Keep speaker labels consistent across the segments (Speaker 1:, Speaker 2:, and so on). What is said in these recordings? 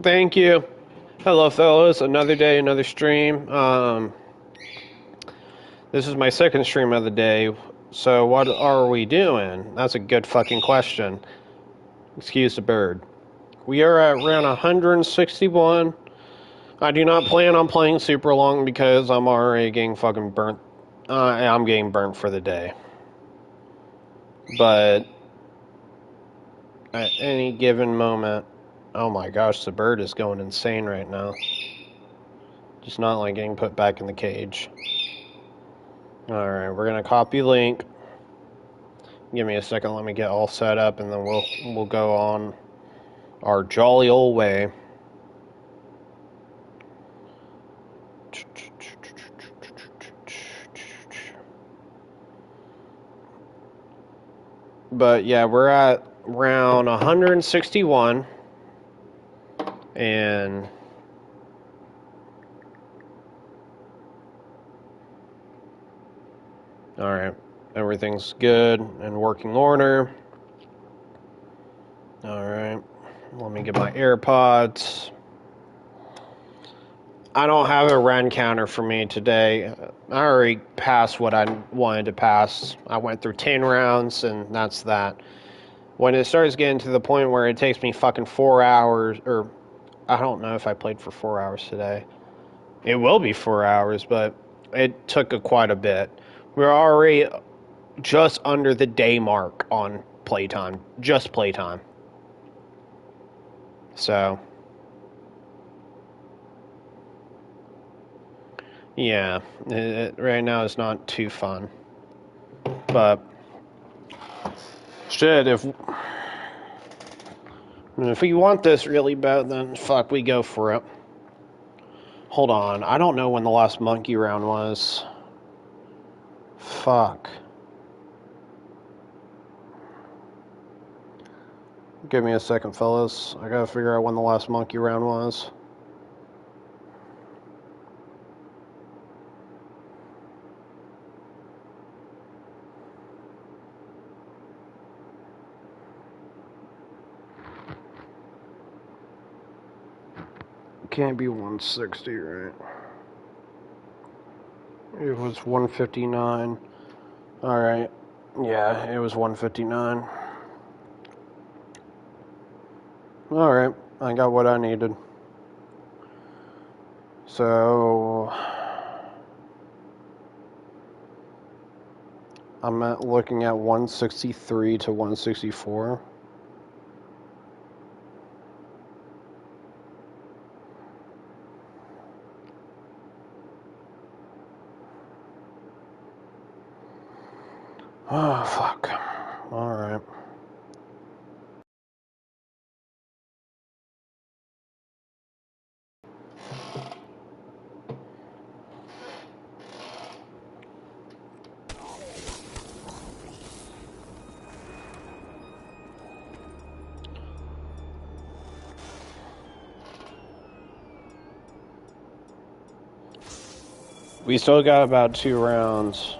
Speaker 1: Thank you. Hello, fellas. Another day, another stream. This is my second stream of the day. So what are we doing? That's a good fucking question. Excuse the bird. We are at round 161. I do not plan on playing super long because I'm already getting fucking burnt. I'm getting burnt for the day. But at any given moment... Oh my gosh, the bird is going insane right now. Just not like getting put back in the cage. Alright, we're gonna copy link. Give me a second, let me get all set up, and then we'll go on our jolly old way. But yeah, we're at round 161, and alright, everything's good and working order. Alright, let me get my AirPods. I don't have a run counter for me today. I already passed what I wanted to pass. I went through 10 rounds, and that's that. When it starts getting to the point where it takes me fucking 4 hours, or I don't know if I played for 4 hours today. It will be 4 hours, but it took quite a bit. We're already just under the day mark on playtime. Just playtime. So... yeah, right now it's not too fun. But shit, if we want this really bad, then fuck, we go for it. Hold on, I don't know when the last monkey round was. Fuck. Give me a second, fellas. I gotta figure out when the last monkey round was. Can't be 160, right? It was 159. Alright. Yeah, it was 159. Alright, I got what I needed. So... I'm looking at 163 to 164. Oh, fuck. Alright. We still got about 2 rounds.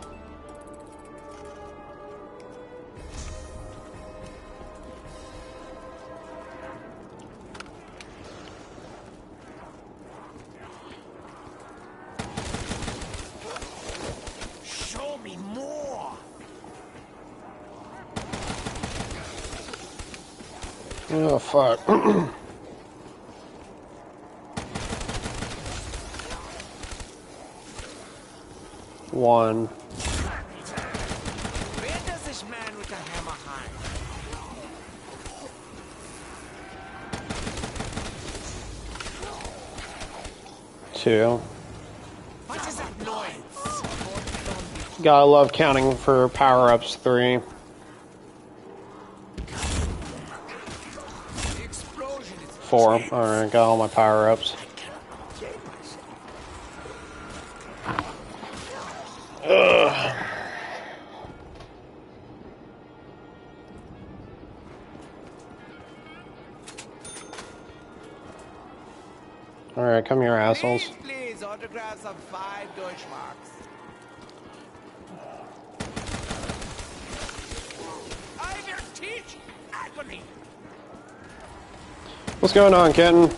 Speaker 2: Show me more.
Speaker 1: Oh, fuck. One.
Speaker 2: Where does this man with the hammer hide?
Speaker 1: Two.
Speaker 2: What is that noise?
Speaker 1: Gotta love counting for power-ups. 3.
Speaker 2: The explosion is
Speaker 1: 4. Alright, got all my power-ups. Ugh. Alright, come here, assholes.
Speaker 2: Please, autographs of 5 Deutschmarks. I will teach agony.
Speaker 1: What's going on, Kenton?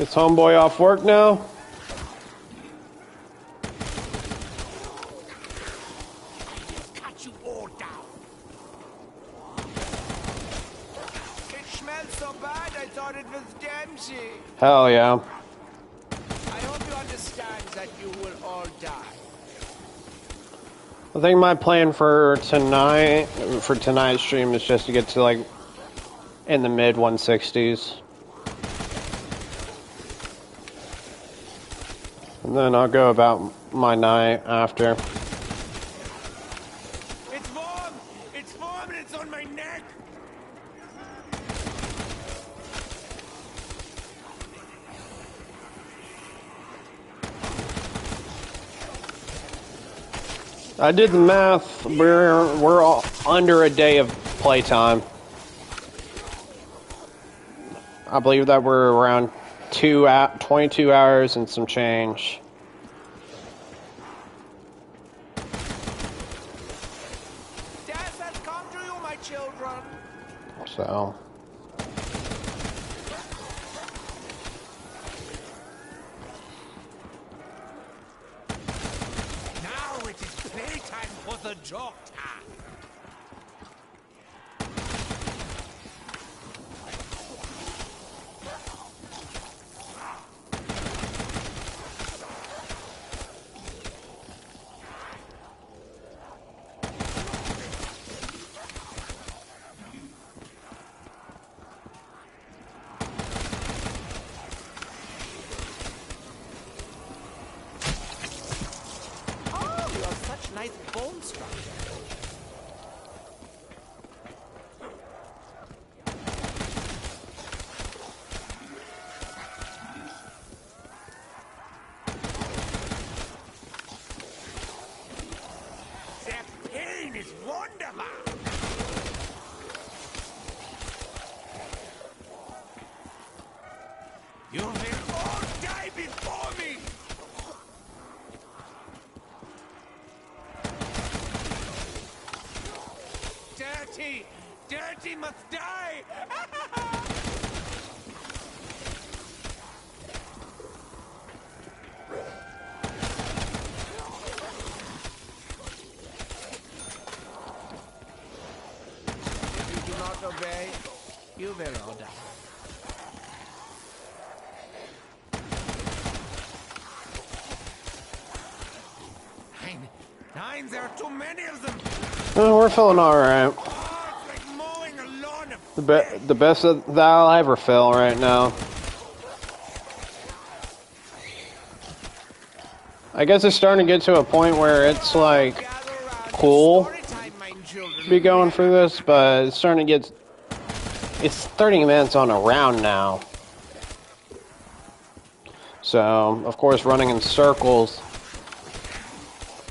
Speaker 1: Is homeboy off work now?
Speaker 2: Cut you all down. It smells so bad, I thought it was Dempsey.
Speaker 1: Hell yeah.
Speaker 2: I hope you understand that you will all die.
Speaker 1: I think my plan for tonight's stream is just to get to like in the mid 160s. And then I'll go about my night after.
Speaker 2: It's warm! It's warm and it's on my neck!
Speaker 1: I did the math. We're all under a day of playtime. I believe that we're around 22 hours and some change.
Speaker 2: Death has come to you, my children.
Speaker 1: So.
Speaker 2: Now it is playtime for the doctor. Nice bone structure. That pain is wonderful. You will all die before me. Dirty must die! If you do not obey, you will all die. Nine, there are too many of them!
Speaker 1: Oh, we're feeling alright. The best that I'll ever feel right now. I guess it's starting to get to a point where it's like cool to be going through this, but it's starting to get. It's 30 minutes on a round now. So, of course, running in circles.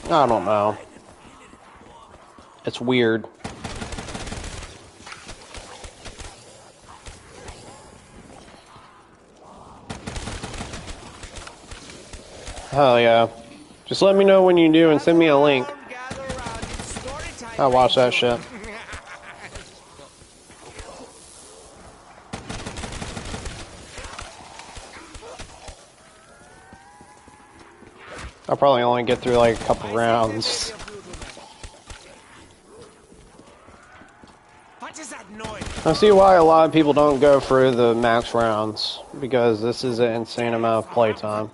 Speaker 1: I don't know. It's weird. Hell yeah. Just let me know when you do and send me a link. I'll watch that shit. I'll probably only get through like a couple rounds. I see why a lot of people don't go for the max rounds, because this is an insane amount of playtime.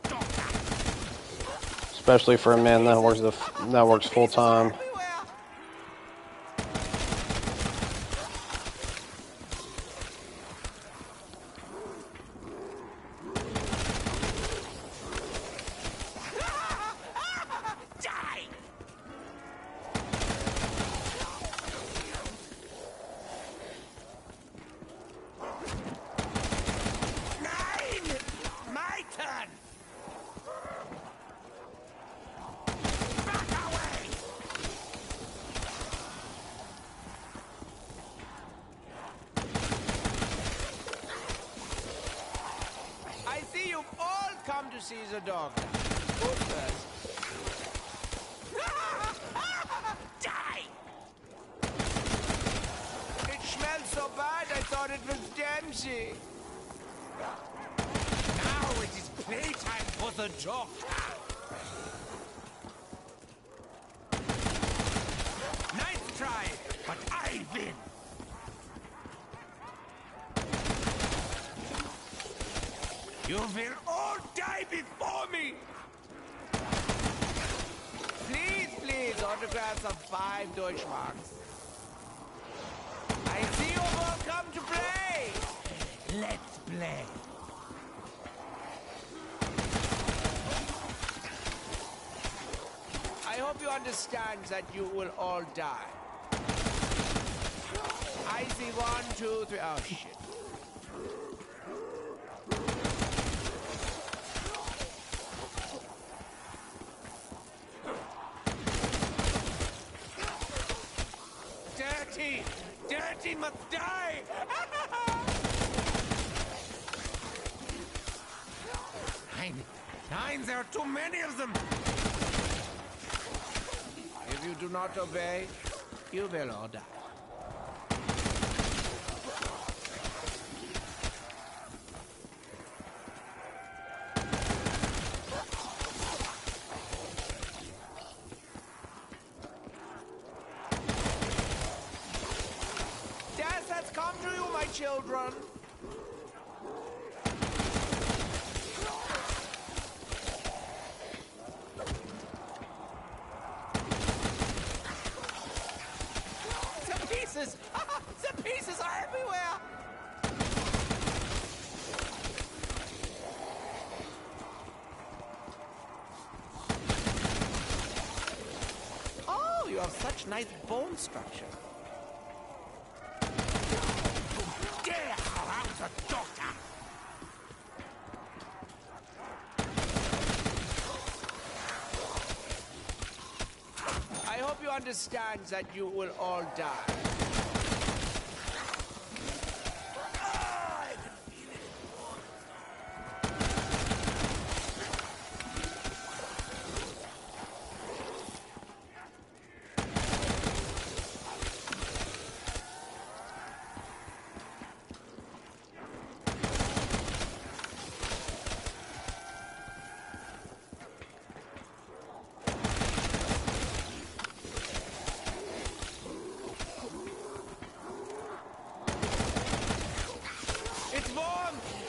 Speaker 1: Especially for a man that works full time.
Speaker 2: the doctor. Nice try, but I win. You will all die before me! Please, please, autographs of 5 Deutschmarks. I see you all come to play! Let's play. I hope you understand that you will all die. I see 1, 2, 3. Oh, shit. Dirty must die! Nine, there are too many of them! If you do not obey, you will all die. Come to you, my children. The pieces! The pieces are everywhere! Oh, you have such nice bone structure. The doctor! I hope you understand that you will all die.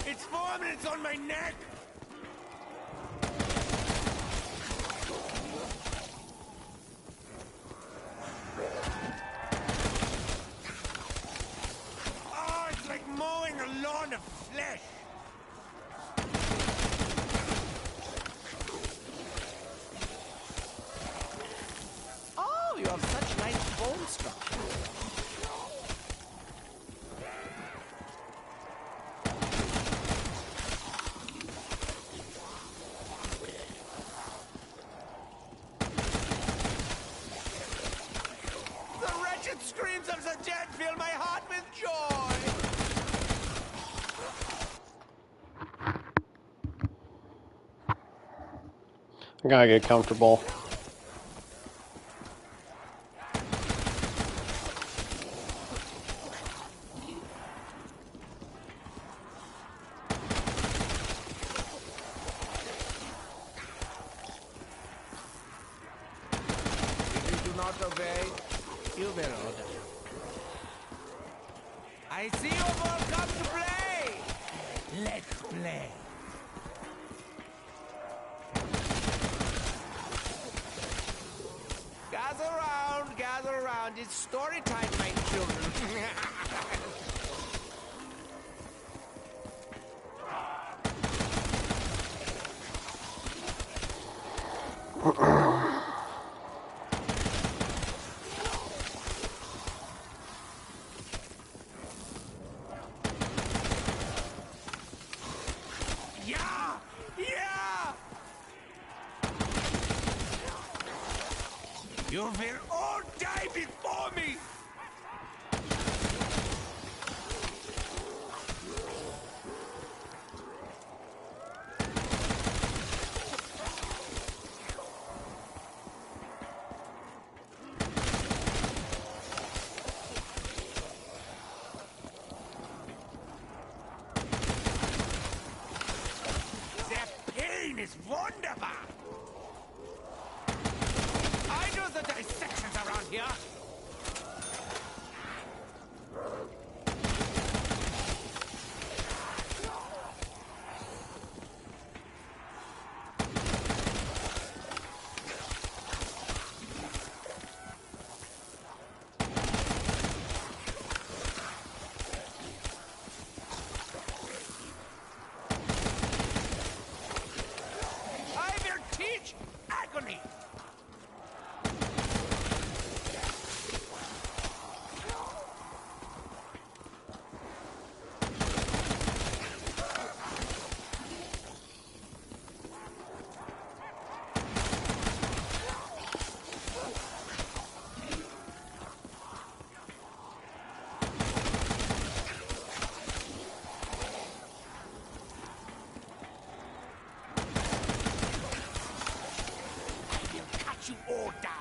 Speaker 2: It's warm and it's on my neck! Oh, it's like mowing a lawn of flesh! Oh, you have such nice bone structure. Screams of the dead fill my heart with joy!
Speaker 1: I gotta get comfortable.
Speaker 2: If you do not obey, you will all die. I see you all come to play! Let's play. Gather around. It's story time, my children. You will all die before me! The pain ist wunderbar. I do the dissections around here. You all down.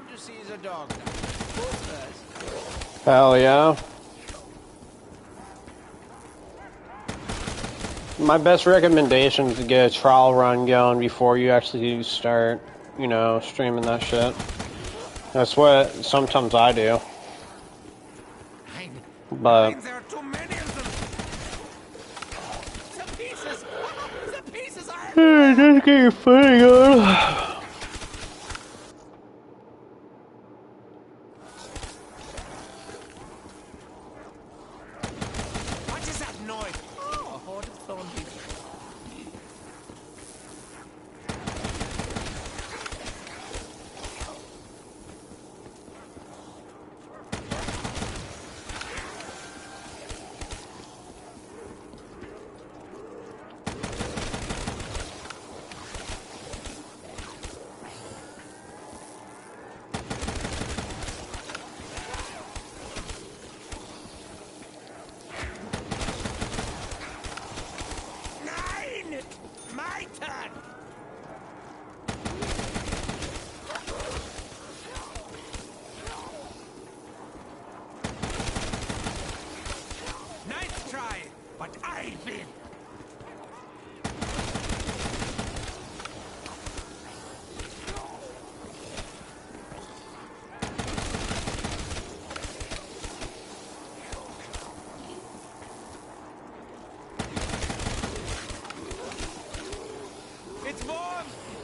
Speaker 2: To see the doctor. Who's first?
Speaker 1: Hell yeah. My best recommendation is to get a trial run going before you actually start, you know, streaming that shit. That's what sometimes I do. But
Speaker 2: there are too many of them. The pieces. The pieces are.
Speaker 1: Hey, this getting funny, girl.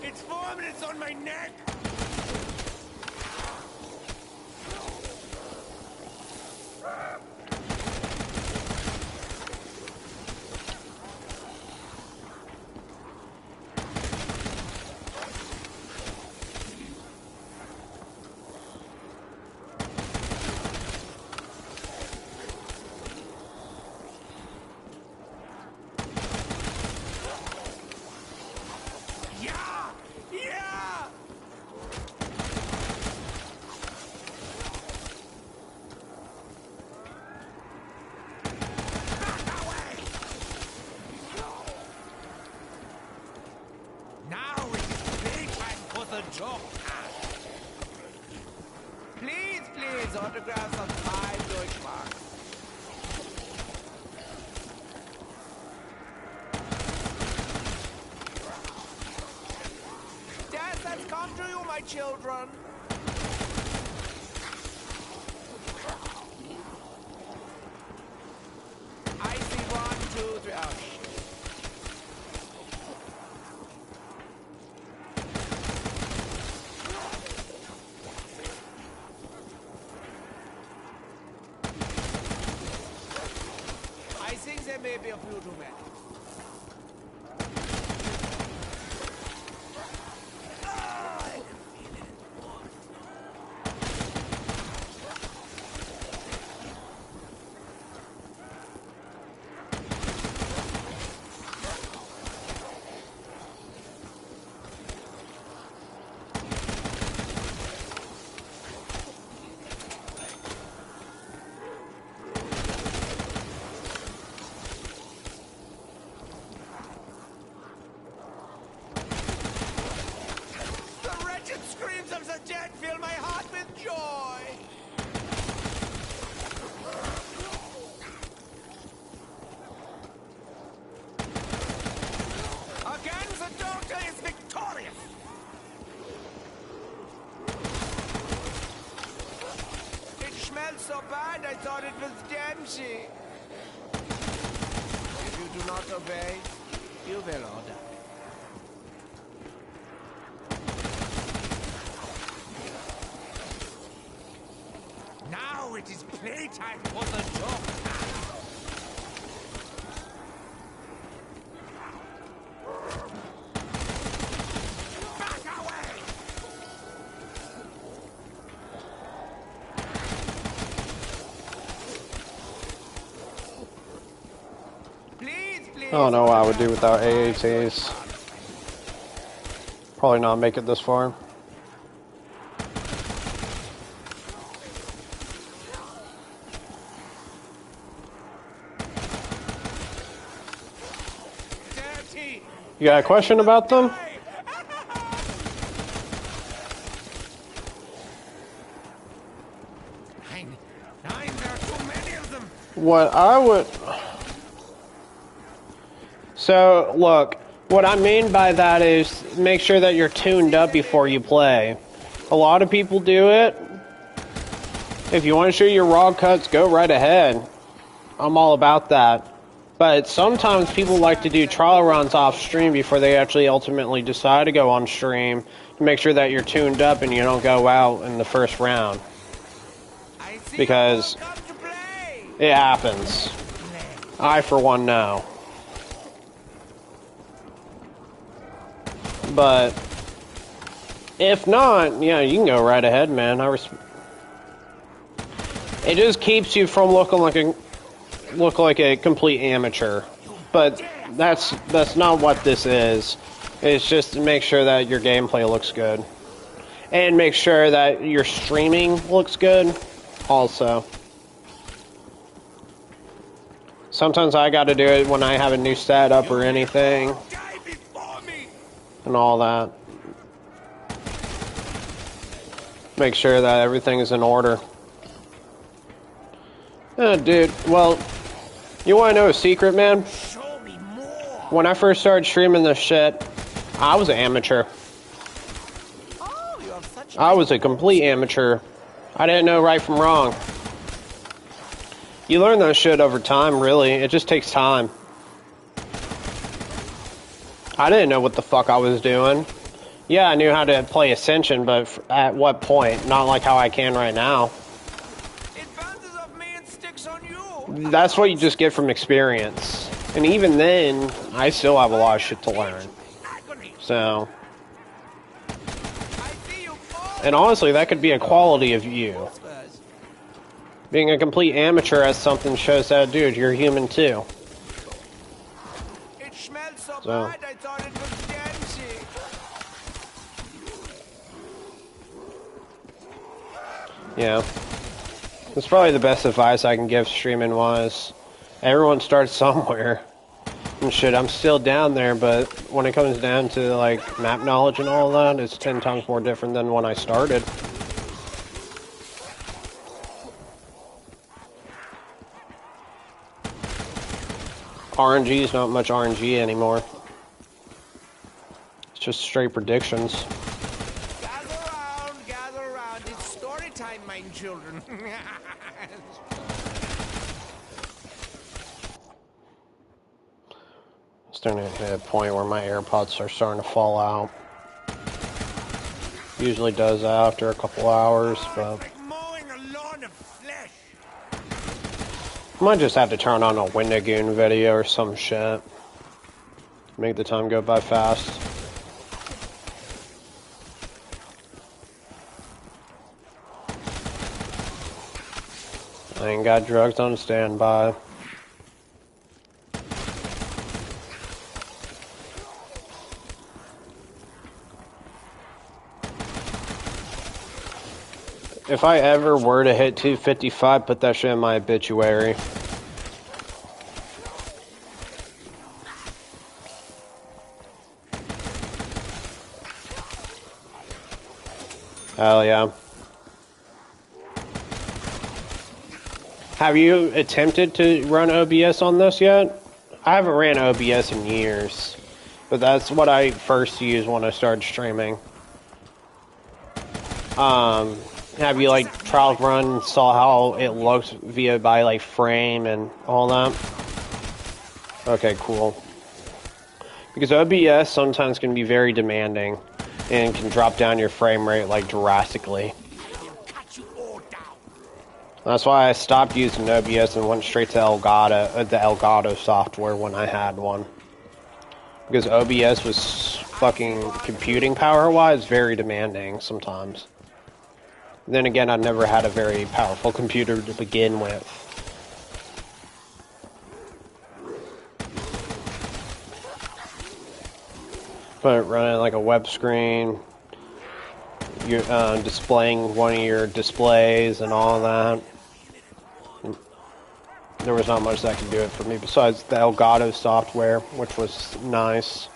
Speaker 2: It's warm and it's on my neck! Please, autographs on 5 Deutschmarks. Death has come to you, my children. I see may be a few too many. Screams of the dead fill my heart with joy. Again, the doctor is victorious. It smells so bad, I thought it was Dempsey. If you do not obey, you will all die. Now it is playtime for the doctor. Back away! Please, please.
Speaker 1: I don't know what I would do without AATs. Probably not make it this far. You got a question about them?
Speaker 2: Nine, there are too many of them.
Speaker 1: What I would... So, look, what I mean by that is make sure that you're tuned up before you play. A lot of people do it. If you want to show your raw cuts, go right ahead. I'm all about that. But sometimes people like to do trial runs off stream before they actually ultimately decide to go on stream to make sure that you're tuned up and you don't go out in the first round. Because it happens. I, for one, know. But if not, yeah, you can go right ahead, man. It just keeps you from looking like a complete amateur, but that's not what this is. It's just to make sure that your gameplay looks good and make sure that your streaming looks good also. Sometimes I got to do it when I have a new setup or anything and all that. Make sure that everything is in order. Dude, well, you want to know a secret, man? When I first started streaming this shit, I was an amateur. I was a complete amateur. I didn't know right from wrong. You learn that shit over time, really. It just takes time. I didn't know what the fuck I was doing. Yeah, I knew how to play Ascension, but at what point? Not like how I can right now. That's what you just get from experience. And even then, I still have a lot of shit to learn. So. And honestly, that could be a quality of you. Being a complete amateur at something shows that, dude, you're human too.
Speaker 2: It smelled so bad, I thought it was Dempsey.
Speaker 1: Yeah. That's probably the best advice I can give streaming-wise. Everyone starts somewhere. And shit, I'm still down there, but when it comes down to, like, map knowledge and all that, it's 10 times more different than when I started. RNG is not much RNG anymore. It's just straight predictions.
Speaker 2: Gather around. It's story time, my children.
Speaker 1: Starting to hit a point where my AirPods are starting to fall out. Usually does that after a couple hours, but Might just have to turn on a Windigoon video or some shit. Make the time go by fast. I ain't got drugs on standby. If I ever were to hit 255, put that shit in my obituary. Hell yeah. Have you attempted to run OBS on this yet? I haven't ran OBS in years, but that's what I first used when I started streaming. Have you like trial run, saw how it looks via by like frame and all that? Okay, cool. Because OBS sometimes can be very demanding and can drop down your frame rate like drastically. That's why I stopped using OBS and went straight to Elgato, the Elgato software when I had one. Because OBS was fucking computing power-wise very demanding sometimes. Then again, I never had a very powerful computer to begin with. But running like a web screen, you're displaying one of your displays and all that. There was not much that could do it for me besides the Elgato software, which was nice.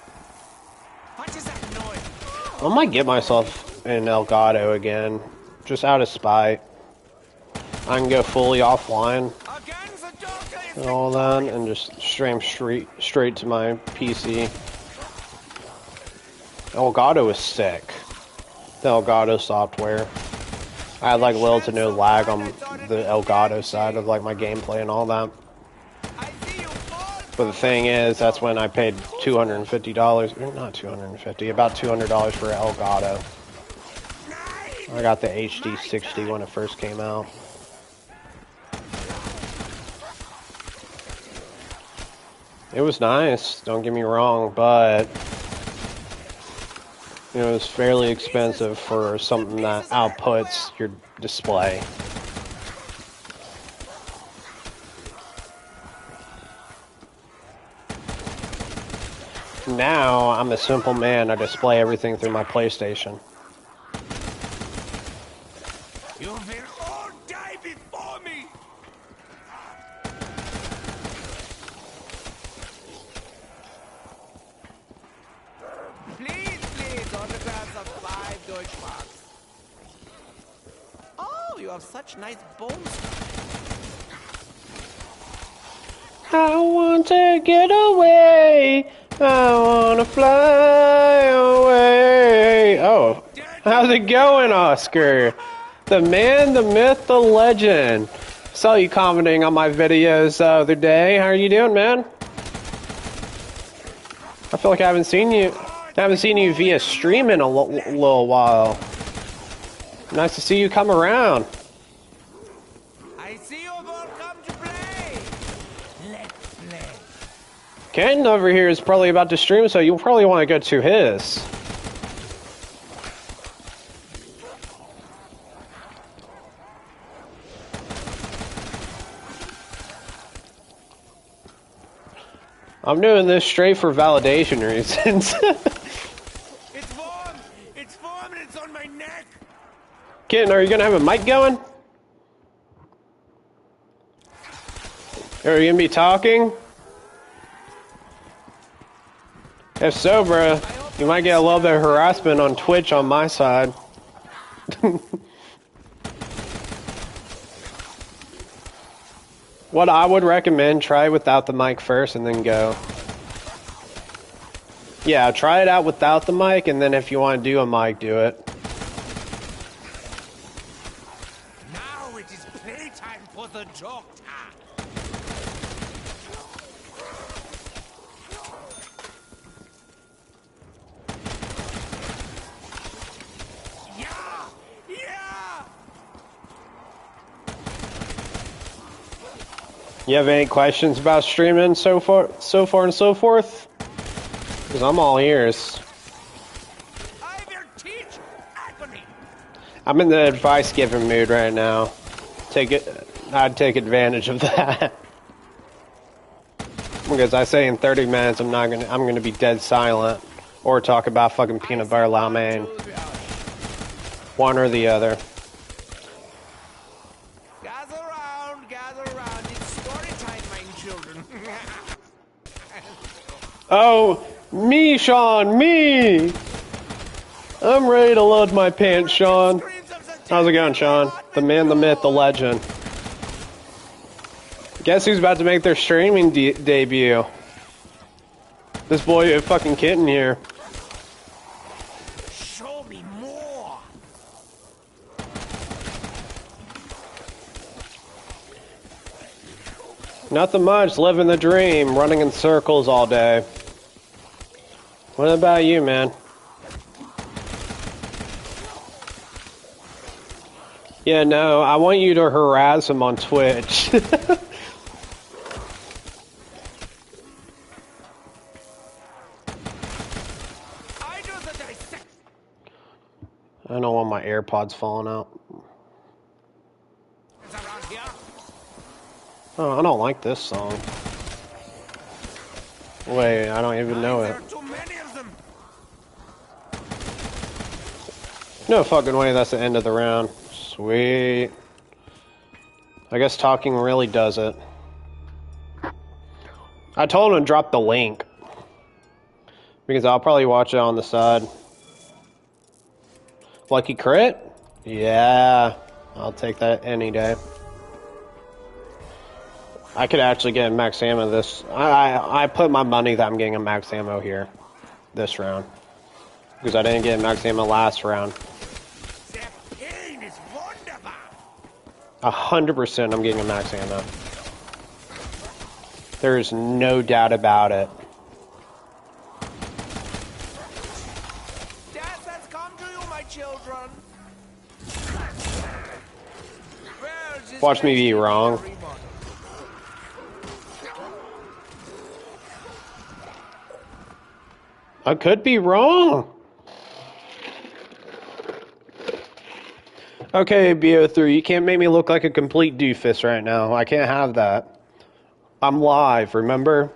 Speaker 2: What is that noise?
Speaker 1: I might get myself an Elgato again, just out of spite. I can go fully offline and all that, and just stream straight to my PC. Elgato is sick. The Elgato software. I had like little to no lag on the Elgato side of like my gameplay and all that. But the thing is, that's when I paid $250, not $250, about $200 for Elgato. I got the HD60 when it first came out. It was nice, don't get me wrong, but it was fairly expensive for something that outputs your display. Now, I'm a simple man. I display everything through my PlayStation.
Speaker 2: You will all die before me! Please, on the path of 5 Deutschmarks. Oh, you have such nice bones.
Speaker 1: I want to get away. I want to fly away. Oh, how's it going, Oscar? The man, the myth, the legend. Saw you commenting on my videos the other day. How are you doing, man? I feel like I haven't seen you via stream in a little while. Nice to see you come around.
Speaker 2: I see you all come to play. Let's play.
Speaker 1: Ken over here is probably about to stream, so you'll probably want to go to his. I'm doing this straight for validation reasons.
Speaker 2: It's warm and it's on my neck.
Speaker 1: Ken, are you gonna have a mic going? Are you gonna be talking? If so, bro, you might get a little bit of harassment on Twitch on my side. What I would recommend, try without the mic first and then go. Yeah, try it out without the mic, and then if you want to do a mic, do it.
Speaker 2: Now it is playtime for the doctor.
Speaker 1: You have any questions about streaming so far and so forth? Because I'm all ears.
Speaker 2: I will teach agony.
Speaker 1: I'm in the advice giving mood right now. I'd take advantage of that. Because I say in 30 minutes I'm gonna be dead silent or talk about fucking peanut butter lau mein. One or the other.
Speaker 2: Gather round. It's story time, my children.
Speaker 1: Oh, me, Sean, me! I'm ready to load my pants, Sean. How's it going, Sean? The man, the myth, the legend. Guess who's about to make their streaming debut? This boy, a fucking kitten here.
Speaker 2: Show me more.
Speaker 1: Nothing much, living the dream, running in circles all day. What about you, man? Yeah, no, I want you to harass him on Twitch. I don't want my AirPods falling out. Oh, I don't like this song. Wait, I don't even know it. No fucking way that's the end of the round. Sweet. I guess talking really does it. I told him to drop the link. Because I'll probably watch it on the side. Lucky crit? Yeah. I'll take that any day. I could actually get max ammo this. I put my money that I'm getting a max ammo here. This round. Because I didn't get max ammo last round. 100% I'm getting a max ammo. There's no doubt about it.
Speaker 2: Death has come to you, my children.
Speaker 1: Watch me be wrong. I could be wrong. Okay, BO3, you can't make me look like a complete doofus right now. I can't have that. I'm live, remember?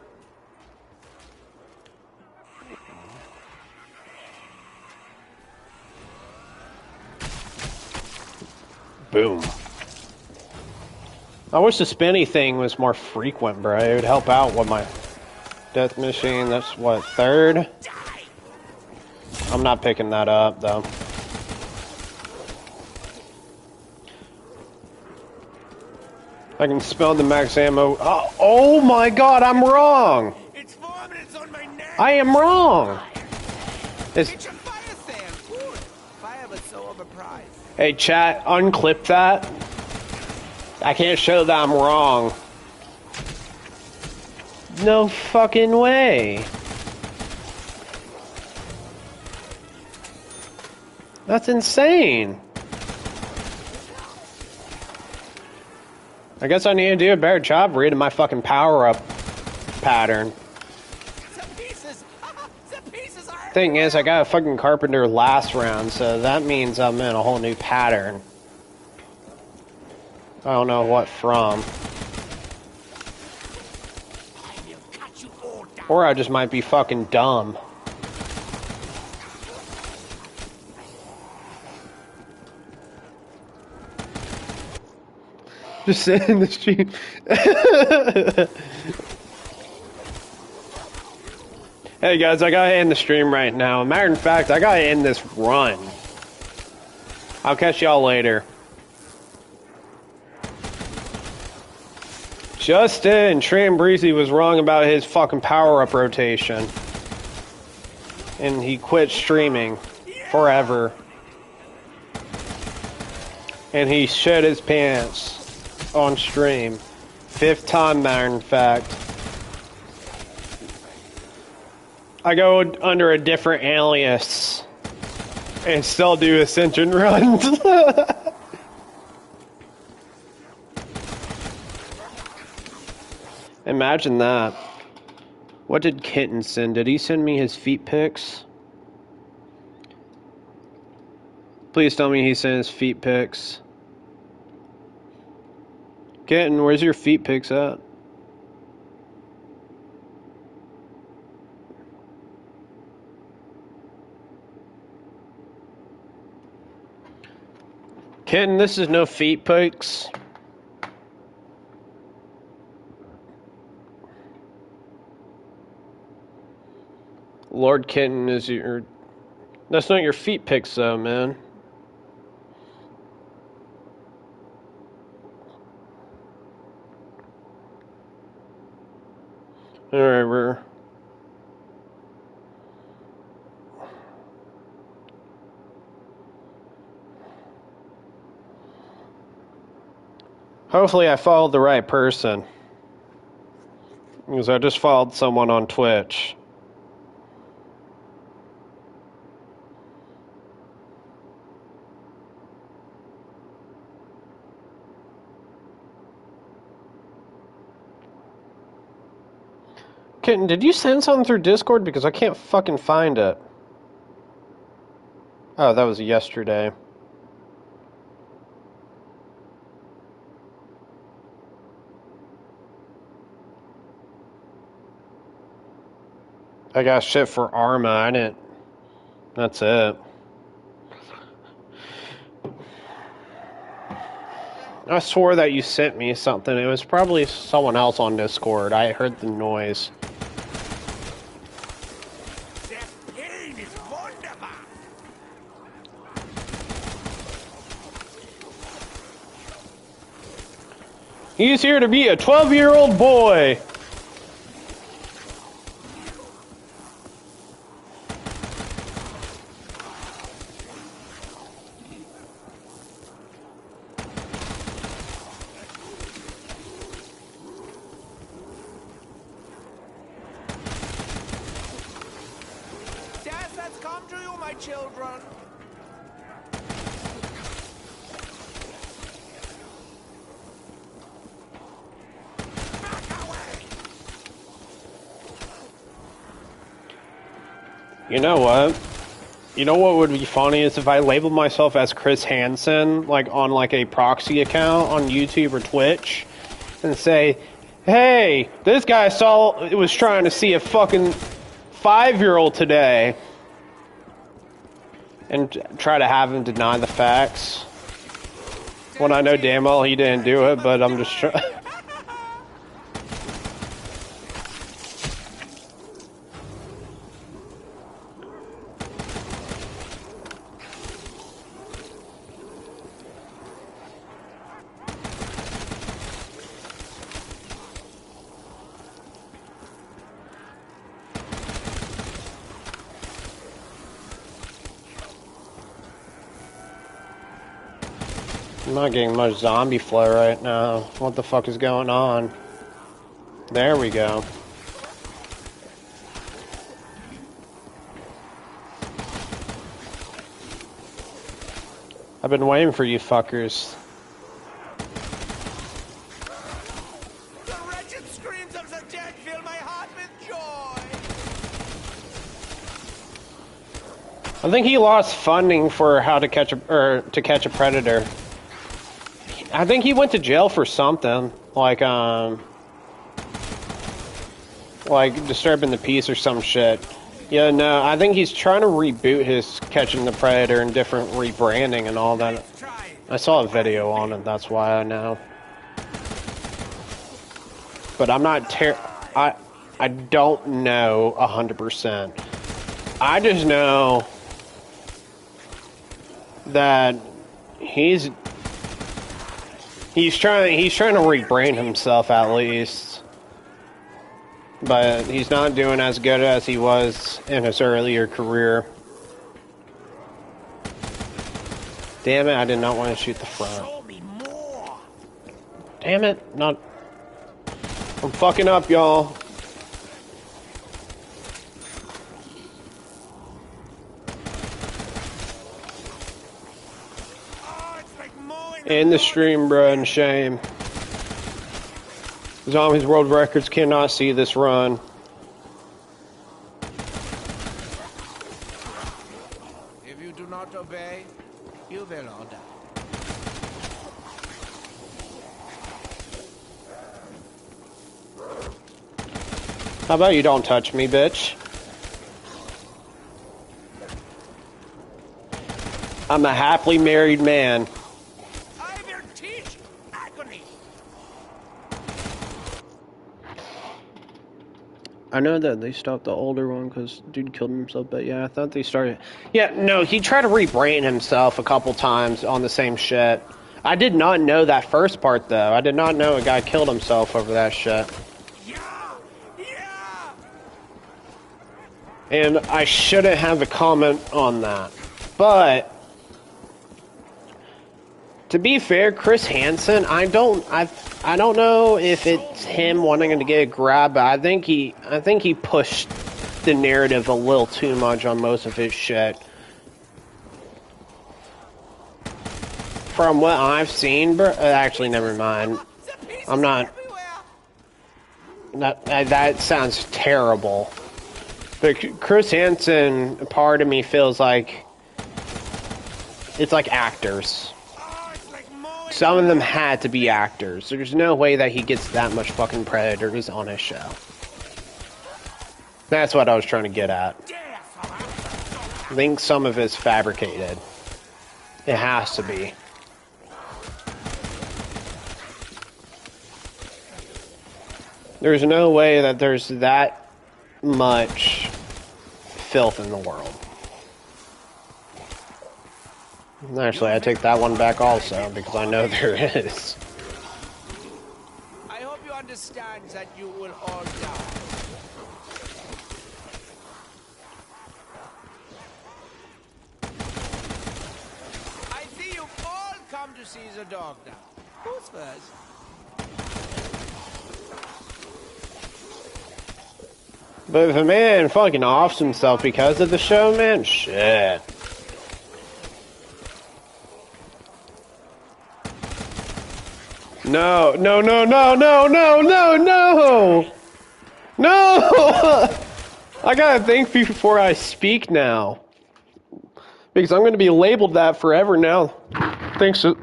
Speaker 1: Boom. I wish the spinny thing was more frequent, bro. It would help out with my death machine. That's what, third? I'm not picking that up, though. I can spell the max ammo. Oh my god, I'm wrong!
Speaker 2: It's 4 minutes on my neck.
Speaker 1: I am wrong!
Speaker 2: It's a fire stand. Good. Fire, but so overpriced.
Speaker 1: Hey, chat, unclip that. I can't show that I'm wrong. No fucking way. That's insane. I guess I need to do a better job reading my fucking power-up pattern. Thing is, I got a fucking carpenter last round, so that means I'm in a whole new pattern. I don't know what from. Or I just might be fucking dumb. Just sit in the stream. Hey guys, I gotta end the stream right now. Matter of fact, I gotta end this run. I'll catch y'all later. Justin Trambreezy was wrong about his fucking power-up rotation. And he quit streaming forever. And he shit his pants on stream. 5th time, matter of fact. I go under a different alias and still do Ascension runs. Imagine that. What did Kitten send? Did he send me his feet pics? Please tell me he sent his feet pics. Kitten, where's your feet pics at? Kitten, this is no feet pics. Lord Kitten is your... That's not your feet pics though, man. Alright, we're... Hopefully I followed the right person. Because I just followed someone on Twitch. Kitten, did you send something through Discord? Because I can't fucking find it. Oh, that was yesterday. I got shit for Arma. I didn't... That's it. I swore that you sent me something. It was probably someone else on Discord. I heard the noise. He's here to be a 12-year-old boy.
Speaker 2: Death has come to you, my children.
Speaker 1: You know what? You know what would be funny is if I labeled myself as Chris Hansen, like on like a proxy account on YouTube or Twitch, and say, "Hey, this guy was trying to see a fucking 5-year-old today," and try to have him deny the facts. When I know damn well he didn't do it, but I'm just trying. I'm not getting much zombie flow right now. What the fuck is going on? There we go. I've been waiting for you fuckers.
Speaker 2: The wretched screams of the dead fill my heart with joy.
Speaker 1: I think he lost funding for how to catch a predator. I think he went to jail for something, like disturbing the peace or some shit. Yeah, no, I think he's trying to reboot his Catching the Predator and different rebranding and all that. I saw a video on it, that's why I know. But I'm not I don't know 100%. I just know that he's trying to rebrand himself at least, but he's not doing as good as he was in his earlier career. Damn it, I did not want to shoot the front. Damn it, I'm fucking up, y'all. In the stream, bro, and shame. Zombies World Records cannot see this run.
Speaker 2: If you do not obey, you will all die.
Speaker 1: How about you don't touch me, bitch? I'm a happily married man.
Speaker 2: I will teach agony.
Speaker 1: I know that they stopped the older one because dude killed himself, but yeah, I thought they started... Yeah, no, he tried to rebrand himself a couple times on the same shit. I did not know that first part, though. I did not know a guy killed himself over that shit.
Speaker 2: Yeah! Yeah!
Speaker 1: And I shouldn't have a comment on that. But... to be fair, Chris Hansen, I don't know if it's him wanting to get a grab, but I think he pushed the narrative a little too much on most of his shit. From what I've seen, bro, actually, never mind. I'm not. That sounds terrible. But Chris Hansen, part of me feels like it's like actors. Some of them had to be actors. There's no way that he gets that much fucking Predators on his show. That's what I was trying to get at. I think some of it's fabricated. It has to be. There's no way that there's that much filth in the world. Actually, I take that one back also, because I know there is.
Speaker 2: I hope you understand that you will all die. I see you've all come to see the dog now. Who's first?
Speaker 1: But if a man fucking offs himself because of the show, man, shit. No, no, no, no, no, no, no, no! No! I gotta think before I speak now. Because I'm gonna be labeled that forever now. Thanks to...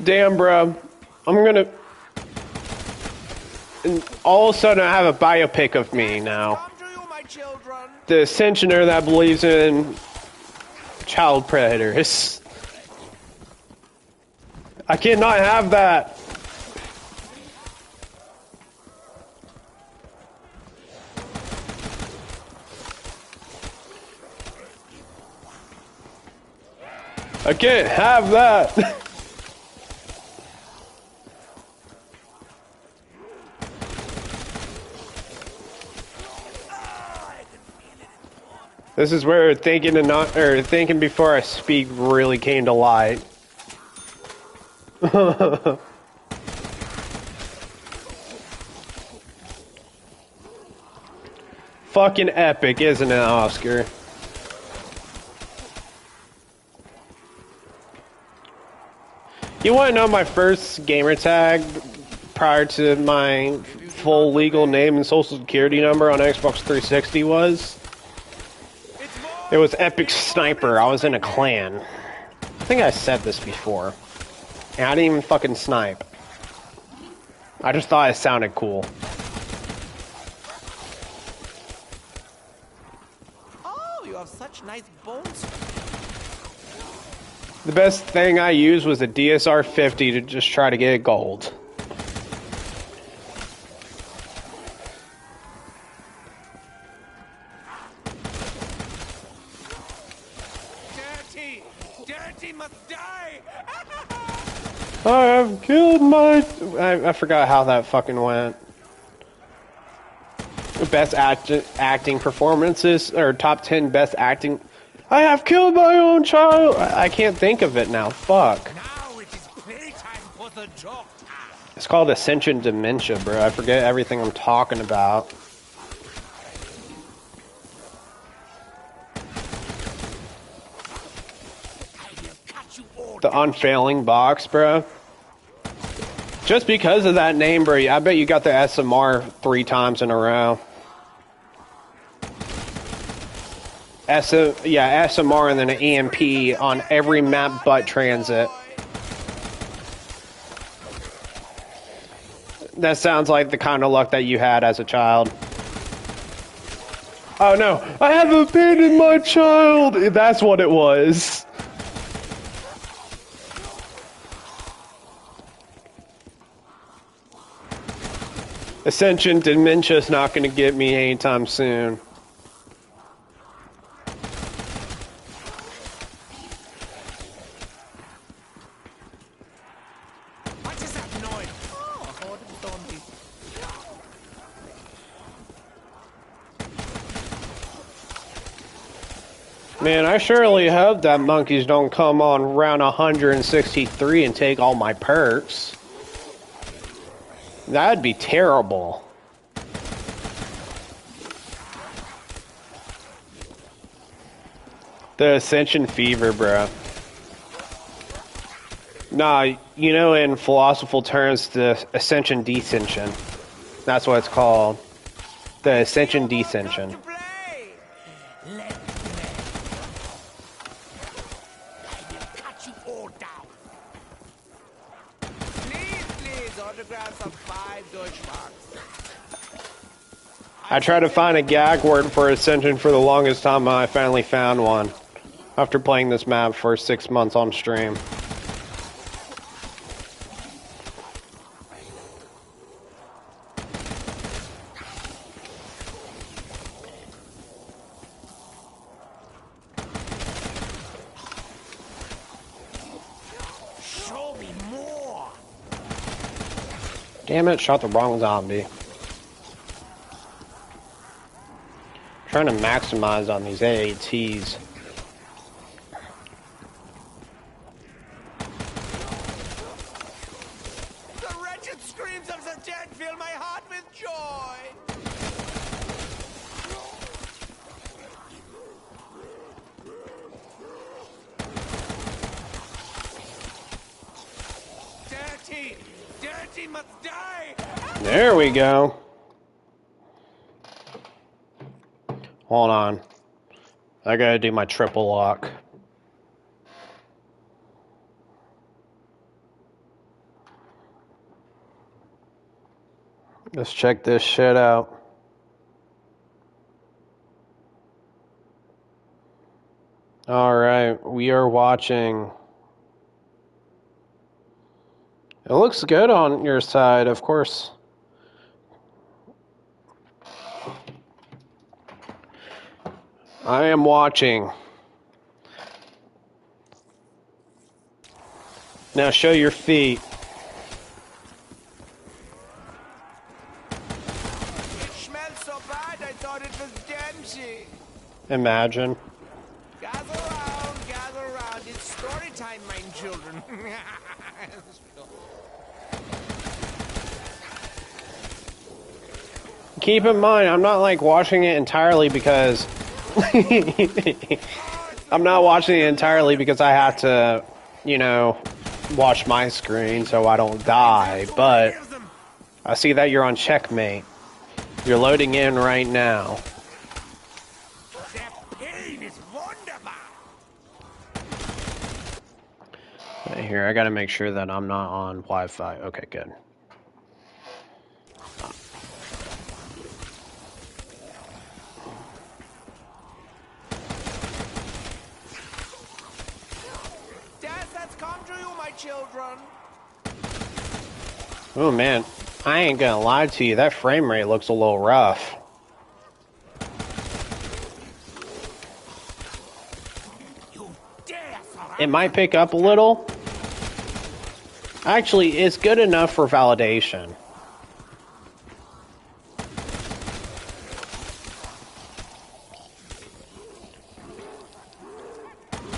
Speaker 1: Damn, bro. I'm gonna... And all of a sudden I have a biopic of me now. The Ascensioner that believes in child predators. I cannot have that. I can't have that. This is where thinking and not, or thinking before I speak really came to light. Fucking epic, isn't it, Oscar? You want to know my first gamer tag prior to my full legal name and social security number on Xbox 360 was? It was Epic Sniper. I was in a clan. I think I said this before. And I didn't even fucking snipe. I just thought it sounded cool.
Speaker 2: Oh, you have such nice bones.
Speaker 1: The best thing I used was a DSR 50 to just try to get gold.
Speaker 2: Dirty must die.
Speaker 1: I have killed my... I forgot how that fucking went. Best acting performances, or top 10 best acting... I have killed my own child! I can't think of it now. Fuck.
Speaker 2: Now it is playtime for the doctor.
Speaker 1: It's called Ascension Dementia, bro. I forget everything I'm talking about. The unfailing box, bro. Just because of that name, bro, I bet you got the SMR 3 times in a row. Yeah, SMR and then an EMP on every map but transit. That sounds like the kind of luck that you had as a child. Oh no, I have abandoned my child! That's what it was. Ascension dementia's not gonna get me anytime soon.
Speaker 2: What is that noise?
Speaker 1: Man, I surely hope that monkeys don't come on round 163 and take all my perks. That'd be terrible. The Ascension fever, bro. Nah, you know, in philosophical terms, the Ascension descension. That's what it's called. The Ascension descension. I tried to find a gag word for Ascension for the longest time, and I finally found one. After playing this map for 6 months on stream.
Speaker 2: Show me more.
Speaker 1: Damn it, shot the wrong zombie. Trying to maximize on these AATs.
Speaker 2: The wretched screams of the dead fill my heart with joy. Dirty! Dirty must die!
Speaker 1: There we go. Hold on. I gotta do my triple lock. Let's check this shit out. Alright, we are watching. It looks good on your side, of course. I am watching. Now show your feet.
Speaker 2: It smelled so bad I thought it was Dempsey.
Speaker 1: Imagine.
Speaker 2: Gather round. It's story time, my children.
Speaker 1: Keep in mind, I'm not like watching it entirely because I'm not watching it entirely because I have to, you know, watch my screen so I don't die, but I see that you're on checkmate. You're loading in right now.
Speaker 2: That pain is wonderful.
Speaker 1: Here, I gotta make sure that I'm not on Wi-Fi. Okay, good.
Speaker 2: Death has come to you, my children.
Speaker 1: Oh man, I ain't gonna lie to you, that frame rate looks a little rough. It might pick up a little. Actually, it's good enough for validation.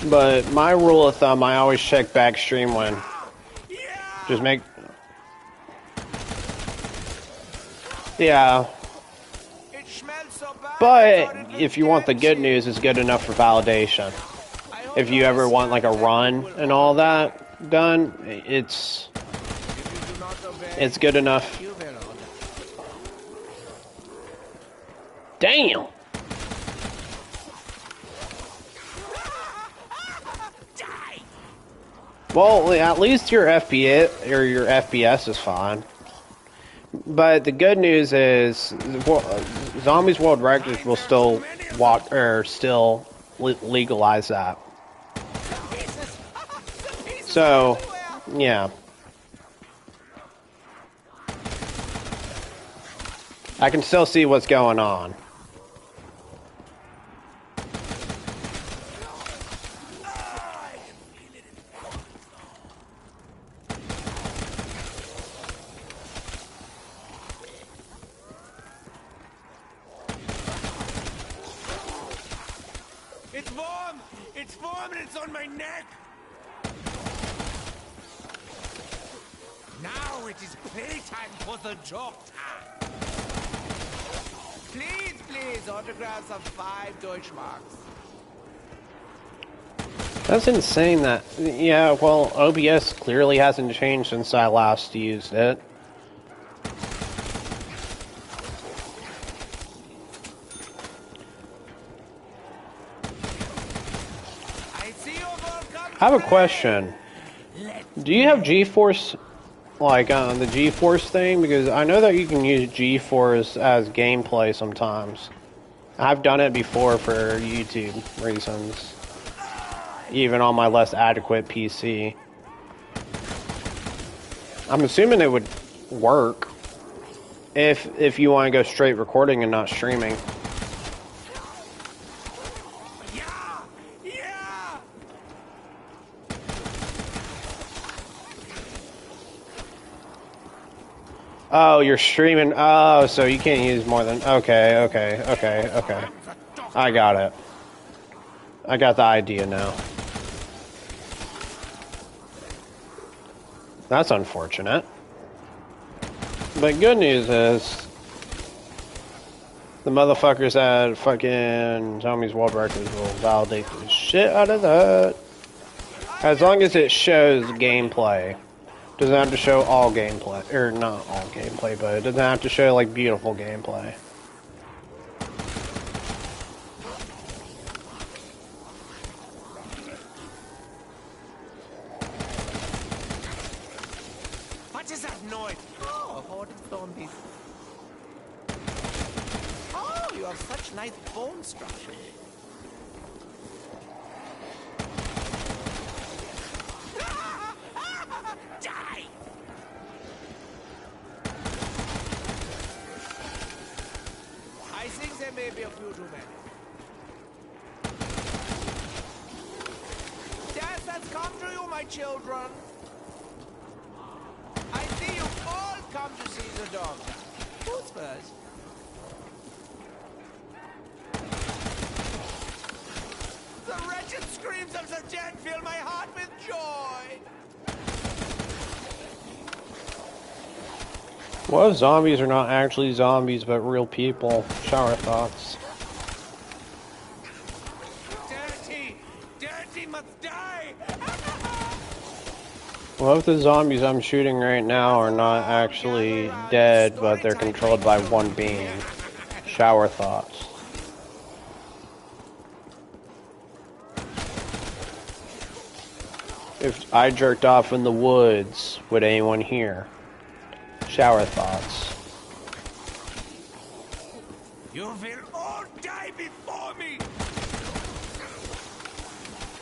Speaker 1: But my rule of thumb, I always check back stream when. Just make. Yeah. But if you want the good news, it's good enough for validation. If you ever want like a run and all that done, it's It's good enough. Damn! Well, at least your FPS is fine. But the good news is, Zombies World Records will still legalize that. So, yeah. I can still see what's going on.
Speaker 2: It's warm! It's warm and it's on my neck! Now it is playtime for the joker. Please, please, autographs of 5 Deutschmarks.
Speaker 1: That's insane that... Yeah, well, OBS clearly hasn't changed since I last used it. I have a question. Do you have GeForce, like, on the GeForce thing? Because I know that you can use GeForce as gameplay sometimes. I've done it before for YouTube reasons. Even on my less adequate PC. I'm assuming it would work if you want to go straight recording and not streaming. Oh, you're streaming. Oh, so you can't use more than... Okay. I got it. I got the idea now. That's unfortunate. But good news is... the motherfuckers at fucking Zombies World Records will validate the shit out of that. As long as it shows gameplay. Doesn't have to show all gameplay, or not all gameplay, but it doesn't have to show, like, beautiful gameplay.
Speaker 2: What is that noise? Oh, a horde of zombies. Oh, you have such nice bone structure. Die! I think there may be a few too many. Death has come to you, my children. I see you all come to see the doctor. Who's first? The wretched screams of the dead fill my heart with joy.
Speaker 1: What if zombies are not actually zombies, but real people? Shower thoughts.
Speaker 2: Dirty must die.
Speaker 1: What if the zombies I'm shooting right now are not actually dead, but they're controlled by one being? Shower thoughts. If I jerked off in the woods, would anyone hear? Shower thoughts.
Speaker 2: You will all die before me!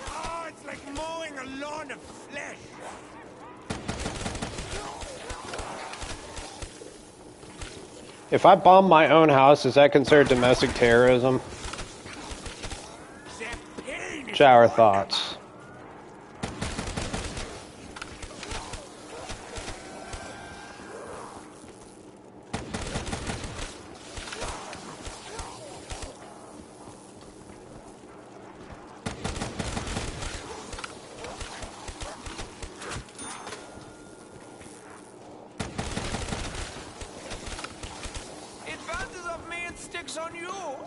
Speaker 2: Oh, it's like mowing a lawn of flesh!
Speaker 1: If I bomb my own house, is that considered domestic terrorism? Shower thoughts.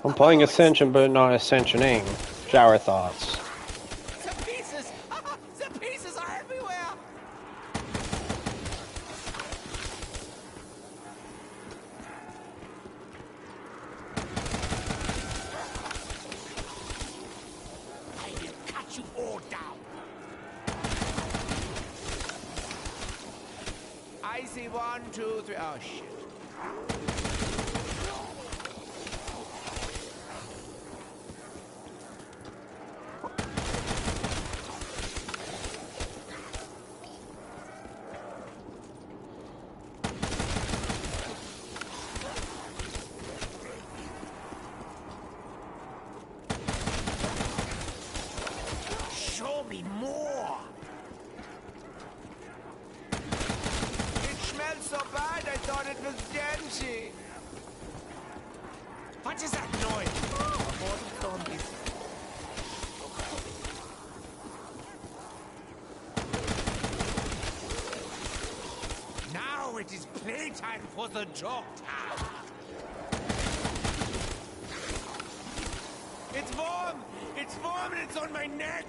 Speaker 1: I'm playing Ascension, but not Ascensioning. Shower thoughts.
Speaker 2: The pieces! The pieces are everywhere! I see 1, 2, 3. Oh shit. Show me more. It smells so bad, I thought it was dancing. What is that noise? Oh, more zombies. Now it is playtime for the doctor. It's warm! It's warm and it's on my neck!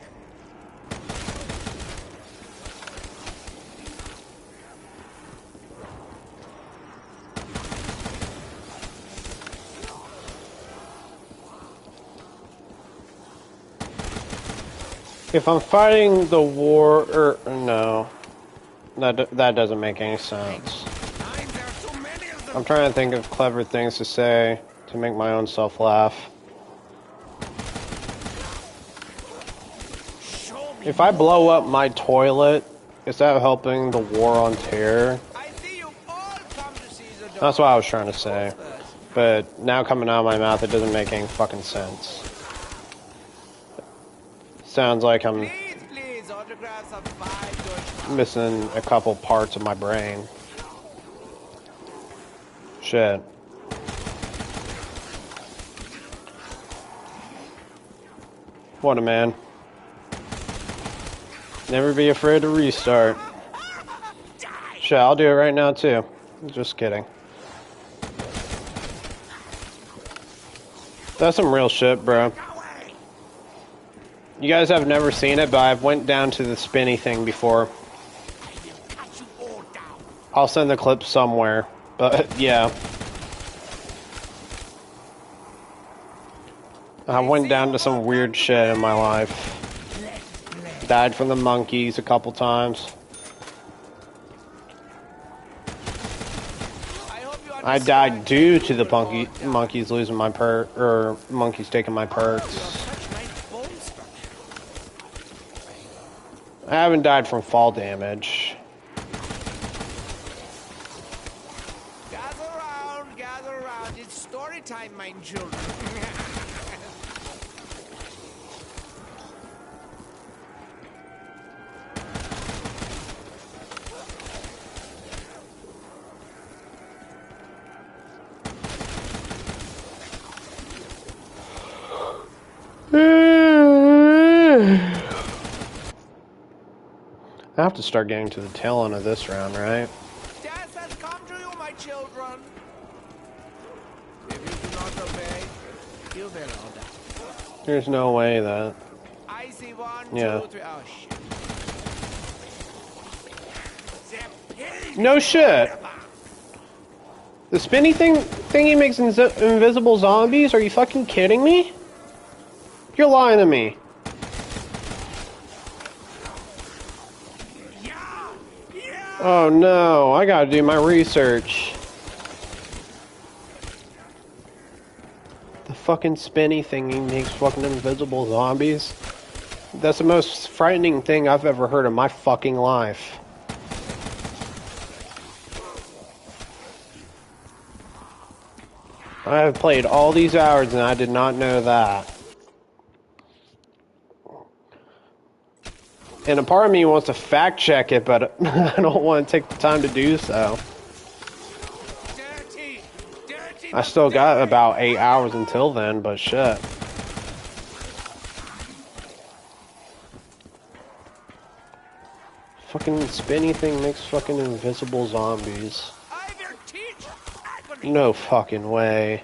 Speaker 1: If I'm fighting the war, or no, that doesn't make any sense. I'm trying to think of clever things to say to make my own self laugh. If I blow up my toilet, is that helping the war on terror? That's what I was trying to say. But now coming out of my mouth, it doesn't make any fucking sense. Sounds like I'm missing a couple parts of my brain. Shit. What a man. Never be afraid to restart. Shit, I'll do it right now too. Just kidding. That's some real shit, bro. You guys have never seen it, but I've went down to the spinny thing before. I'll send the clip somewhere, but yeah. I went down to some weird shit in my life. Died from the monkeys a couple times. I died due to the monkeys losing my monkeys taking my perks. I haven't died from fall damage.
Speaker 2: Gather around. It's story time, my children.
Speaker 1: I have to start getting to the tail end of this round, right?
Speaker 2: Death has come to you, my children. If you do not obey, you will all die.
Speaker 1: There's no way that.
Speaker 2: I see 1,
Speaker 1: Yeah.
Speaker 2: 2, 3. Oh shit.
Speaker 1: No shit. The spinny thingy makes invisible zombies? Are you fucking kidding me? You're lying to me. Oh no, I gotta do my research. The fucking spinny thingy makes fucking invisible zombies. That's the most frightening thing I've ever heard in my fucking life. I have played all these hours and I did not know that. And a part of me wants to fact check it, but I don't want to take the time to do so. I still got about 8 hours until then, but shit. Fucking spinny thing makes fucking invisible zombies. No fucking way.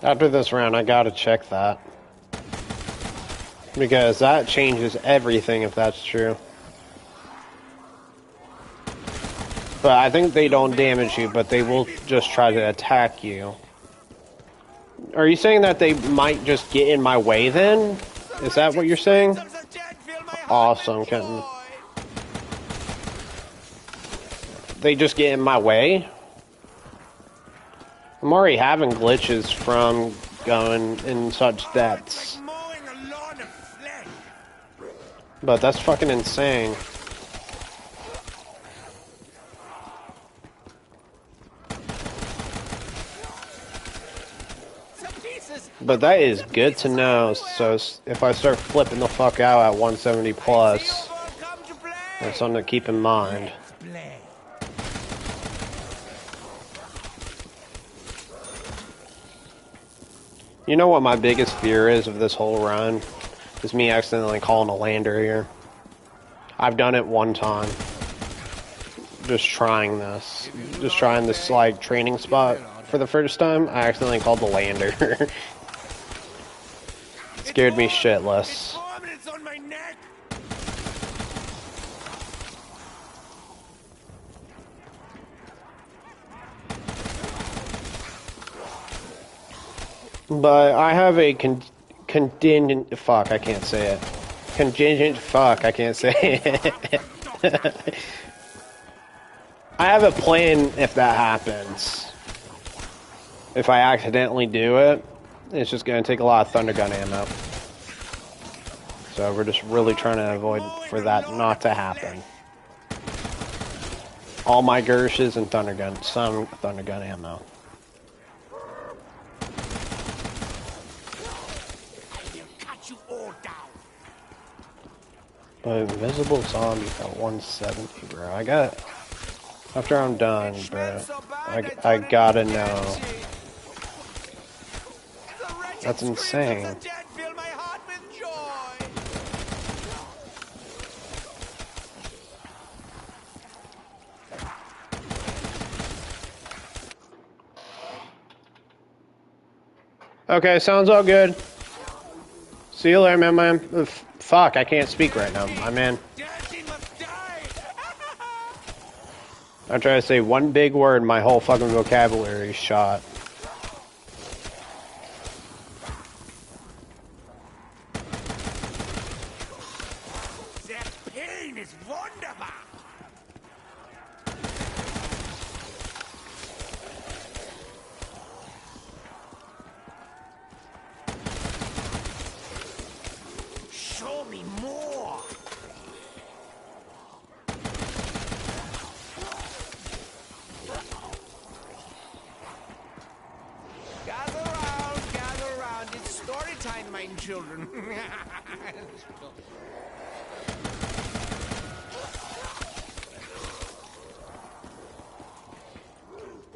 Speaker 1: After this round, I gotta check that. Because that changes everything if that's true. But I think they don't damage you, but they will just try to attack you. Are you saying that they might just get in my way then? Is that what you're saying? Awesome, Kenton. They just get in my way? I'm already having glitches from going in such depths. But that's fucking insane. But that is good to know, so if I start flipping the fuck out at 170 plus, that's something to keep in mind. You know what my biggest fear is of this whole run? Is me accidentally calling a lander here. I've done it one time. Just trying this. Just trying this, like, training spot for the first time. I accidentally called the lander. Scared me shitless. But I have a contingent... Fuck, I can't say it. Contingent... Fuck, I can't say it. I have a plan if that happens. If I accidentally do it, it's just going to take a lot of thunder gun ammo. So we're just really trying to avoid for that not to happen. All my Gershes and thunder gun, some thunder gun ammo. But invisible zombies at 170, bro. I got... After I'm done, bro, I gotta know. That's insane. Okay, sounds all good. See you later, man. Fuck, I can't speak right now, my man. I try to say one big word, my whole fucking vocabulary is shot.
Speaker 2: That pain is wunderbar. Show me more. Gather round. It's story time, my children.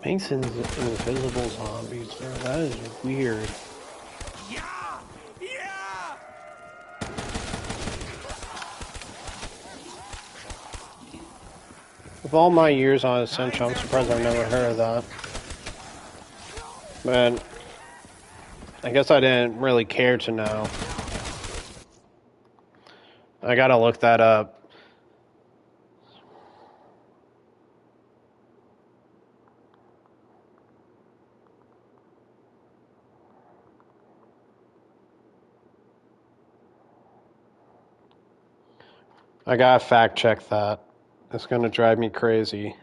Speaker 1: Mason's invisible zombies, bro. That is weird.
Speaker 2: Yeah! Yeah!
Speaker 1: With all my years on Ascension, I'm surprised I've never heard of that. But I guess I didn't really care to know. I gotta look that up. I gotta fact check that. It's gonna drive me crazy.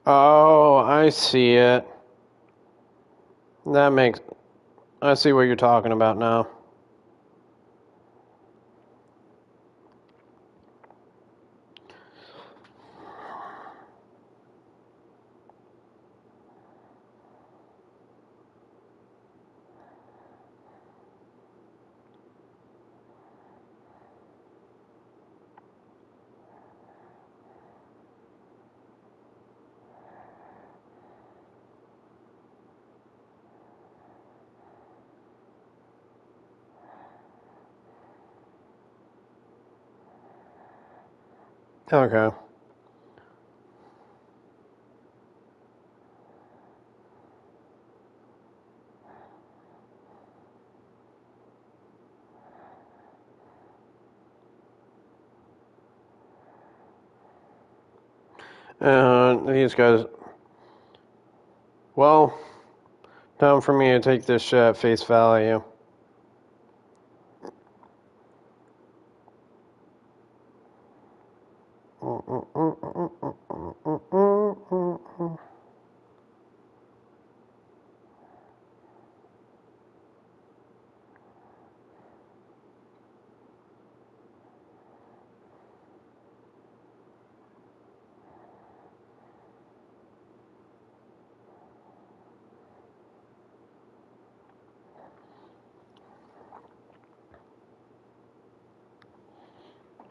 Speaker 1: Oh, I see it. That makes... I see what you're talking about now. Okay. These guys. Well, time for me to take this shit at face value.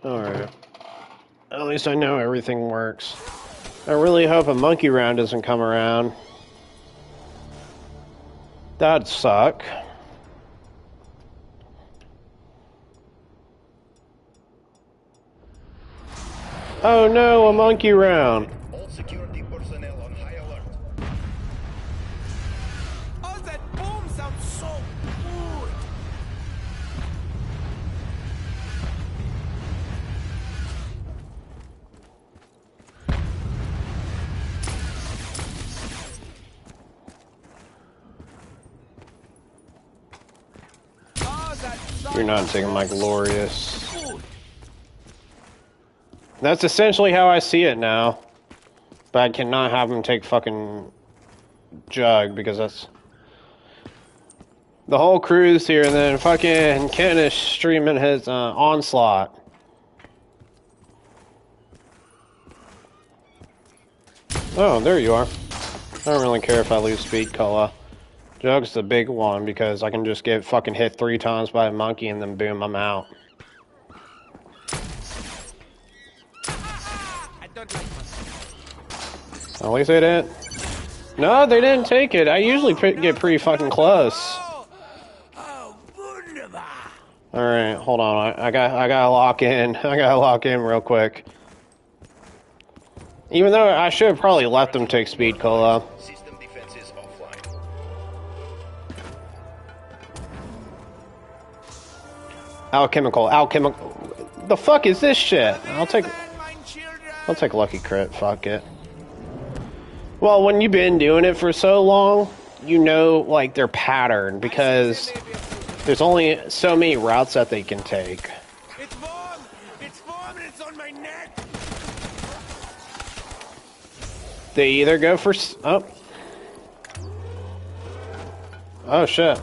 Speaker 1: Alright. At least I know everything works. I really hope a monkey round doesn't come around. That'd suck. Oh no, a monkey round.
Speaker 3: All security personnel on high alert.
Speaker 2: Oh, that boom sounds so good. Oh, that
Speaker 1: You're not taking my glorious. That's essentially how I see it now. But I cannot have him take fucking Jug because that's the whole crew's here, and then fucking Ken is streaming his onslaught. Oh, there you are. I don't really care if I lose speed, Kola. Jug's the big one because I can just get fucking hit 3 times by a monkey and then boom, I'm out. At least they didn't. No, they didn't take it. I usually get pretty fucking close. Alright, hold on. I gotta lock in. I gotta lock in real quick. Even though I should have probably let them take speed, Cola.
Speaker 3: System defenses offline.
Speaker 1: Alchemical. The fuck is this shit? I'll take lucky crit. Fuck it. Well, when you've been doing it for so long, you know, like, their pattern, because there's only so many routes that they can take.
Speaker 2: It's warm! It's warm and it's on my neck!
Speaker 1: They either go for... Oh, shit.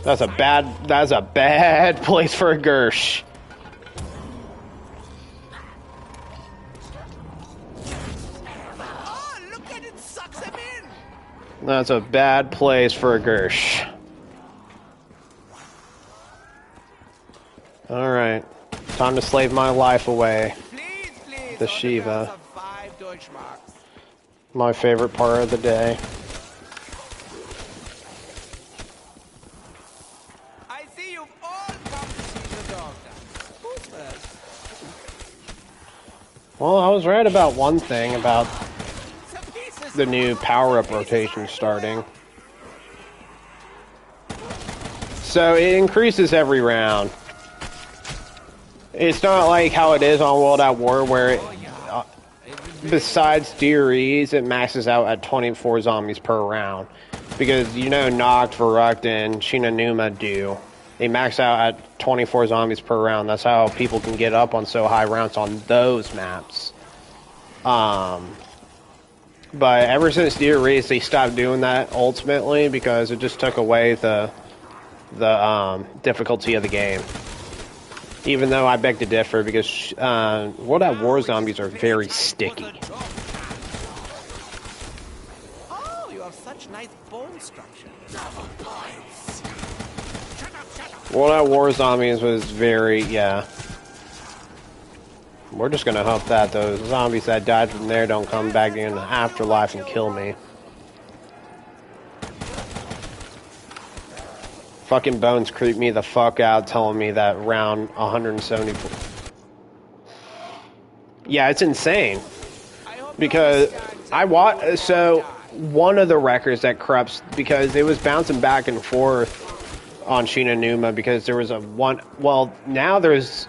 Speaker 1: That's a bad place for a Gersh. That's a bad place for a Gersh. Alright. Time to slave my life away.
Speaker 2: Please,
Speaker 1: The Shiva.
Speaker 2: 5 Deutschmarks.
Speaker 1: My favorite part of the day.
Speaker 2: I see you've all come to see the doctor. Who's first?
Speaker 1: Well, I was right about one thing about the new power-up rotation starting. So it increases every round. It's not like how it is on World at War, where it, besides DREs, it maxes out at 24 zombies per round. Because, you know, Noct, Verrucht, and Shinanuma do. They max out at 24 zombies per round. That's how people can get up on so high rounds on those maps. But ever since DREs, they stopped doing that ultimately because it just took away the difficulty of the game. Even though I beg to differ, because World at War zombies are very sticky.
Speaker 2: Oh, you have such nice bone structure.
Speaker 1: World at War zombies was very, yeah. We're just gonna hope that those zombies that died from there don't come back in the afterlife and kill me. Fucking Bones creep me the fuck out telling me that round 174. Yeah, it's insane.
Speaker 2: I hope
Speaker 1: Because
Speaker 2: no one stands
Speaker 1: I
Speaker 2: up
Speaker 1: watched,
Speaker 2: and
Speaker 1: so
Speaker 2: die.
Speaker 1: one of the records that corrupts, because it was bouncing back and forth on Shinanuma, because there was a one, well, now there's,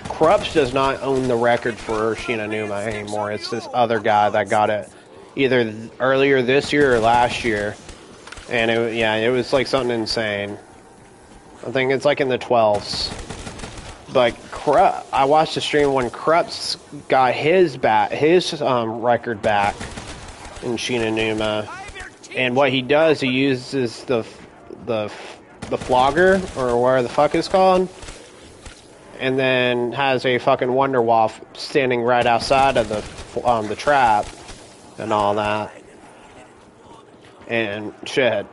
Speaker 1: Corrupts does not own the record for Shinanuma anymore. It's this other guy that got it either earlier this year or last year. And yeah, it was like something insane. I think it's like in the 12s. But I watched the stream when Krupps got his record back in Shinanuma, and what he does, he uses the flogger, or whatever the fuck it's called, and then has a fucking Wonderwolf standing right outside of the trap and all that, and shit,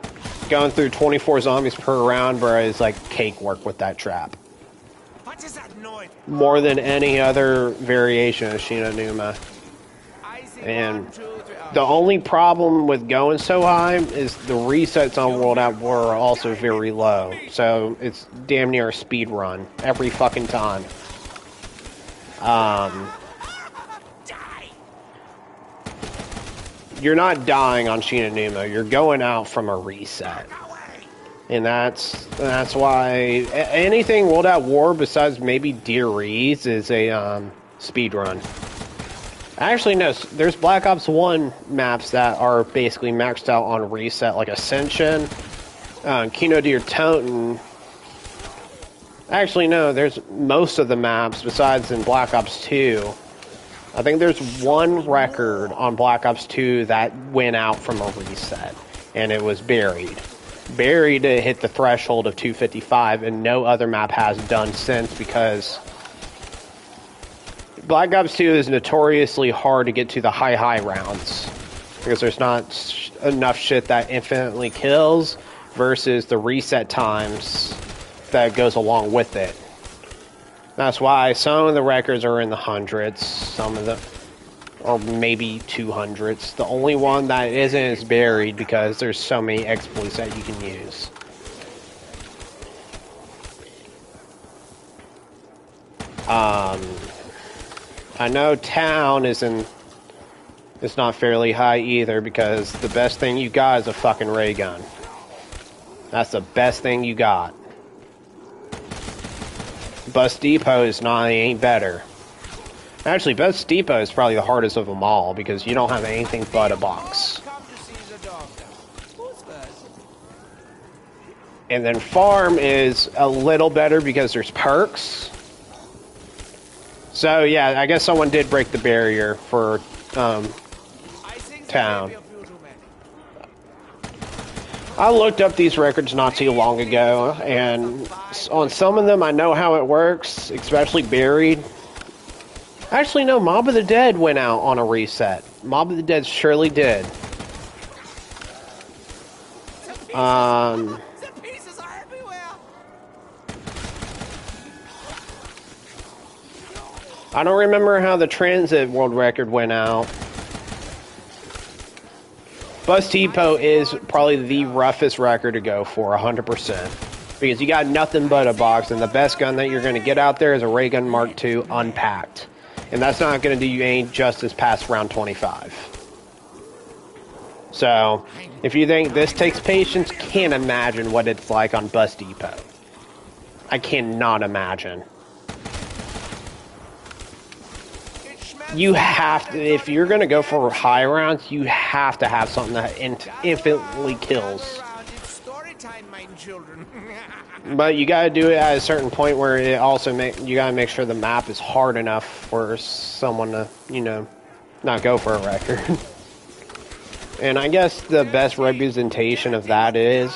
Speaker 1: going through 24 zombies per round, bro, is like cakewalk with that trap.
Speaker 2: What is that noise?
Speaker 1: More than any other variation of Shinanuma.
Speaker 2: I see
Speaker 1: And
Speaker 2: 1, 2, 3.
Speaker 1: the only problem with going so high is the resets on World at War are also very low. So it's damn near a speed run every fucking time. You're not dying on Shinanuma. You're going out from a reset. And that's why anything World at War besides maybe DREs is a speed run. Actually, no. There's Black Ops 1 maps that are basically maxed out on reset, like Ascension, Kino Deer Toten. Actually, no. There's most of the maps besides in Black Ops 2. I think there's one record on Black Ops 2 that went out from a reset, and it was Buried. Buried hit the threshold of 255, and no other map has done since, because Black Ops 2 is notoriously hard to get to the high rounds, because there's not enough shit that infinitely kills versus the reset times that goes along with it. That's why some of the records are in the hundreds, some of the, or maybe 200s. The only one that isn't is Buried, because there's so many exploits that you can use. I know Town it's not fairly high either, because the best thing you got is a fucking ray gun. That's the best thing you got. Bus Depot is not any better. Actually, Bus Depot is probably the hardest of them all, because you don't have anything but a box.
Speaker 2: Come to see the doctor. Who's first?
Speaker 1: And then Farm is a little better because there's perks. So yeah, I guess someone did break the barrier for
Speaker 2: I think
Speaker 1: Town.
Speaker 2: there may be a few too many.
Speaker 1: I looked up these records not too long ago, and on some of them I know how it works, especially Buried. Actually, no, Mob of the Dead went out on a reset. Mob of the Dead surely did.
Speaker 2: The pieces are everywhere.
Speaker 1: I don't remember how the Transit World Record went out. Bus Depot is probably the roughest record to go for, 100%. Because you got nothing but a box, and the best gun that you're going to get out there is a Ray Gun Mark II unpacked. And that's not going to do you any justice past round 25. So, if you think this takes patience, can't imagine what it's like on Bus Depot. I cannot imagine. You have to, if you're going to go for high rounds, you have to have something that infinitely kills.
Speaker 2: It's story time, my children.
Speaker 1: But you got to do it at a certain point where it also you got to make sure the map is hard enough for someone to, you know, not go for a record. And I guess the best representation of that is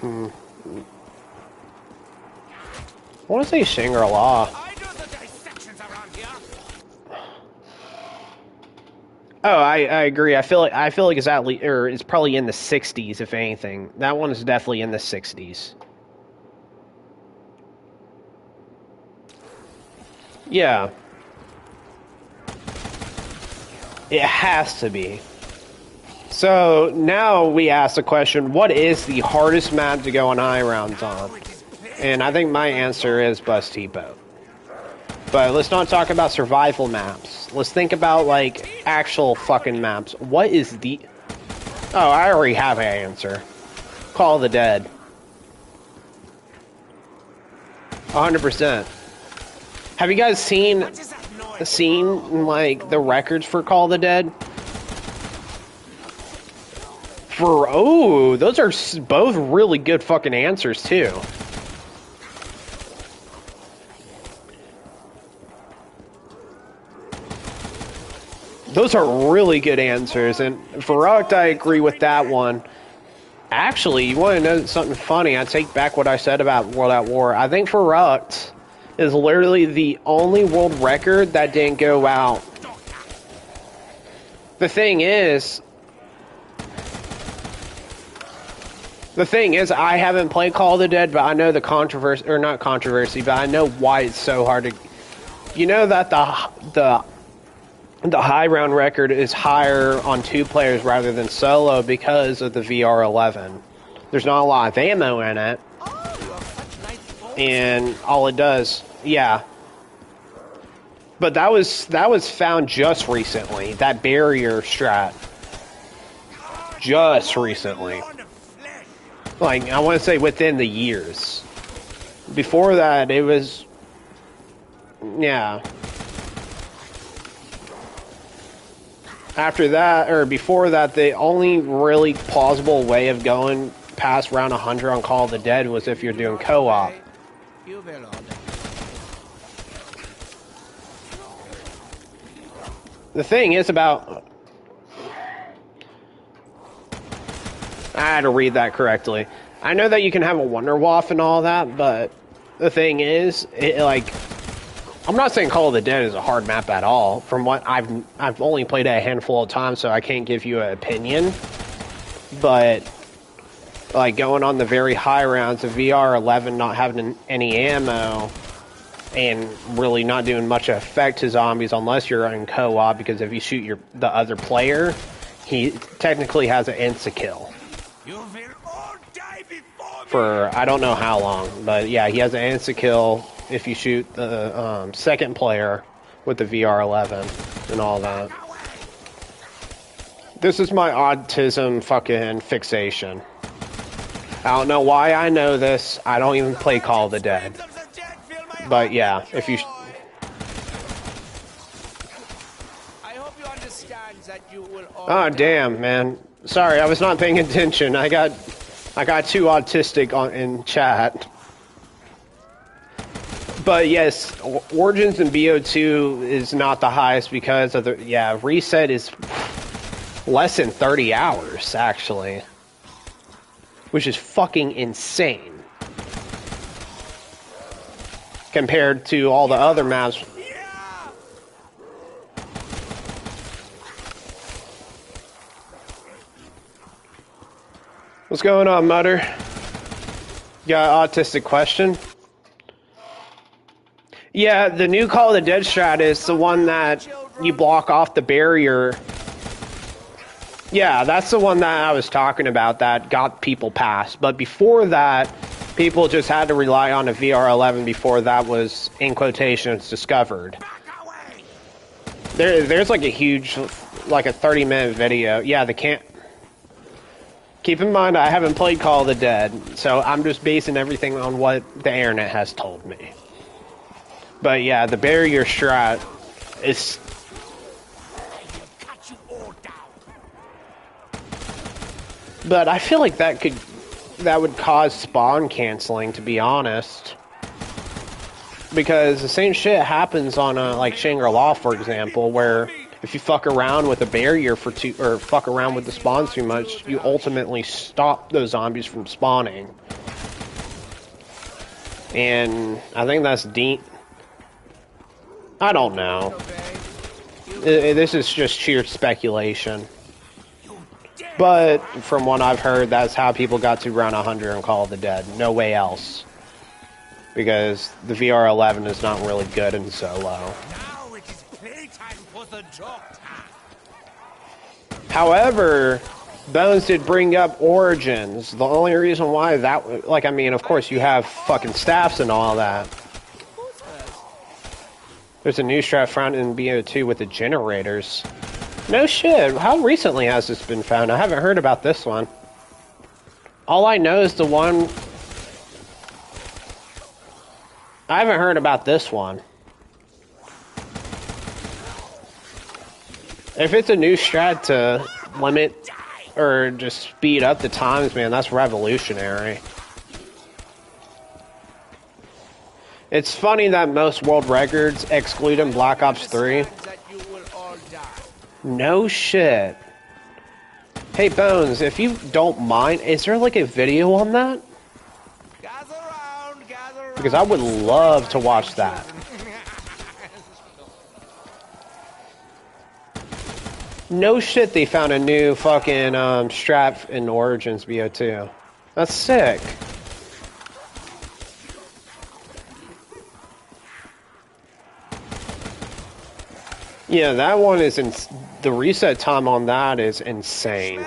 Speaker 1: I want to say Shangri-La.
Speaker 2: I do the dissections around here.
Speaker 1: Oh, I agree. I feel like it's it's probably in the 60s, if anything. That one is definitely in the 60s. Yeah. It has to be. So now we ask the question: what is the hardest map to go on high rounds on? And I think my answer is Bus T-Boat. But let's not talk about survival maps. Let's think about, like, actual fucking maps. What is the... Oh, I already have an answer. Call of the Dead. 100%. Have you guys seen like the records for Call of the Dead? Those are both really good fucking answers too. Those are really good answers, and Varrocked, I agree with that one. Actually, you want to know something funny? I take back what I said about World at War. I think Varrocked is literally the only world record that didn't go out. The thing is, I haven't played Call of the Dead, but I know the controversy, or not controversy, but I know why it's so hard to... You know that the high round record is higher on 2 players rather than solo because of the VR11. There's not a lot of ammo in it. And all it does, yeah. But that was found just recently, that barrier strat. Just recently. Like, I want to say within the years. Before that, it was... Yeah. After that, or before that, the only really plausible way of going past round 100 on Call of the Dead was if you're doing co-op. The thing is about... I had to read that correctly. I know that you can have a Wonderwaff and all that, but the thing is, I'm not saying Call of the Dead is a hard map at all. From what I've only played it a handful of times, so I can't give you an opinion. But like going on the very high rounds of VR11, not having any ammo, and really not doing much effect to zombies unless you're in co-op, because if you shoot the other player, he technically has an insta-kill. For I don't know how long, but yeah, he has an insta-kill if you shoot the second player with the VR11 and all that. This is my autism fucking fixation. I don't know why I know this. I don't even play Call of the Dead. But yeah, if you... Oh, damn, man. Sorry, I was not paying attention. I got too autistic in chat. But yes, Origins and BO2 is not the highest because of the... Yeah, Reset is less than 30 hours, actually. Which is fucking insane. Compared to all the other maps. What's going on, Mutter? You got an autistic question? Yeah, the new Call of the Dead strat is the one that you block off the barrier. Yeah, that's the one that I was talking about that got people past. But before that, people just had to rely on a VR11 before that was, in quotations, discovered. There's like a huge, like a 30-minute video. Yeah, they can't... Keep in mind, I haven't played Call of the Dead, so I'm just basing everything on what the internet has told me. But yeah, the barrier strat is... But I feel like that would cause spawn canceling, to be honest. Because the same shit happens on like Shangri-La, for example, where if you fuck around with a barrier or fuck around with the spawns too much, you ultimately stop those zombies from spawning. And I think that's deep. I don't know. This is just sheer speculation. But from what I've heard, that's how people got to round 100 in Call of the Dead. No way else. Because the VR11 is not really good in solo.
Speaker 2: Now it is playtime for the doctor.
Speaker 1: However, Bones did bring up Origins. The only reason why that, like, I mean, of course you have fucking staffs and all that. There's a new strat found in BO2 with the generators. No shit. How recently has this been found? I haven't heard about this one. All I know is the one... I haven't heard about this one. If it's a new strat to limit or just speed up the times, man, that's revolutionary. It's funny that most world records, excluding Black Ops 3. No shit. Hey, Bones, if you don't mind, is there like a video on that? Because I would love to watch that. No shit, they found a new fucking strat in Origins BO2. That's sick. Yeah, that one is the reset time on that is insane.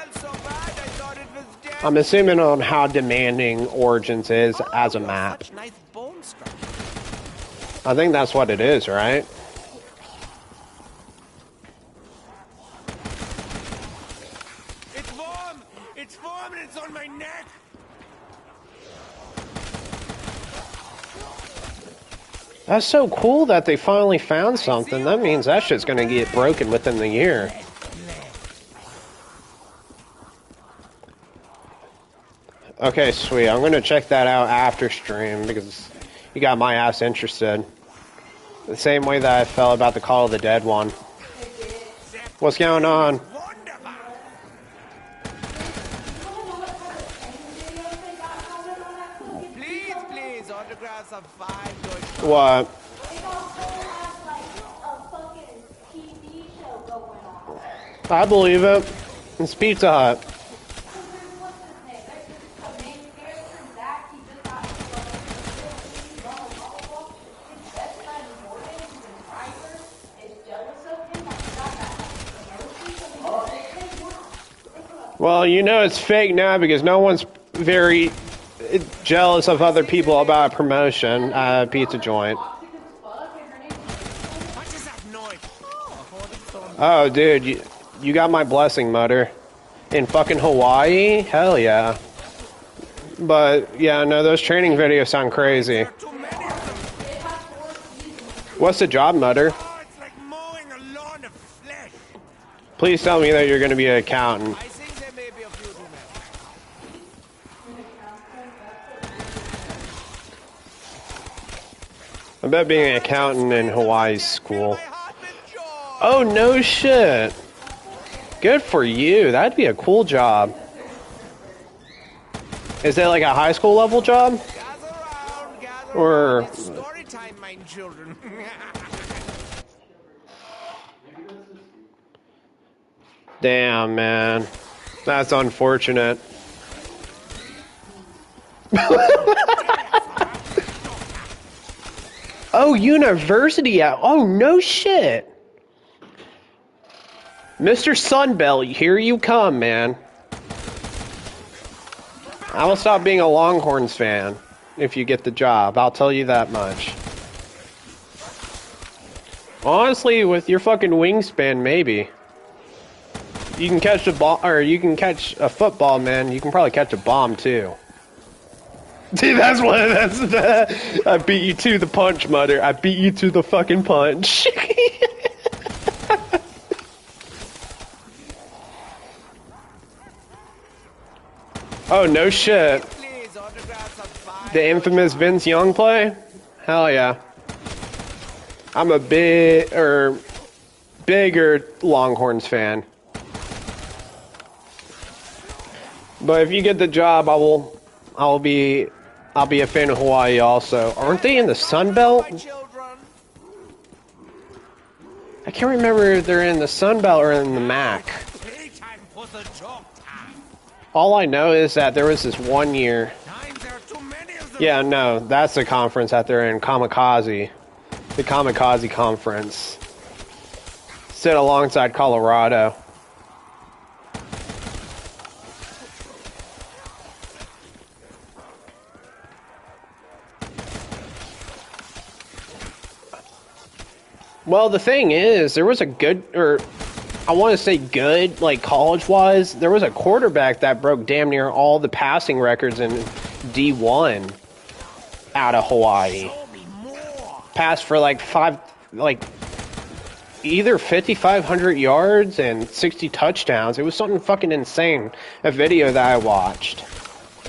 Speaker 1: I'm assuming on how demanding Origins is as a map. I think that's what it is, right?
Speaker 2: It's warm! It's warm and it's on my neck!
Speaker 1: That's so cool that they finally found something. That means that shit's gonna get broken within the year. Okay, sweet. I'm gonna check that out after stream because you got my ass interested. The same way that I felt about the Call of the Dead one. What's going on?
Speaker 2: Please, autographs of 5
Speaker 1: What? I believe it. It's Pizza Hut. Well, you know it's fake now because no one's very jealous of other people about a promotion at a pizza joint.
Speaker 2: What is that noise?
Speaker 1: Oh, dude, you got my blessing, Mutter. In fucking Hawaii? Hell yeah. But, yeah, no, those training videos sound crazy. What's the job, Mutter?
Speaker 2: Oh, it's like mowing a lawn of flesh.
Speaker 1: Please tell me that you're going to be an accountant.
Speaker 2: I think there may be a few too many.
Speaker 1: I bet being an accountant in Hawaii's cool. Oh, no shit. Good for you. That'd be a cool job. Is it like a high school level job?
Speaker 2: Gather
Speaker 1: Or...
Speaker 2: around. It's story time, my children.
Speaker 1: Damn, man. That's unfortunate. Oh, university out. Oh, no shit. Mr. Sunbelt, here you come, man. I will stop being a Longhorns fan if you get the job. I'll tell you that much. Honestly, with your fucking wingspan, maybe. You can catch a ball, or you can catch a football, man. You can probably catch a bomb, too. Dude, that's I beat you to the punch, Mutter. I beat you to the fucking punch. Oh, no shit. The infamous Vince Young play? Hell yeah. I'm a bigger Longhorns fan. But if you get the job, I'll be a fan of Hawaii also. Aren't they in the Sun Belt? I can't remember if they're in the Sun Belt or in the MAC. All I know is that there was this one year. Yeah, no, that's the conference that they're in, Kamikaze. The Kamikaze Conference. Sit alongside Colorado. Well, the thing is, there was a good, or I want to say good, like college-wise, there was a quarterback that broke damn near all the passing records in D1 out of Hawaii.
Speaker 2: Show me more.
Speaker 1: Passed for like either 5,500 yards and 60 touchdowns. It was something fucking insane. A video that I watched.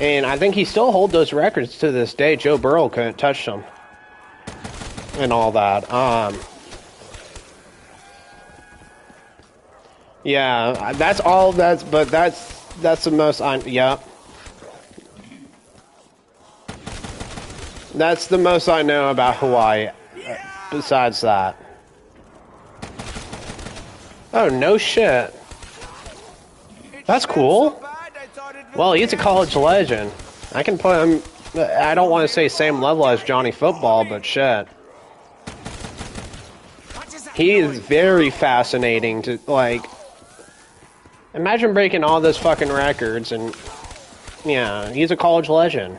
Speaker 1: And I think he still holds those records to this day. Joe Burrow couldn't touch them. And all that. Yeah, that's all that's the most yeah. That's the most I know about Hawaii. Besides that. Oh, no shit. That's cool. Well, he's a college legend. I can put him... I don't want to say same level as Johnny Football, but shit. He is very fascinating to, like... Imagine breaking all those fucking records and... Yeah, he's a college legend.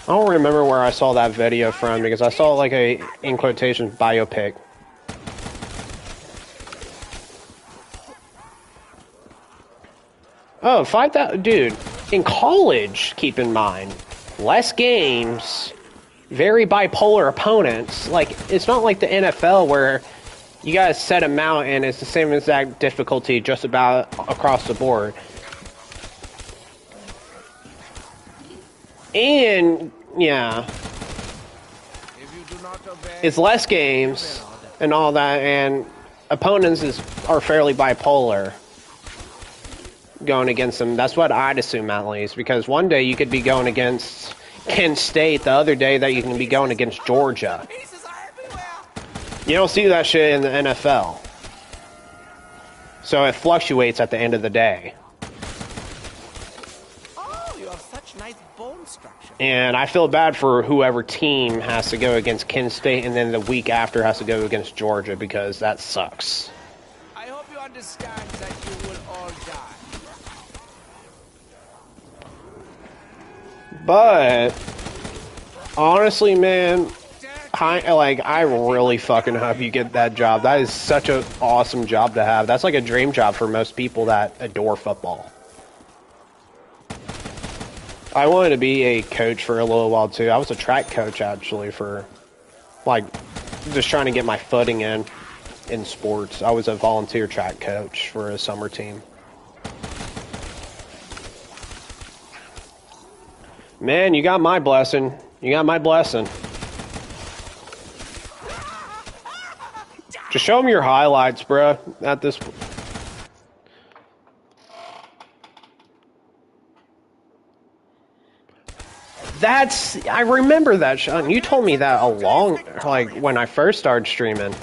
Speaker 1: I don't remember where I saw that video from because I saw like a, in quotations, biopic. Oh, 5,000, dude, in college, keep in mind, less games, very bipolar opponents. Like, it's not like the NFL where you guys set them out and it's the same exact difficulty just about across the board. And, yeah, it's less games and all that, and opponents are fairly bipolar going against them. That's what I'd assume, at least, because one day you could be going against Kent State, the other day that you can be going against Georgia. You don't see that shit in the NFL. So it fluctuates at the end of the day. And I feel bad for whoever team has to go against Kent State and then the week after has to go against Georgia, because that sucks.
Speaker 2: I hope you understand that you will all die.
Speaker 1: But honestly, man, I really fucking hope you get that job. That is such an awesome job to have. That's like a dream job for most people that adore football. I wanted to be a coach for a little while too. I was a track coach actually for, like, just trying to get my footing in sports. I was a volunteer track coach for a summer team. Man, you got my blessing. You got my blessing. Just show them your highlights, bro. At this. I remember that, Sean. You told me that like, when I first started streaming.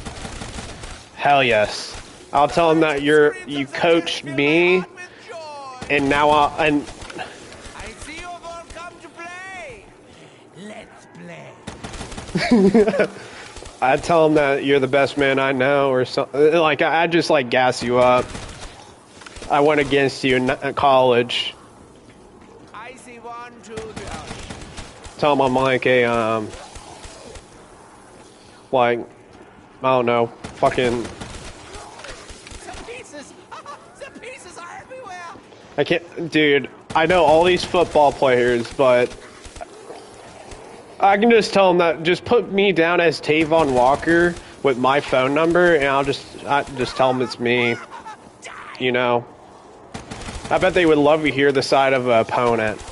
Speaker 1: Hell yes. I'll tell them that you coached me, and now I
Speaker 2: see you all come to play. Let's play.
Speaker 1: I tell them that you're the best man I know, or something. Like, I just, like, gas you up. I went against you in college.
Speaker 2: I see 1, 2, 3.
Speaker 1: Tell them I'm like a, like, I don't know, fucking...
Speaker 2: The pieces are everywhere.
Speaker 1: I can't... Dude, I know all these football players, but... I can just tell them that, just put me down as Tavon Walker with my phone number, and I just tell them it's me, you know. I bet they would love to hear the side of an opponent.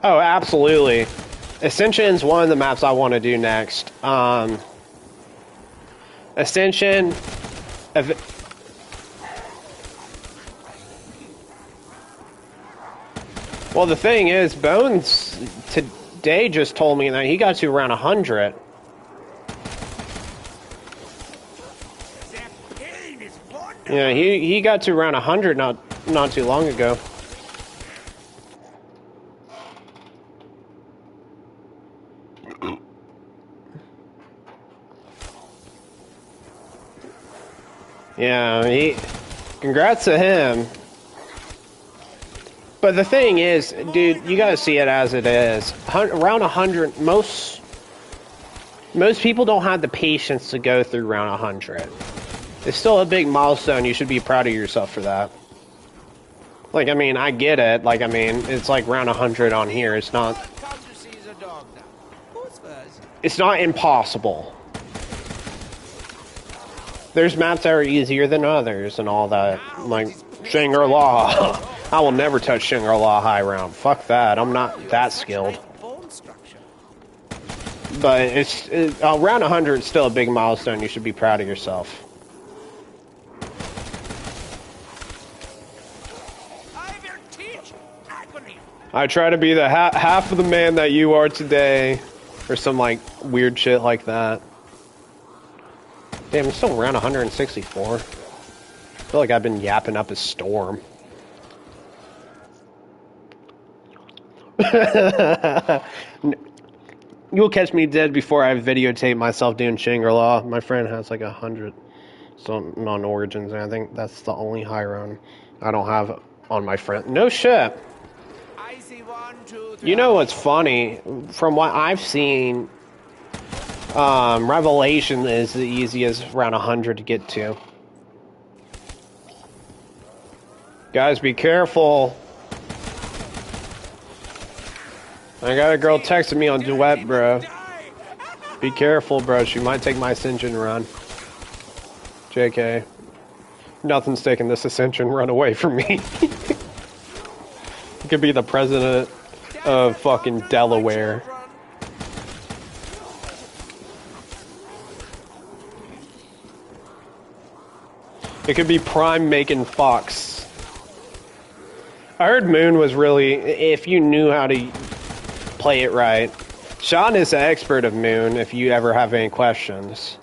Speaker 1: Oh, absolutely. Ascension's one of the maps I want to do next. Ascension... Well, the thing is, Bones today just told me that he got to around 100. Yeah, he got to around 100 not too long ago. Yeah, congrats to him. But the thing is, dude, you gotta see it as it is. Round 100, most people don't have the patience to go through round 100. It's still a big milestone. You should be proud of yourself for that. Like, I mean, I get it. Like, I mean, it's like round 100 on here. It's not... It's not impossible. There's maps that are easier than others and all that. Like, Shangri-La. I will never touch Shangri-La high round. Fuck that. I'm not that skilled. But round 100 is still a big milestone. You should be proud of yourself. I try to be the half of the man that you are today. Or some, like, weird shit like that. Damn, I'm still around 164. I feel like I've been yapping up a storm. You'll catch me dead before I videotape myself doing Shangri-La. My friend has like 100 on Origins, and I think that's the only high round I don't have on my friend. No shit.
Speaker 2: I see 1, 2, 3.
Speaker 1: You know what's funny? From what I've seen, Revelation is the easiest round 100 to get to. Guys, be careful. I got a girl texting me on Duet, bro. Be careful, bro. She might take my Ascension run. JK. Nothing's taking this Ascension run away from me. It could be the president of fucking Delaware. It could be Prime Macon Fox. I heard Moon was really, if you knew how to play it right. Sean is the expert of Moon, if you ever have any questions.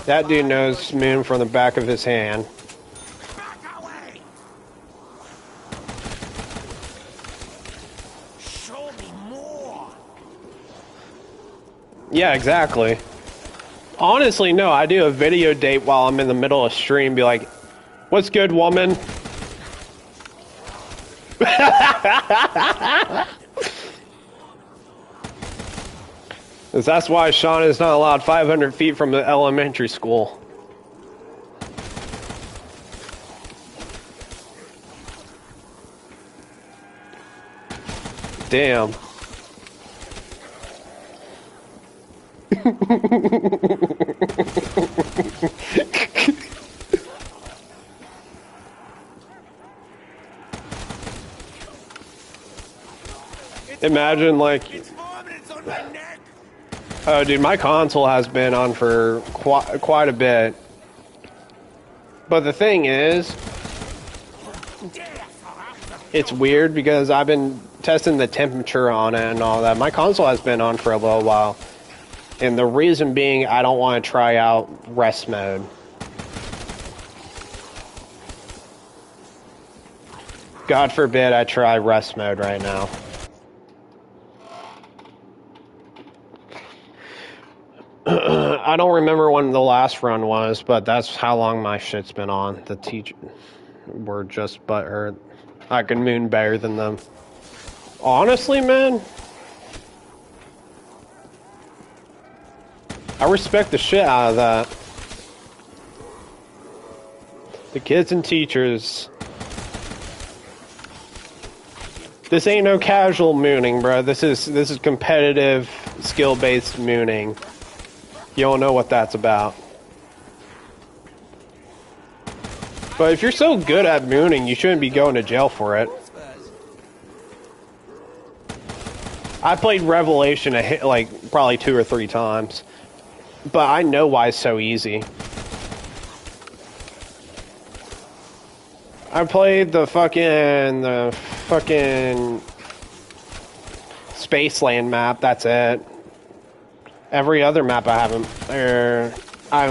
Speaker 1: That dude knows Moon from the back of his hand.
Speaker 2: Show me more.
Speaker 1: Yeah, exactly. Honestly, no, I do a video date while I'm in the middle of stream, be like, what's good, woman? That's why Sean is not allowed 500 feet from the elementary school. Damn. Imagine, like... Oh, dude, my console has been on for quite a bit. But the thing is... It's weird because I've been testing the temperature on it and all that. My console has been on for a little while. And the reason being, I don't want to try out rest mode. God forbid I try rest mode right now. I don't remember when the last run was, but that's how long my shit's been on. The teacher were just butthurt. I can Moon better than them. Honestly, man, I respect the shit out of that. The kids and teachers. This ain't no casual mooning, bro. This is competitive, skill-based mooning. You don't know what that's about. But if you're so good at mooning, you shouldn't be going to jail for it. I played Revelation like probably 2 or 3 times. But I know why it's so easy. I played the fucking Spaceland map, that's it. Every other map I haven't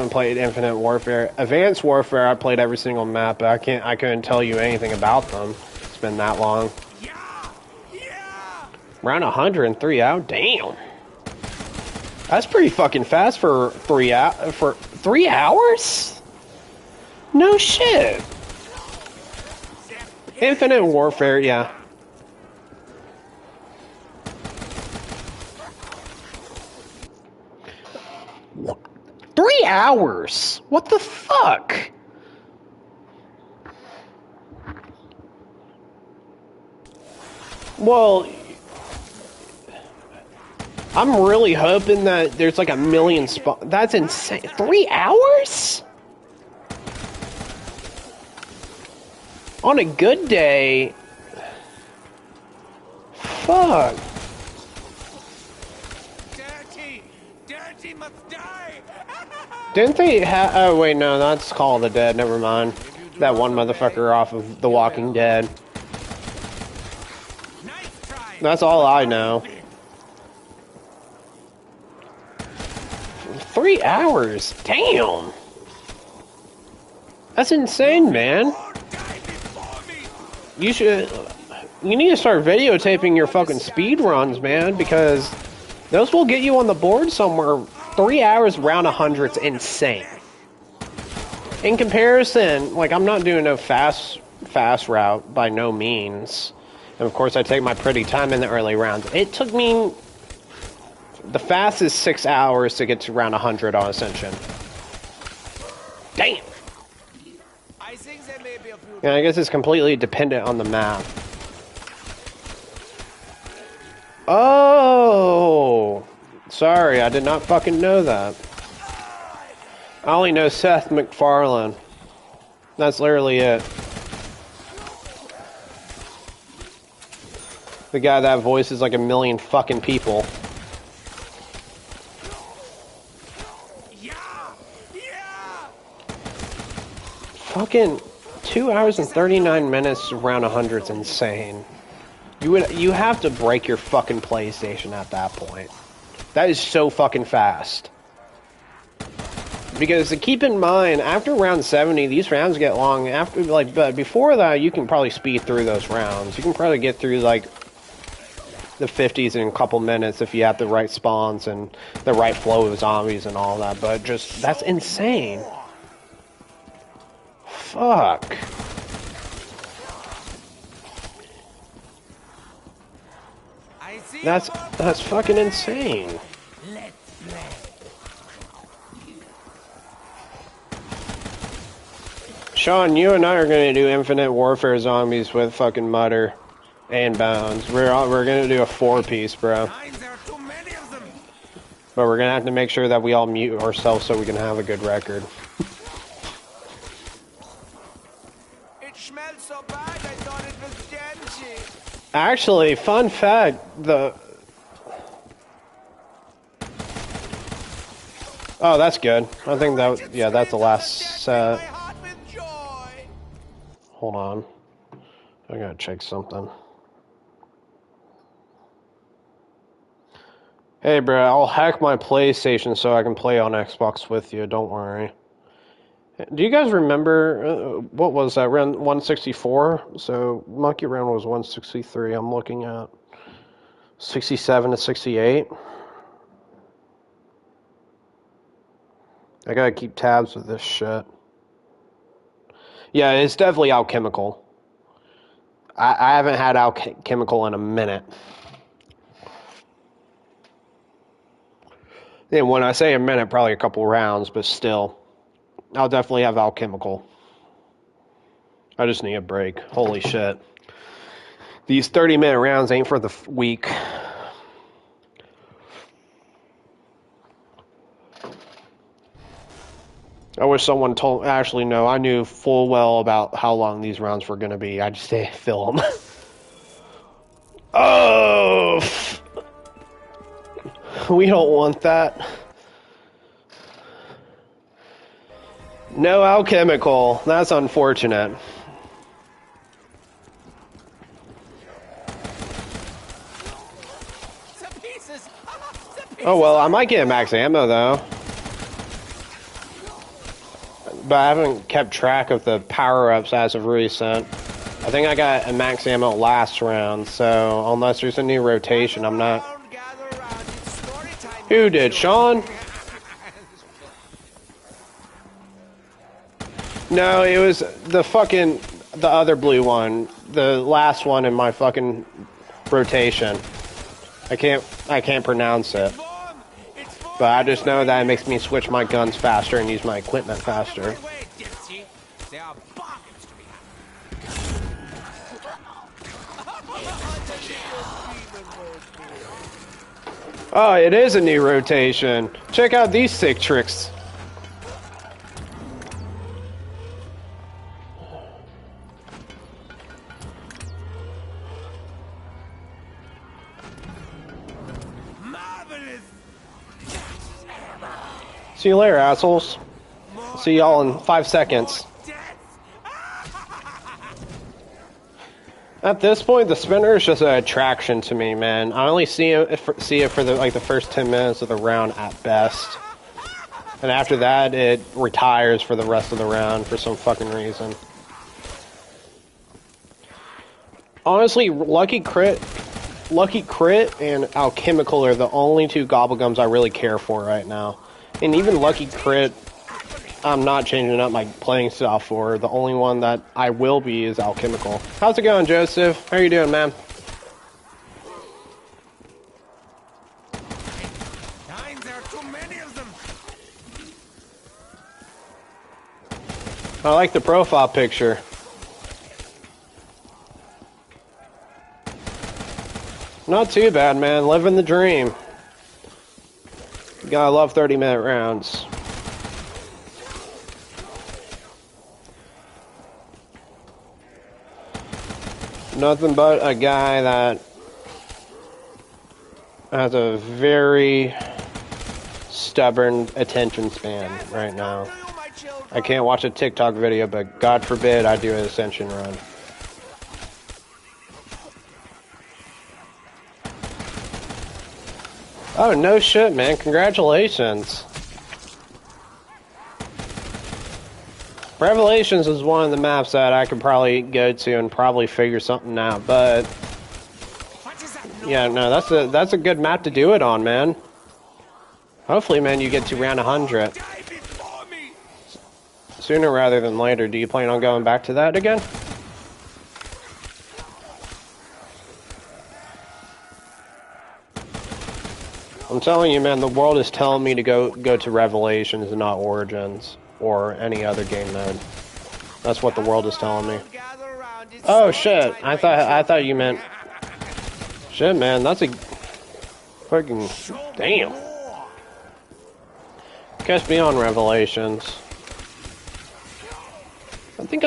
Speaker 1: played Infinite Warfare. Advanced Warfare, I played every single map, but I couldn't tell you anything about them. It's been that long. Around 103 out? Damn. That's pretty fucking fast for 3 hours? No shit. Infinite Warfare, yeah. What? 3 hours? What the fuck? Well, I'm really hoping that there's like a million spots. That's insane. 3 hours? On a good day. Fuck.
Speaker 2: Dirty must die.
Speaker 1: Didn't they have... Oh, wait, no, that's Call of the Dead. Never mind. That one motherfucker off of The Walking Dead.
Speaker 2: Nice try.
Speaker 1: That's all I know. 3 hours? Damn. That's insane, man. You should... You need to start videotaping your fucking speed runs, man, because those will get you on the board somewhere. 3 hours round 100's insane. In comparison, like, I'm not doing no fast route by no means. And of course, I take my pretty time in the early rounds. It took me the fastest 6 hours to get to round 100 on Ascension. Damn.
Speaker 2: I think there may be a few.
Speaker 1: Yeah, I guess it's completely dependent on the map. Oh! Sorry, I did not fucking know that. I only know Seth MacFarlane. That's literally it. The guy that voices like a million fucking people.
Speaker 2: Yeah.
Speaker 1: Fucking 2 hours and 39 minutes around 100's insane. You have to break your fucking PlayStation at that point. That is so fucking fast. Because to keep in mind, after round 70, these rounds get long. After, like, but before that, you can probably speed through those rounds. You can probably get through like the 50s in a couple minutes if you have the right spawns and the right flow of zombies and all that. But just that's insane. Fuck. That's fucking insane. Sean, you and I are gonna do Infinite Warfare Zombies with fucking Mutter and Bounds. We're gonna do a 4-piece, bro.
Speaker 2: There are too many of them.
Speaker 1: But we're gonna have to make sure that we all mute ourselves so we can have a good record.
Speaker 2: It smelled so bad, I thought it was Genji.
Speaker 1: Actually, fun fact, Oh, that's good. I think that, yeah, that's the last set. Hold on. I gotta check something. Hey, bro, I'll hack my PlayStation so I can play on Xbox with you, don't worry. Do you guys remember, what was that, round 164? So, Monkey Round was 163, I'm looking at 67 to 68. I gotta keep tabs with this shit. Yeah, it's definitely Alchemical. I haven't had Alchemical in a minute. And when I say a minute, probably a couple rounds, but still. I'll definitely have Alchemical. I just need a break. Holy shit. These 30-minute rounds ain't for the weak. I wish someone told... Actually, no. I knew full well about how long these rounds were going to be. I just didn't film. Oh! We don't want that. No Alchemical. That's unfortunate. Oh, well, I might get max ammo, though. But I haven't kept track of the power-ups as of recent. I think I got a max ammo last round, so unless there's a new rotation, I'm not... Who did, Sean? No, it was the fucking... the other blue one, the last one in my fucking rotation. I can't pronounce it. But I just know that it makes me switch my guns faster and use my equipment faster. Oh, it is a new rotation. Check out these sick tricks. See you later, assholes. See y'all in 5 seconds. At this point, the spinner is just an attraction to me, man. I only see it for the first 10 minutes of the round at best, and after that, it retires for the rest of the round for some fucking reason. Honestly, Lucky Crit, and Alchemical are the only two Gobblegums I really care for right now. And even Lucky Crit, I'm not changing up my playing style for. The only one that I will be is Alchemical. How's it going, Joseph? How you doing, man?
Speaker 2: There are too many of them.
Speaker 1: I like the profile picture. Not too bad, man. Living the dream. You gotta love 30-minute rounds. Nothing but a guy that has a very stubborn attention span right now. I can't watch a TikTok video, but God forbid I do an Ascension run. Oh, no shit, man. Congratulations. Revelations is one of the maps that I could probably go to and probably figure something out, but yeah, no, that's a good map to do it on, man. Hopefully, man, you get to round 100 sooner rather than later. Do you plan on going back to that again? I'm telling you, man, the world is telling me to go to Revelations and not Origins or any other game mode. That's what the world is telling me. Oh shit! I thought you meant shit, man. That's a fucking damn. Catch me on Revelations. I think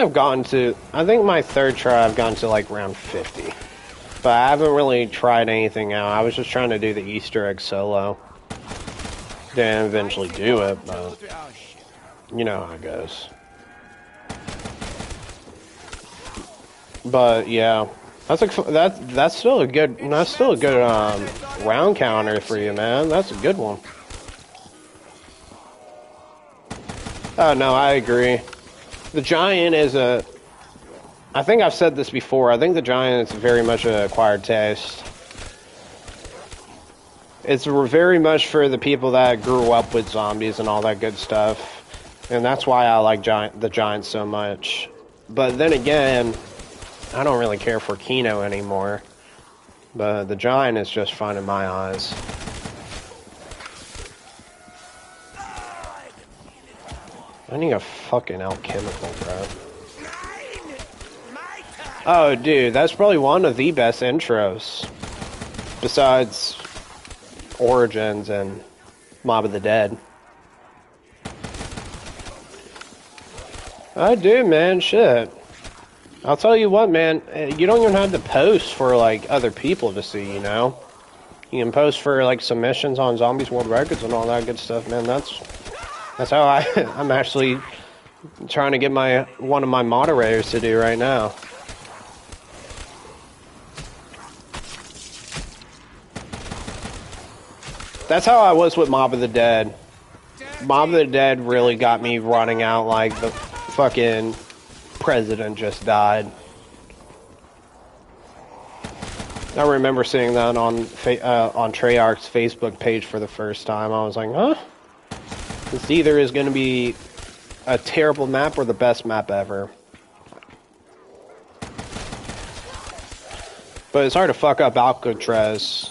Speaker 1: my third try I've gotten to like round 50. But I haven't really tried anything out. I was just trying to do the Easter egg solo. Then eventually do it, but you know how it goes. But yeah, that's still a good round counter for you, man. That's a good one. Oh no, I agree. The Giant is I think I've said this before. I think the Giant is very much an acquired taste. It's very much for the people that grew up with zombies and all that good stuff. And that's why I like the Giant so much. But then again, I don't really care for Kino anymore. But the Giant is just fun in my eyes. I need a fucking Alchemical, bro. Oh, dude, that's probably one of the best intros. Besides Origins and Mob of the Dead. I do, man, shit. I'll tell you what, man, you don't even have to post for, like, other people to see, you know? You can post for, like, submissions on Zombies World Records and all that good stuff, man. That's how I'm actually trying to get one of my moderators to do right now. That's how I was with Mob of the Dead. Mob of the Dead really got me running out like the fucking president just died. I remember seeing that on Treyarch's Facebook page for the first time. I was like, huh? This either is going to be a terrible map or the best map ever. But it's hard to fuck up Alcatraz.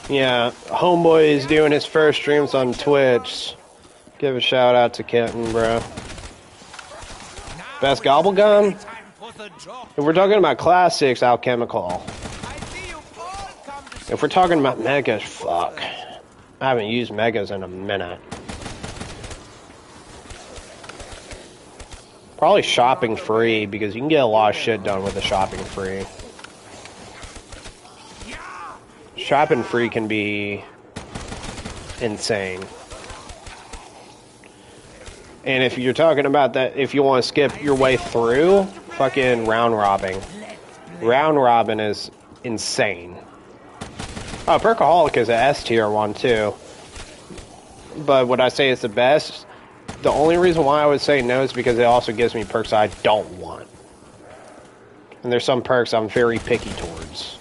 Speaker 1: Yeah, Homeboy is doing his first streams on Twitch. Give a shout out to Kenton, bro. Best gobblegum? If we're talking about classics, Alchemical. If we're talking about megas, fuck. I haven't used megas in a minute. Probably shopping free, because you can get a lot of shit done with the shopping free. Shopping free can be insane. And if you're talking about that, if you want to skip your way through, fucking round robbing. Round robin is insane. Oh, Perkaholic is a S tier one too. But would I say it's the best? The only reason why I would say no is because it also gives me perks I don't want. And there's some perks I'm very picky towards.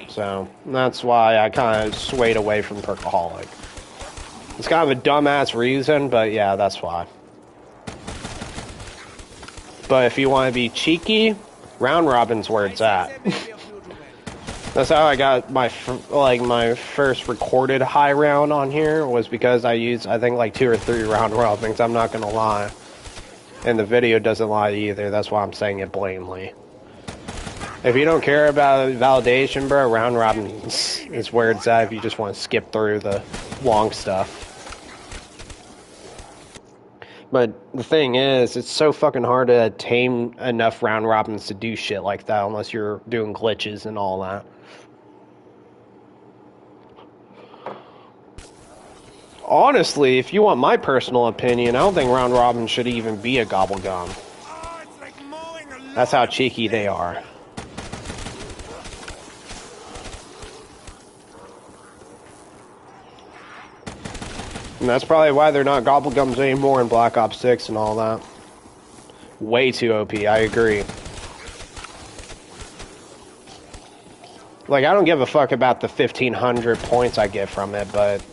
Speaker 1: So, that's why I kind of swayed away from Perkaholic. It's kind of a dumbass reason, but yeah, that's why. But if you want to be cheeky, round robin's where it's at. That's how I got my first recorded high round on here, was because I used, I think, like 2 or 3 round robins. I'm not gonna lie, and the video doesn't lie either. That's why I'm saying it blatantly. If you don't care about validation, bro, round robin is where it's at if you just want to skip through the long stuff. But the thing is, it's so fucking hard to tame enough round robins to do shit like that unless you're doing glitches and all that. Honestly, if you want my personal opinion, I don't think round robin should even be a gobblegum. That's how cheeky they are. And that's probably why they're not gobblegums anymore in Black Ops 6 and all that. Way too OP, I agree. Like, I don't give a fuck about the 1,500 points I get from it, but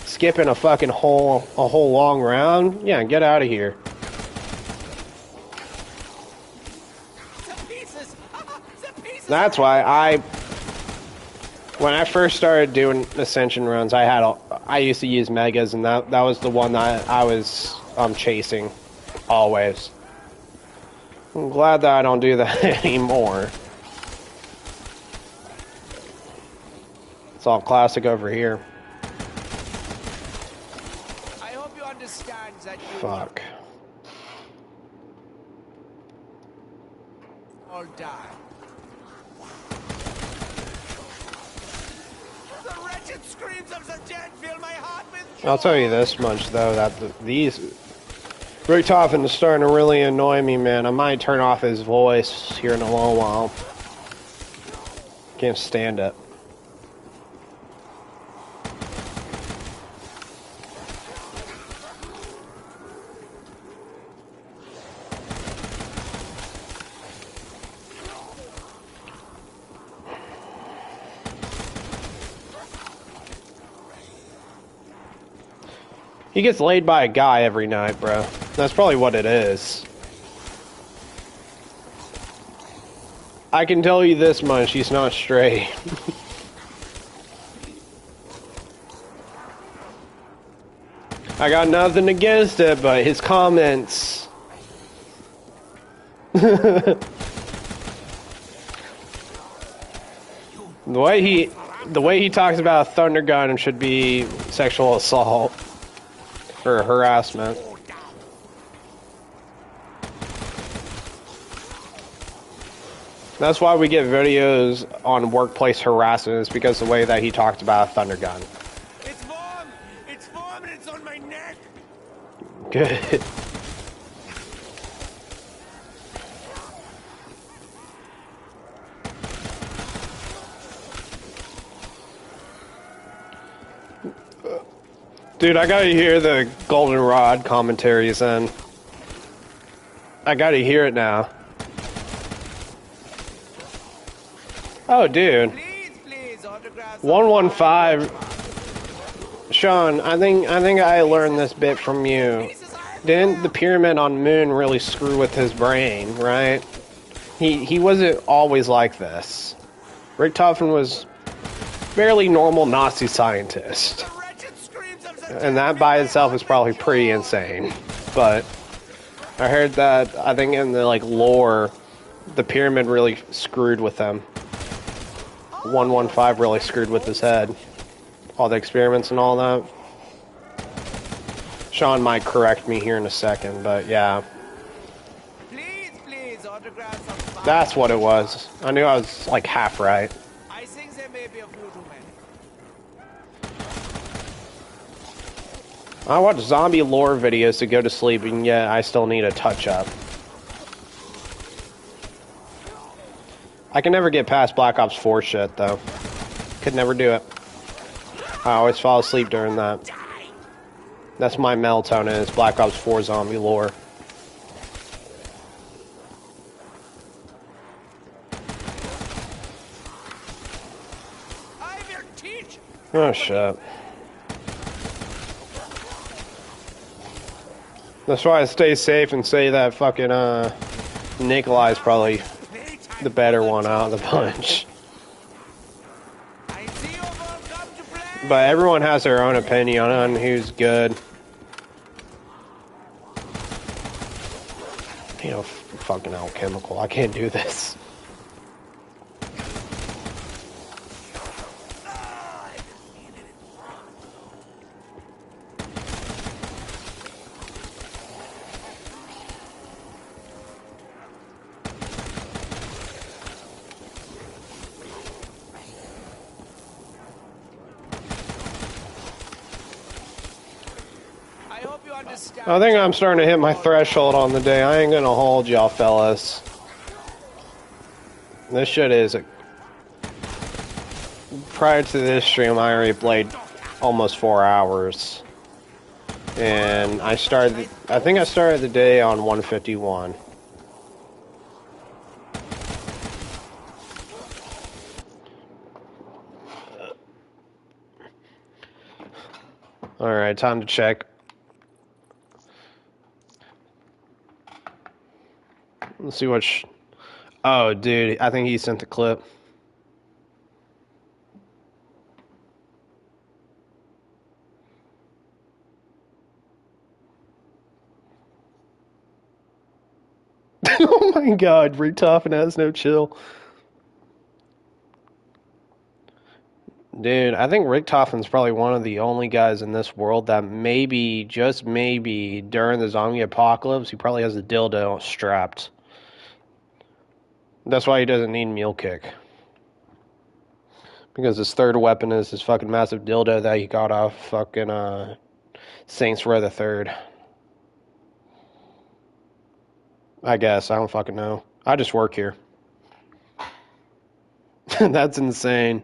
Speaker 1: skipping a fucking whole long round, yeah, get out of here. That's why when I first started doing Ascension runs, I used to use megas, and that was the one that I was chasing always. I'm glad that I don't do that anymore. It's all classic over here.
Speaker 2: I hope you understand that you
Speaker 1: Fuck.
Speaker 2: all die. The wretched screams of the dead fill my heart with joy.
Speaker 1: I'll tell you this much though, that these Rick Toffin is starting to really annoy me, man. I might turn off his voice here in a little while. Can't stand it. He gets laid by a guy every night, bro. That's probably what it is. I can tell you this much, he's not straight. I got nothing against it, but his comments... The way he talks about a thunder gun should be sexual assault. Or harassment. That's why we get videos on workplace harassment, is because the way that he talked about a thunder gun.
Speaker 2: It's warm! It's warm and it's on my neck!
Speaker 1: Good. Dude, I gotta hear the Goldenrod commentaries then. I gotta hear it now. Oh, dude.
Speaker 2: Please, autographs.
Speaker 1: 115. Sean, I think I learned this bit from you. didn't the pyramid on Moon really screw with his brain, right? He wasn't always like this. Richtofen was fairly normal Nazi scientist.
Speaker 2: The wretched screams of the
Speaker 1: And that by itself is probably pretty insane. But I heard that, I think in the, like, lore, the pyramid really screwed with him. 115 really screwed with his head. All the experiments and all that. Sean might correct me here in a second, but yeah.
Speaker 2: Please, autograph some.
Speaker 1: That's what it was. I knew I was, like, half right.
Speaker 2: I think there may be a few too many.
Speaker 1: I watch zombie lore videos to go to sleep, and yet I still need a touch-up. I can never get past Black Ops 4 shit, though. Could never do it. I always fall asleep during that. That's my melatonin, is Black Ops 4 zombie lore.
Speaker 2: I will teach.
Speaker 1: Oh, shit. That's why I stay safe and say that fucking, Nikolai's probably the better one out of the bunch.
Speaker 2: I see you all come to play.
Speaker 1: But everyone has their own opinion on who's good. You know, fucking alchemical. I can't do this. I think I'm starting to hit my threshold on the day. I ain't gonna hold y'all fellas. This shit is prior to this stream, I already played almost 4 hours. And I think I started the day on 151. Alright, time to check. Let's see what. Oh, dude, I think he sent the clip. Oh my god, Richtofen has no chill. Dude, I think Richtofen's probably one of the only guys in this world that maybe, just maybe, during the zombie apocalypse, he probably has a dildo strapped. That's why he doesn't need Mule Kick. Because his third weapon is his fucking massive dildo that he got off fucking Saints Row the Third. I guess. I don't fucking know. I just work here. That's insane.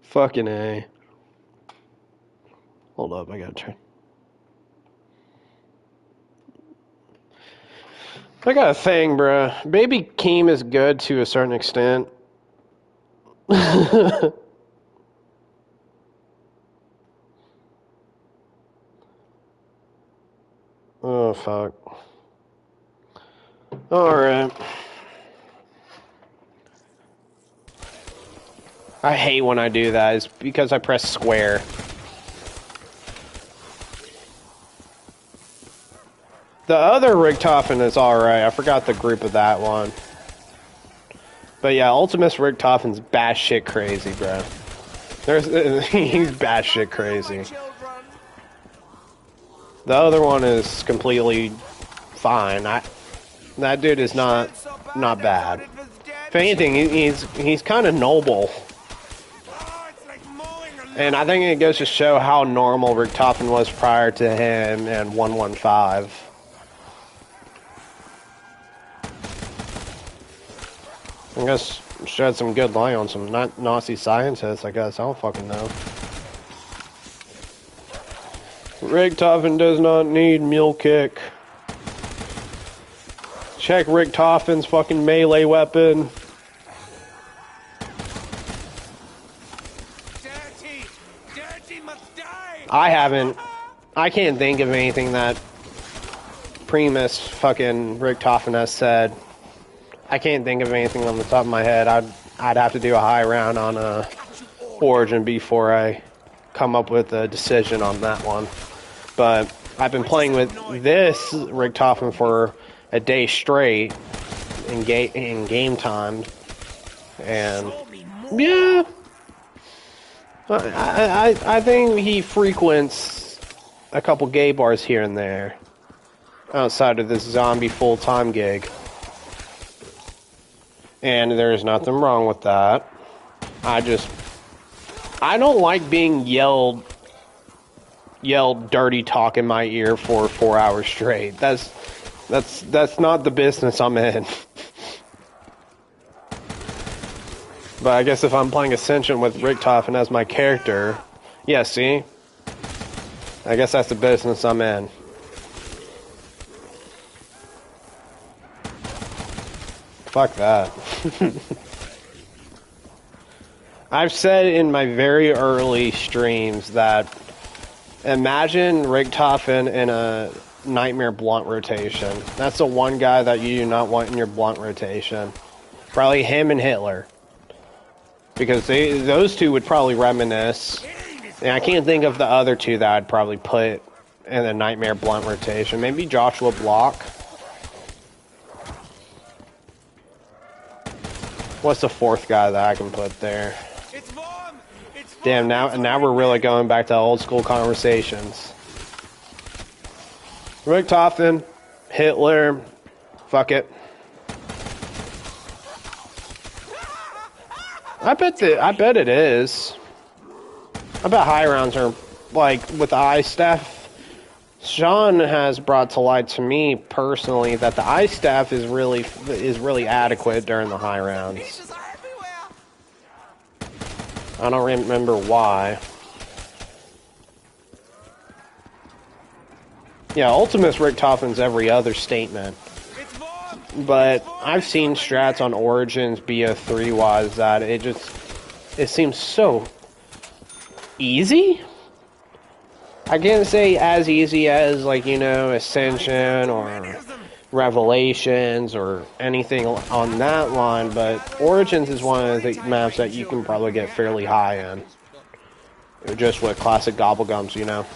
Speaker 1: Fucking A. Hold up, I gotta turn. I got a thing, bruh. Baby Keem is good to a certain extent. Oh, fuck. Alright. I hate when I do that. It's because I press square. The other Richtofen is alright. I forgot the group of that one. But yeah, Ultimus Richtofen's batshit crazy, bro. He's batshit crazy. The other one is completely fine. That dude is not bad. If anything, he's kind of noble. And I think it goes to show how normal Richtofen was prior to him and 115. I guess shed some good light on some Nazi scientists, I guess. I don't fucking know. Richtofen does not need Mule Kick. Check Richtofen's fucking melee weapon. I haven't. I can't think of anything that Primus fucking Richtofen has said. I can't think of anything on the top of my head. I'd have to do a high round on Origin before I come up with a decision on that one. But I've been playing with this Richtofen for a day straight in game time, and yeah, I think he frequents a couple gay bars here and there outside of this zombie full-time gig. And there's nothing wrong with that. I don't like being yelled dirty talk in my ear for 4 hours straight. That's not the business I'm in. But I guess if I'm playing Ascension with Richtofen as my character, yeah, see? I guess that's the business I'm in. Fuck that. I've said in my very early streams that imagine Richtofen in a Nightmare Blunt rotation. That's the one guy that you do not want in your Blunt rotation. Probably him and Hitler. Because those two would probably reminisce. And I can't think of the other two that I'd probably put in the Nightmare Blunt rotation. Maybe Joshua Block. What's the fourth guy that I can put there? Damn, now we're really going back to old school conversations. Richtofen, Hitler, fuck it. I bet it is. I bet high rounds are like with the ice staff. Sean has brought to light to me personally that the ice staff is really adequate during the high rounds. I don't remember why. Yeah, Ultimus Richtofen's every other statement. But I've seen strats on Origins BO3 wise that it seems so easy. I can't say as easy as, like, you know, Ascension or Revelations or anything on that line, but Origins is one of the maps that you can probably get fairly high in. Just with classic Gobblegums, you know.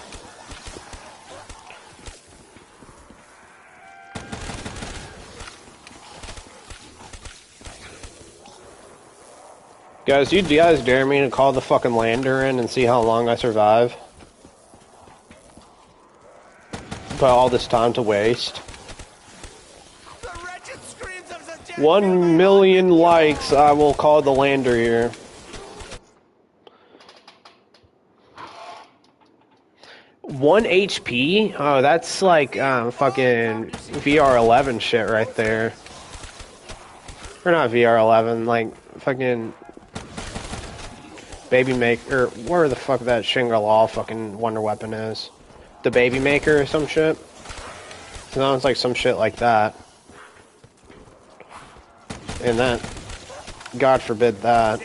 Speaker 1: Guys, do you guys dare me to call the fucking lander in and see how long I survive? Put all this time to waste. 1 million likes, I will call the lander here. One HP? Oh, that's like fucking VR11 shit right there. Or not VR11, like fucking Baby Maker, or where the fuck that Shangri-La fucking wonder weapon is. The Baby Maker or some shit. Sounds like some shit like that. And that, God forbid that.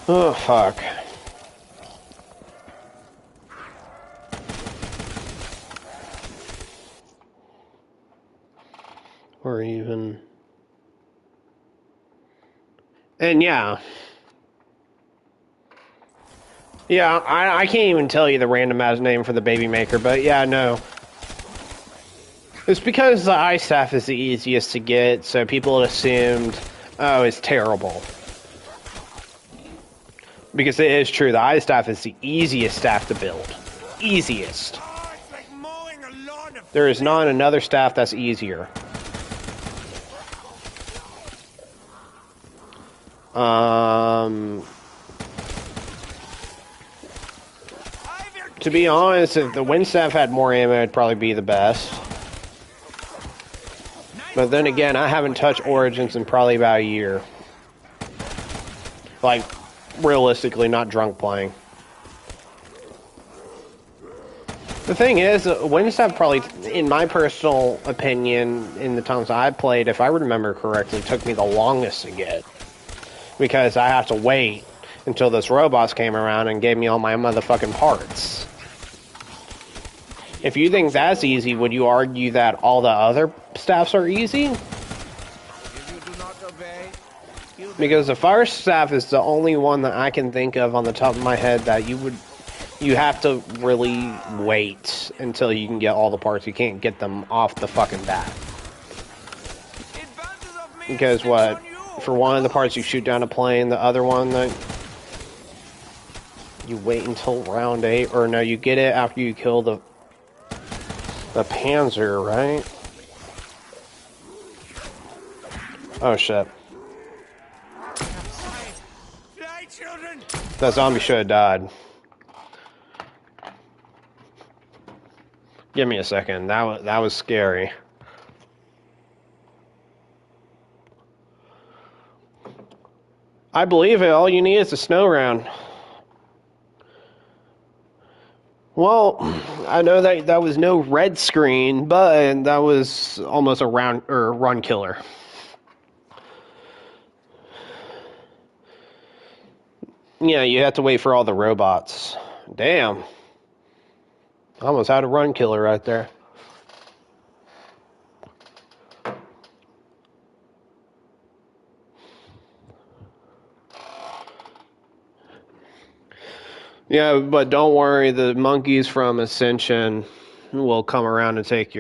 Speaker 1: Oh, fuck. Or even... And yeah. Yeah, I can't even tell you the random ass name for the Baby Maker, but yeah, no. It's because the ice staff is the easiest to get, so people assumed, oh, it's terrible. Because it is true, the ice staff is the easiest staff to build. Easiest. There is not another staff that's easier. To be honest, if the wind staff had more ammo, it'd probably be the best. But then again, I haven't touched Origins in probably about a year. Like, realistically, not drunk playing. The thing is, wind staff probably, in my personal opinion, in the times I played, if I remember correctly, took me the longest to get. because I have to wait until this robots came around and gave me all my motherfucking parts. If you think that's easy, would you argue that all the other staffs are easy?
Speaker 2: If you do not obey, kill them.
Speaker 1: Because the fire staff is the only one that I can think of on the top of my head that you have to really wait until you can get all the parts. You can't get them off the fucking bat.
Speaker 2: It bounces off me,
Speaker 1: Because
Speaker 2: sticks
Speaker 1: what?
Speaker 2: on you.
Speaker 1: For one of the parts you shoot down a plane, the other one that you wait until round 8, or no, you get it after you kill the Panzer, right? Oh shit.
Speaker 2: Fly, children.
Speaker 1: That zombie should have died. Give me a second. That was scary. I believe it. All you need is a snow round. Well, I know that was no red screen, but that was almost a run killer. Yeah, you have to wait for all the robots. Damn. Almost had a run killer right there. Yeah, but don't worry, the monkeys from Ascension will come around and take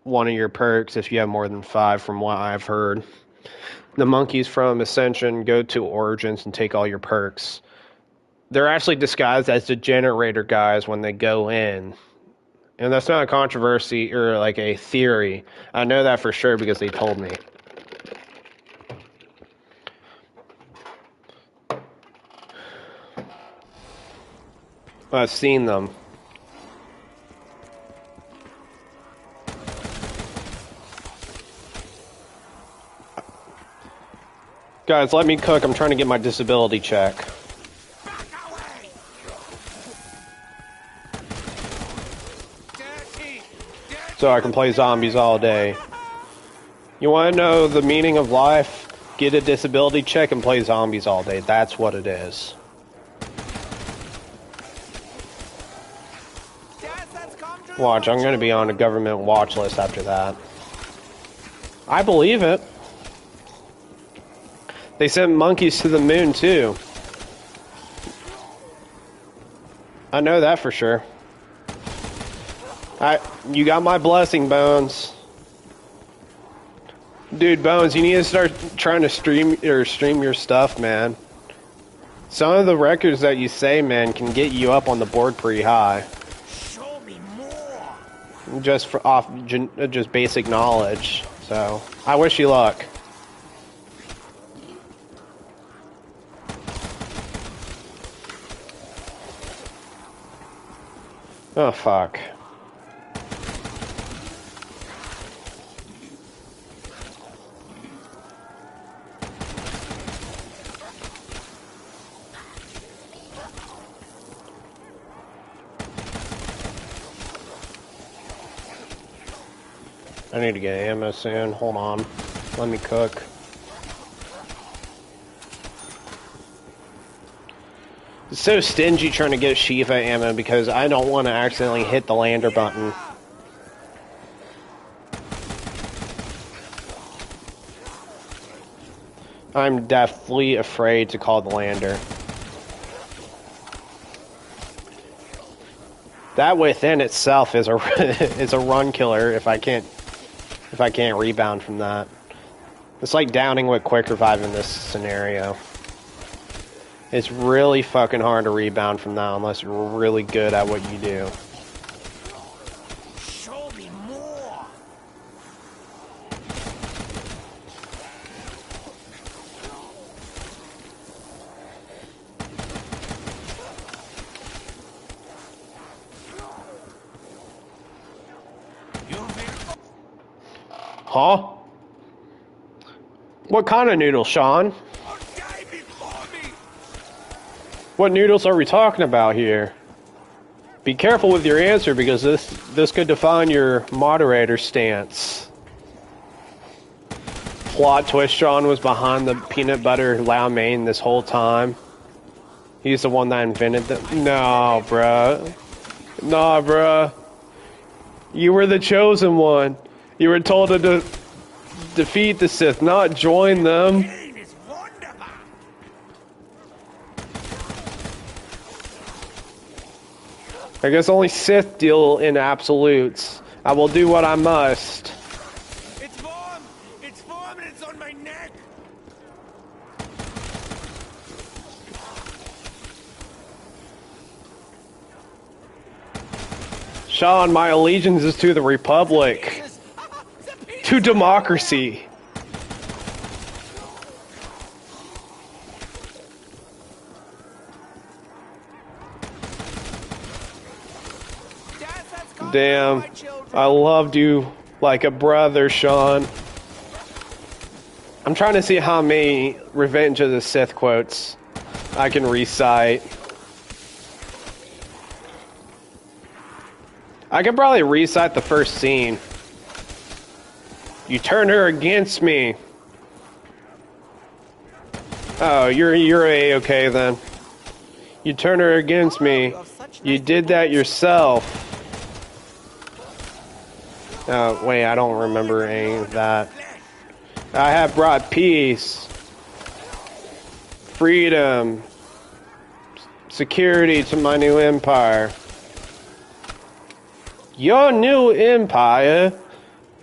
Speaker 1: one of your perks if you have more than 5, from what I've heard. The monkeys from Ascension go to Origins and take all your perks. They're actually disguised as the generator guys when they go in. And that's not a controversy or like a theory. I know that for sure because they told me. I've seen them. Guys, let me cook. I'm trying to get my disability check.
Speaker 2: Back away. Dirty.
Speaker 1: So I can play zombies all day. You want to know the meaning of life? Get a disability check and play zombies all day. That's what it is. Watch, I'm going to be on a government watch list after that. I believe it. They sent monkeys to the moon, too. I know that for sure. You got my blessing, Bones. Dude, Bones, you need to start trying to stream your stuff, man. Some of the records that you say, man, can get you up on the board pretty high.
Speaker 2: Show me more.
Speaker 1: Just just basic knowledge. So, I wish you luck. Oh, fuck. I need to get ammo soon. Hold on. Let me cook. It's so stingy trying to get Shiva ammo because I don't want to accidentally hit the lander button. I'm deathly afraid to call the lander. That within itself is a is a run killer if I can't rebound from that. It's like downing with quick revive in this scenario. It's really fucking hard to rebound from that unless you're really good at what you do.
Speaker 2: Show me more.
Speaker 1: Huh? What kind of noodle, Sean? What noodles are we talking about here? Be careful with your answer because this could define your moderator stance. plot twist, Sean was behind the peanut butter chow mein this whole time. He's the one that invented the... No, bruh. Nah, bruh. You were the chosen one. You were told to defeat the Sith, not join them. I guess only Sith deal in absolutes. I will do what I must.
Speaker 2: It's warm! It's warm and it's on my neck!
Speaker 1: Sean, my allegiance is to the Republic. To democracy. Damn, I loved you like a brother, Sean. I'm trying to see how many Revenge of the Sith quotes I can recite. I could probably recite the first scene. You turned her against me. Oh, you're A-okay then. You turned her against me. You did that yourself. Oh, wait, I don't remember any of that. I have brought peace, freedom, security to my new empire. Your new empire?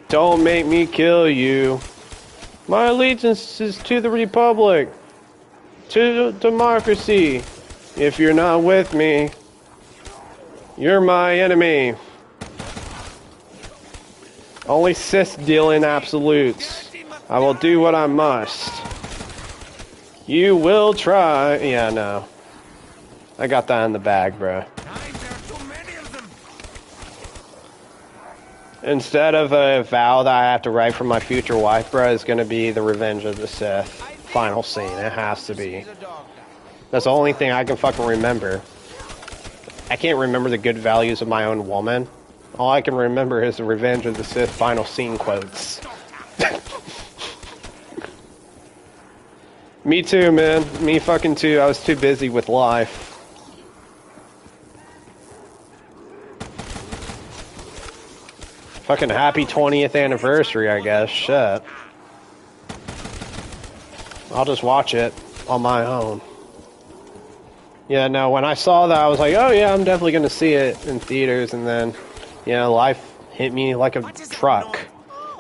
Speaker 1: Don't make me kill you. My allegiance is to the Republic, to democracy. If you're not with me, you're my enemy. Only Sith deal in absolutes. I will do what I must. You will try. Yeah, no. I got that in the bag, bro. Instead of a vow that I have to write for my future wife, bro, it's gonna be the Revenge of the Sith final scene. It has to be. That's the only thing I can fucking remember. I can't remember the good values of my own woman. All I can remember is the Revenge of the Sith final scene quotes. Me too, man. Me fucking too. I was too busy with life. Fucking happy 20th anniversary, I guess. Shit. I'll just watch it on my own. Yeah, no, when I saw that, I was like, oh yeah, I'm definitely gonna see it in theaters, and then, you know, life hit me like a truck.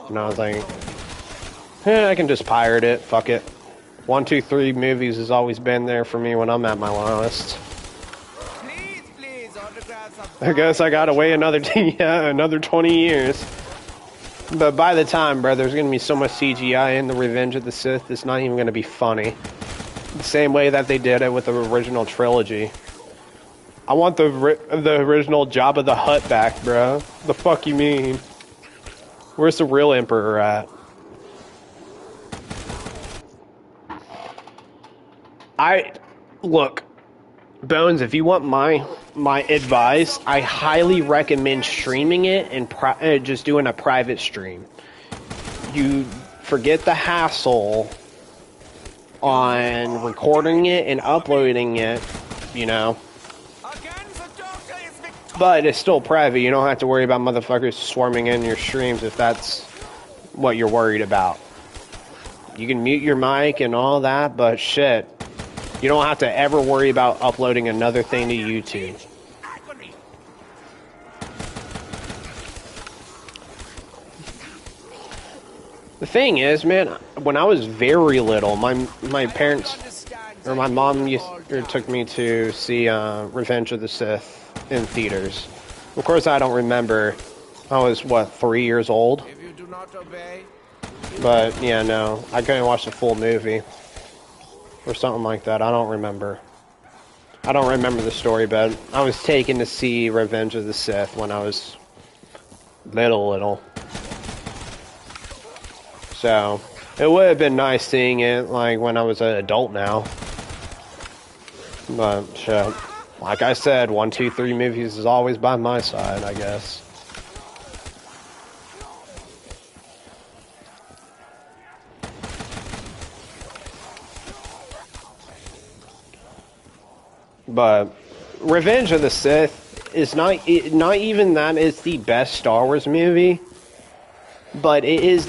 Speaker 1: And I was like, I can just pirate it, fuck it. 1, 2, 3 movies has always been there for me when I'm at my lowest. I guess I gotta wait another another 20 years. But by the time, bro, there's gonna be so much CGI in the Revenge of the Sith, it's not even gonna be funny. The same way that they did it with the original trilogy. I want the original Jabba the Hutt back, bro. The fuck you mean? Where's the real Emperor at? Look, Bones, if you want my advice, I highly recommend streaming it and just doing a private stream. You forget the hassle on recording it and uploading it, you know. But it's still private. You don't have to worry about motherfuckers swarming in your streams if that's what you're worried about. You can mute your mic and all that, but shit. You don't have to ever worry about uploading another thing to YouTube. The thing is, man, when I was very little, my parents, or my mom took me to see Revenge of the Sith in theaters. Of course, I don't remember. I was, what, 3 years old? But, yeah, no, I couldn't watch the full movie. Or something like that. I don't remember. I don't remember the story, but I was taken to see Revenge of the Sith when I was little. So, it would have been nice seeing it, like, when I was an adult now. But, shit. Like I said, 1, 2, 3 movies is always by my side, I guess. But Revenge of the Sith is not even that is the best Star Wars movie, but it is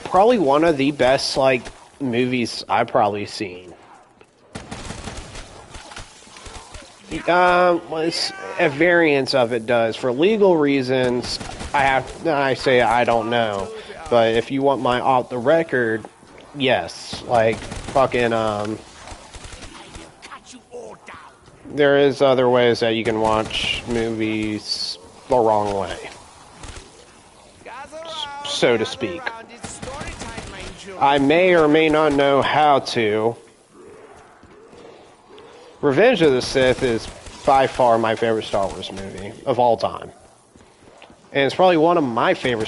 Speaker 1: probably one of the best like movies I've probably seen. It's a variance of it does. For legal reasons, I say I don't know. But if you want my off the record, yes. Like, fucking, there is other ways that you can watch movies the wrong way, so to speak. I may or may not know how to. Revenge of the Sith is by far my favorite Star Wars movie of all time. And it's probably one of my favorite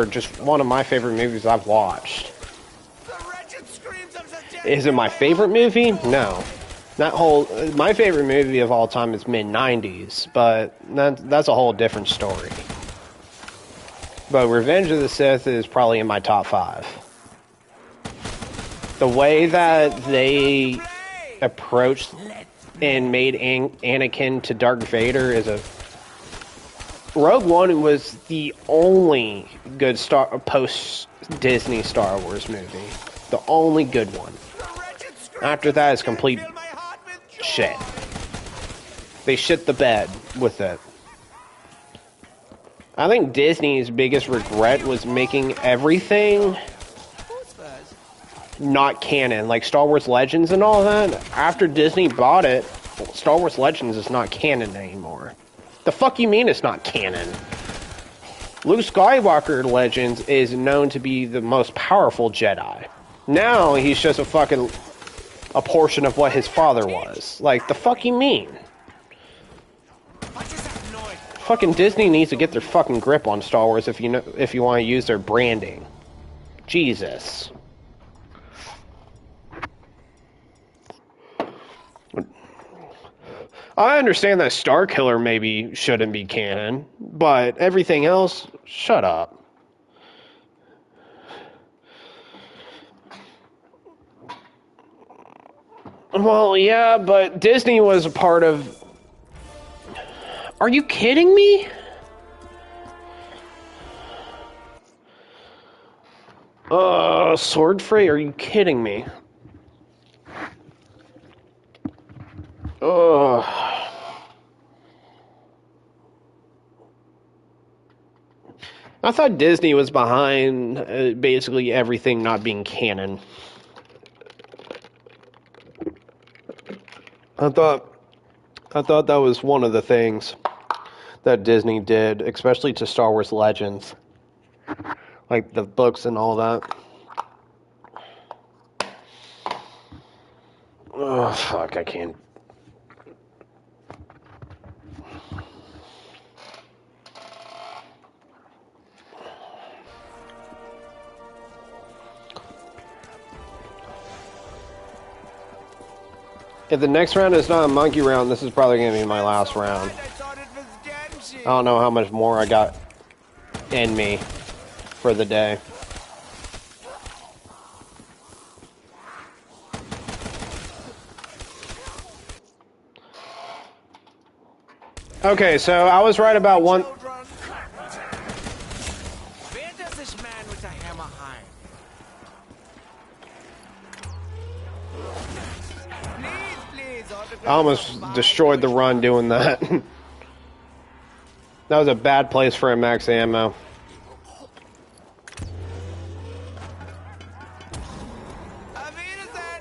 Speaker 1: just one of my favorite movies I've watched. Is it my favorite movie? No. My favorite movie of all time is mid-90s, but that's a whole different story. But Revenge of the Sith is probably in my top 5. The way that they approached and made Anakin to Darth Vader is Rogue One was the only good post-Disney Star Wars movie. The only good one. After that is complete shit. They shit the bed with it. I think Disney's biggest regret was making everything not canon, like Star Wars Legends and all that. After Disney bought it, Star Wars Legends is not canon anymore. The fuck you mean it's not canon? Luke Skywalker Legends is known to be the most powerful Jedi. Now he's just a portion of what his father was. Like, the fuck you mean? Fucking Disney needs to get their fucking grip on Star Wars if you want to use their branding. Jesus. I understand that Starkiller maybe shouldn't be canon, but everything else, shut up. Well, yeah, but Disney was a part of... Are you kidding me? Swordfrey, are you kidding me? Ugh. I thought Disney was behind basically everything not being canon. I thought that was one of the things that Disney did, especially to Star Wars Legends. Like the books and all that. Oh, fuck, I can't. If the next round is not a monkey round, this is probably going to be my last round. I don't know how much more I got in me for the day. Okay, so I was right about one...
Speaker 2: Where does this man with the hammer hide? Please,
Speaker 1: I almost destroyed the run doing that. That was a bad place for a max ammo.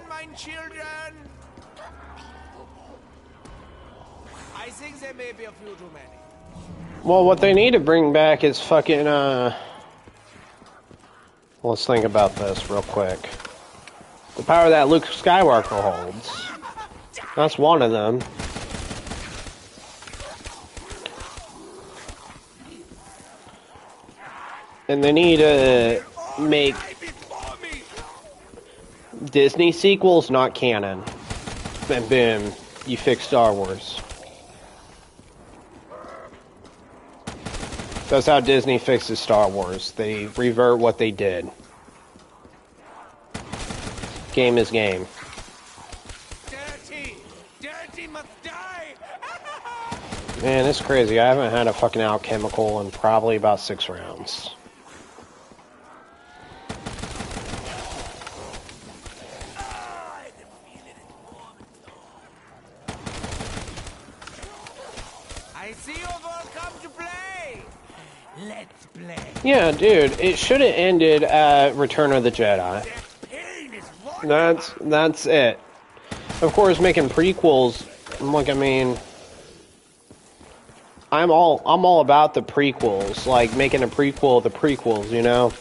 Speaker 2: My children. I think there may be a few too many.
Speaker 1: Well, what they need to bring back is fucking, let's think about this real quick. The power that Luke Skywalker holds. That's one of them. And they need to make Disney sequels not canon. And boom, you fix Star Wars. That's how Disney fixes Star Wars. They revert what they did. Game is game.
Speaker 2: Dirty
Speaker 1: Man, it's crazy. I haven't had a fucking alchemical in probably about 6 rounds.
Speaker 2: I see you've all come to play. Let's play.
Speaker 1: Yeah, dude, it should have ended at Return of the Jedi.
Speaker 2: Pain is wonderful.
Speaker 1: That's it. Of course, making prequels, like, I mean, I'm all about the prequels, like making a prequel of the prequels, you know?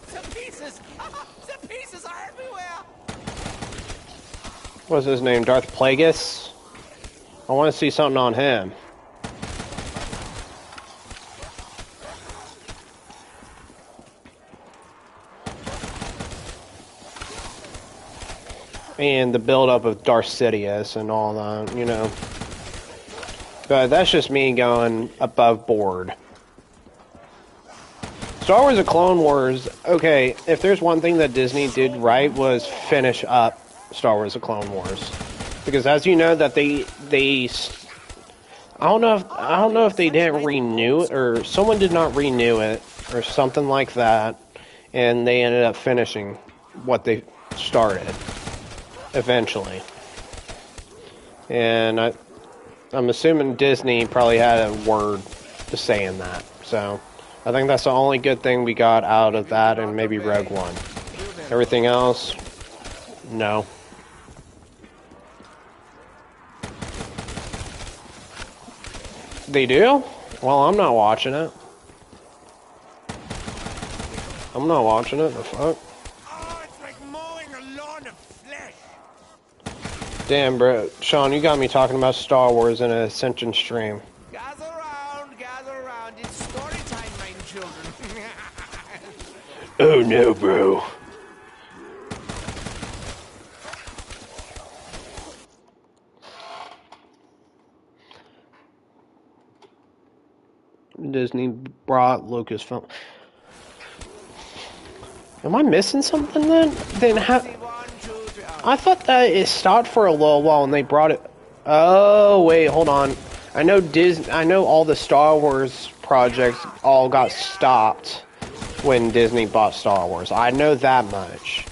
Speaker 2: The pieces are everywhere.
Speaker 1: What's his name? Darth Plagueis? I want to see something on him. And the build-up of Darth Sidious and all that, you know. But that's just me going above board. Star Wars: The Clone Wars, okay, if there's one thing that Disney did right was finish up Star Wars: The Clone Wars. Because as you know that they I don't know if they didn't renew it or someone did not renew it or something like that, and they ended up finishing what they started eventually. And I'm assuming Disney probably had a word to say in that. So I think that's the only good thing we got out of that, and maybe Rogue One. Everything else, no. They do? Well, I'm not watching it. I'm not watching it. The fuck?
Speaker 2: Oh, it's like mowing a lawn of flesh.
Speaker 1: Damn, bro. Sean, you got me talking about Star Wars in an Ascension stream.
Speaker 2: Gather around. It's story time, my children.
Speaker 1: Oh no, bro. Disney brought Lucasfilm. Am I missing something then? I thought that it stopped for a little while and they brought it. Oh wait, hold on. I know all the Star Wars projects all got stopped when Disney bought Star Wars. I know that much.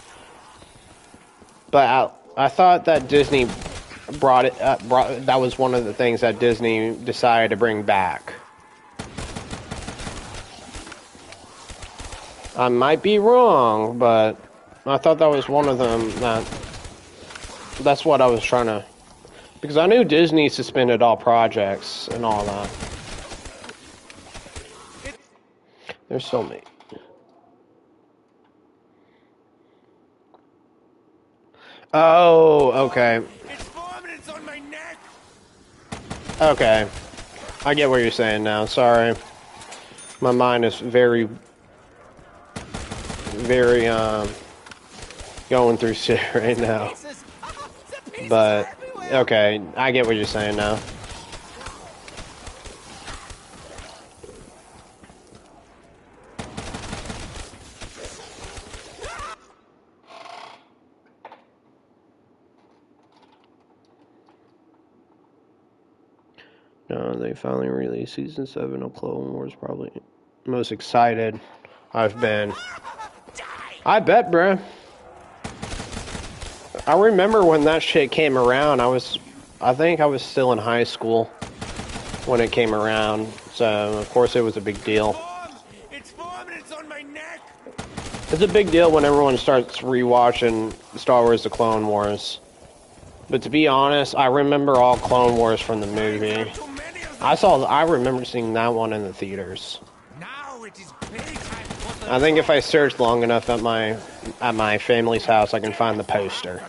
Speaker 1: But I thought that Disney brought it up. That was one of the things that Disney decided to bring back. I might be wrong, but I thought that was one of them. That's what I was trying to... Because I knew Disney suspended all projects and all that. There's so many. Oh, okay.
Speaker 2: It's 4 minutes on my neck.
Speaker 1: Okay. I get what you're saying now. Sorry. My mind is very going through shit right now. But okay, I get what you're saying now. No, they finally released season 7 of Clone Wars. Probably most excited I've been. I bet, bruh. I remember when that shit came around. I think I was still in high school when it came around. So of course it was a big deal.
Speaker 2: It's 4 minutes on my neck.
Speaker 1: It's a big deal when everyone starts rewatching Star Wars: The Clone Wars. But to be honest, I remember all Clone Wars from the movie. I remember seeing that one in the theaters.
Speaker 2: Now it is playtime.
Speaker 1: I think if I search long enough at my family's house, I can find the poster.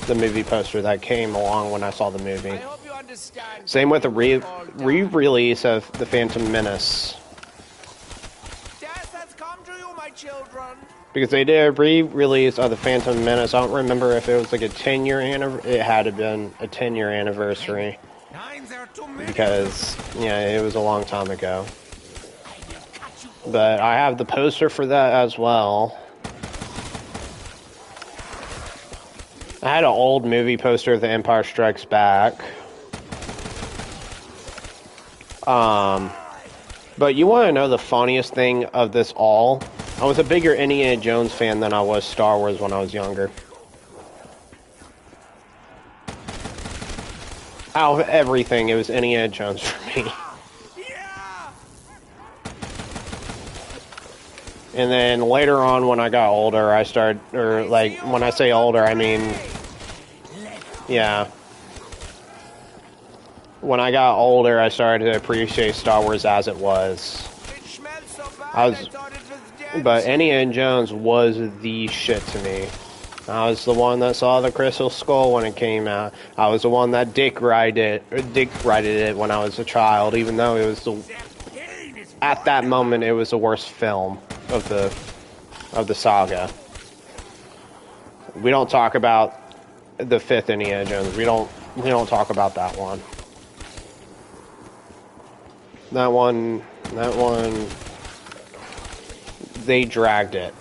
Speaker 1: The movie poster that came along when I saw the movie.
Speaker 2: I hope you understand.
Speaker 1: Same with the re-release of The Phantom Menace.
Speaker 2: Death has come to you, my children.
Speaker 1: Because they did a re-release of The Phantom Menace. I don't remember if it was like a 10-year anniversary. It had to have been a 10-year anniversary. Because, yeah, it was a long time ago. But I have the poster for that as well. I had an old movie poster of The Empire Strikes Back. But you want to know the funniest thing of this all? I was a bigger Indiana Jones fan than I was Star Wars when I was younger. Out of everything, it was Indiana Jones for me. And then later on, when I got older, I started, or like, when I say older, I mean, yeah. When I got older, I started to appreciate Star Wars as it was. But Indiana Jones was the shit to me. I was the one that saw the Crystal Skull when it came out. I was the one that dick rided it when I was a child, even though it was at that moment it was the worst film of the saga. We don't talk about the 5th Indiana Jones. We don't talk about that one. That one, they dragged it.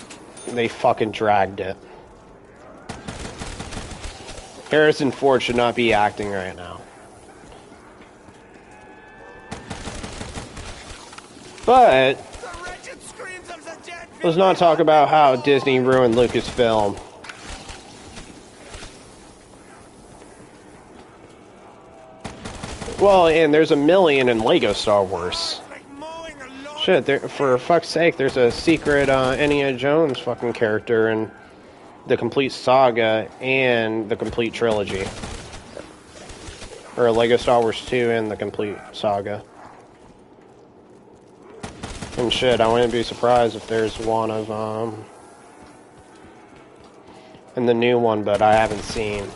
Speaker 1: They fucking dragged it. Harrison Ford should not be acting right now. But let's not talk about how Disney ruined Lucasfilm. Well, and there's a million in Lego Star Wars. Shit, for fuck's sake, there's a secret Indiana Jones fucking character in the complete saga and the complete trilogy. Or Lego Star Wars 2 and the complete saga. And shit, I wouldn't be surprised if there's one of, in the new one, but I haven't seen.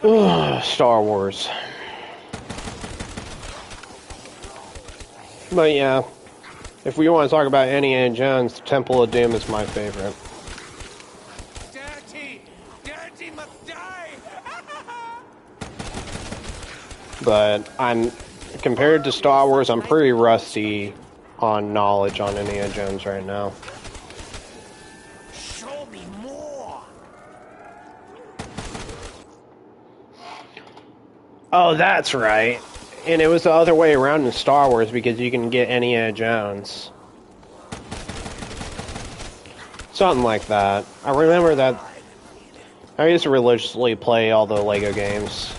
Speaker 1: Ugh, Star Wars. But yeah, if we want to talk about Indiana Jones, Temple of Doom is my favorite.
Speaker 2: Dirty must die.
Speaker 1: But compared to Star Wars, I'm pretty rusty on knowledge on Indiana Jones right now.
Speaker 2: Show me more.
Speaker 1: Oh, that's right. And it was the other way around in Star Wars because you can get Indiana Jones. Something like that. I remember that. I used to religiously play all the Lego games.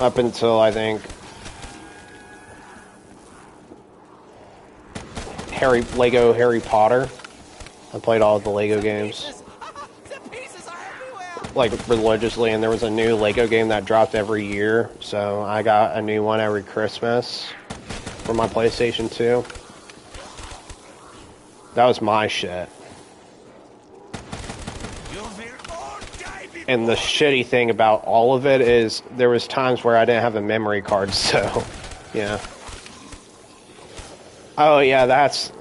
Speaker 1: Up until, I think, Lego Harry Potter. I played all the Lego games. Like, religiously, and there was a new Lego game that dropped every year, so I got a new one every Christmas for my PlayStation 2. That was my shit. And the shitty thing about all of it is there was times where I didn't have a memory card, so, yeah. Oh, yeah, that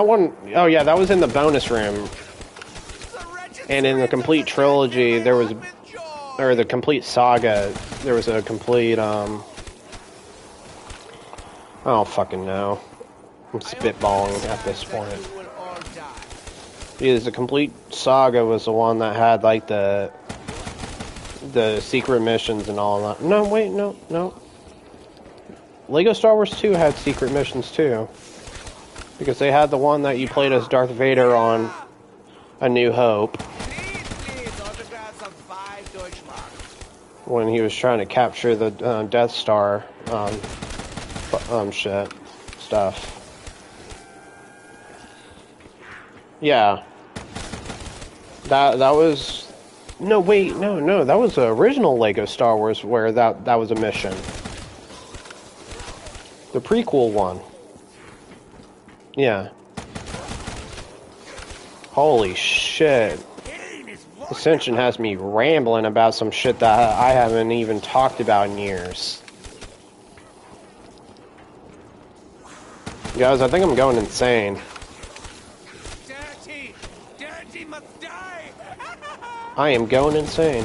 Speaker 1: one, oh yeah, that was in the bonus room. And in the complete trilogy, there was, or the complete saga, there was a complete, I don't fucking know. I'm spitballing at this point. Because the complete saga was the one that had, like, the secret missions and all that. No, wait, no. Lego Star Wars 2 had secret missions, too. Because they had the one that you played as Darth Vader on A New Hope. When he was trying to capture the Death Star, shit, stuff. Yeah. That was... No, wait, no, that was the original Lego Star Wars where that was a mission. The prequel one. Yeah. Holy shit. Ascension has me rambling about some shit that I haven't even talked about in years. Guys, I think I'm going insane.
Speaker 2: Dirty must die.
Speaker 1: I am going insane.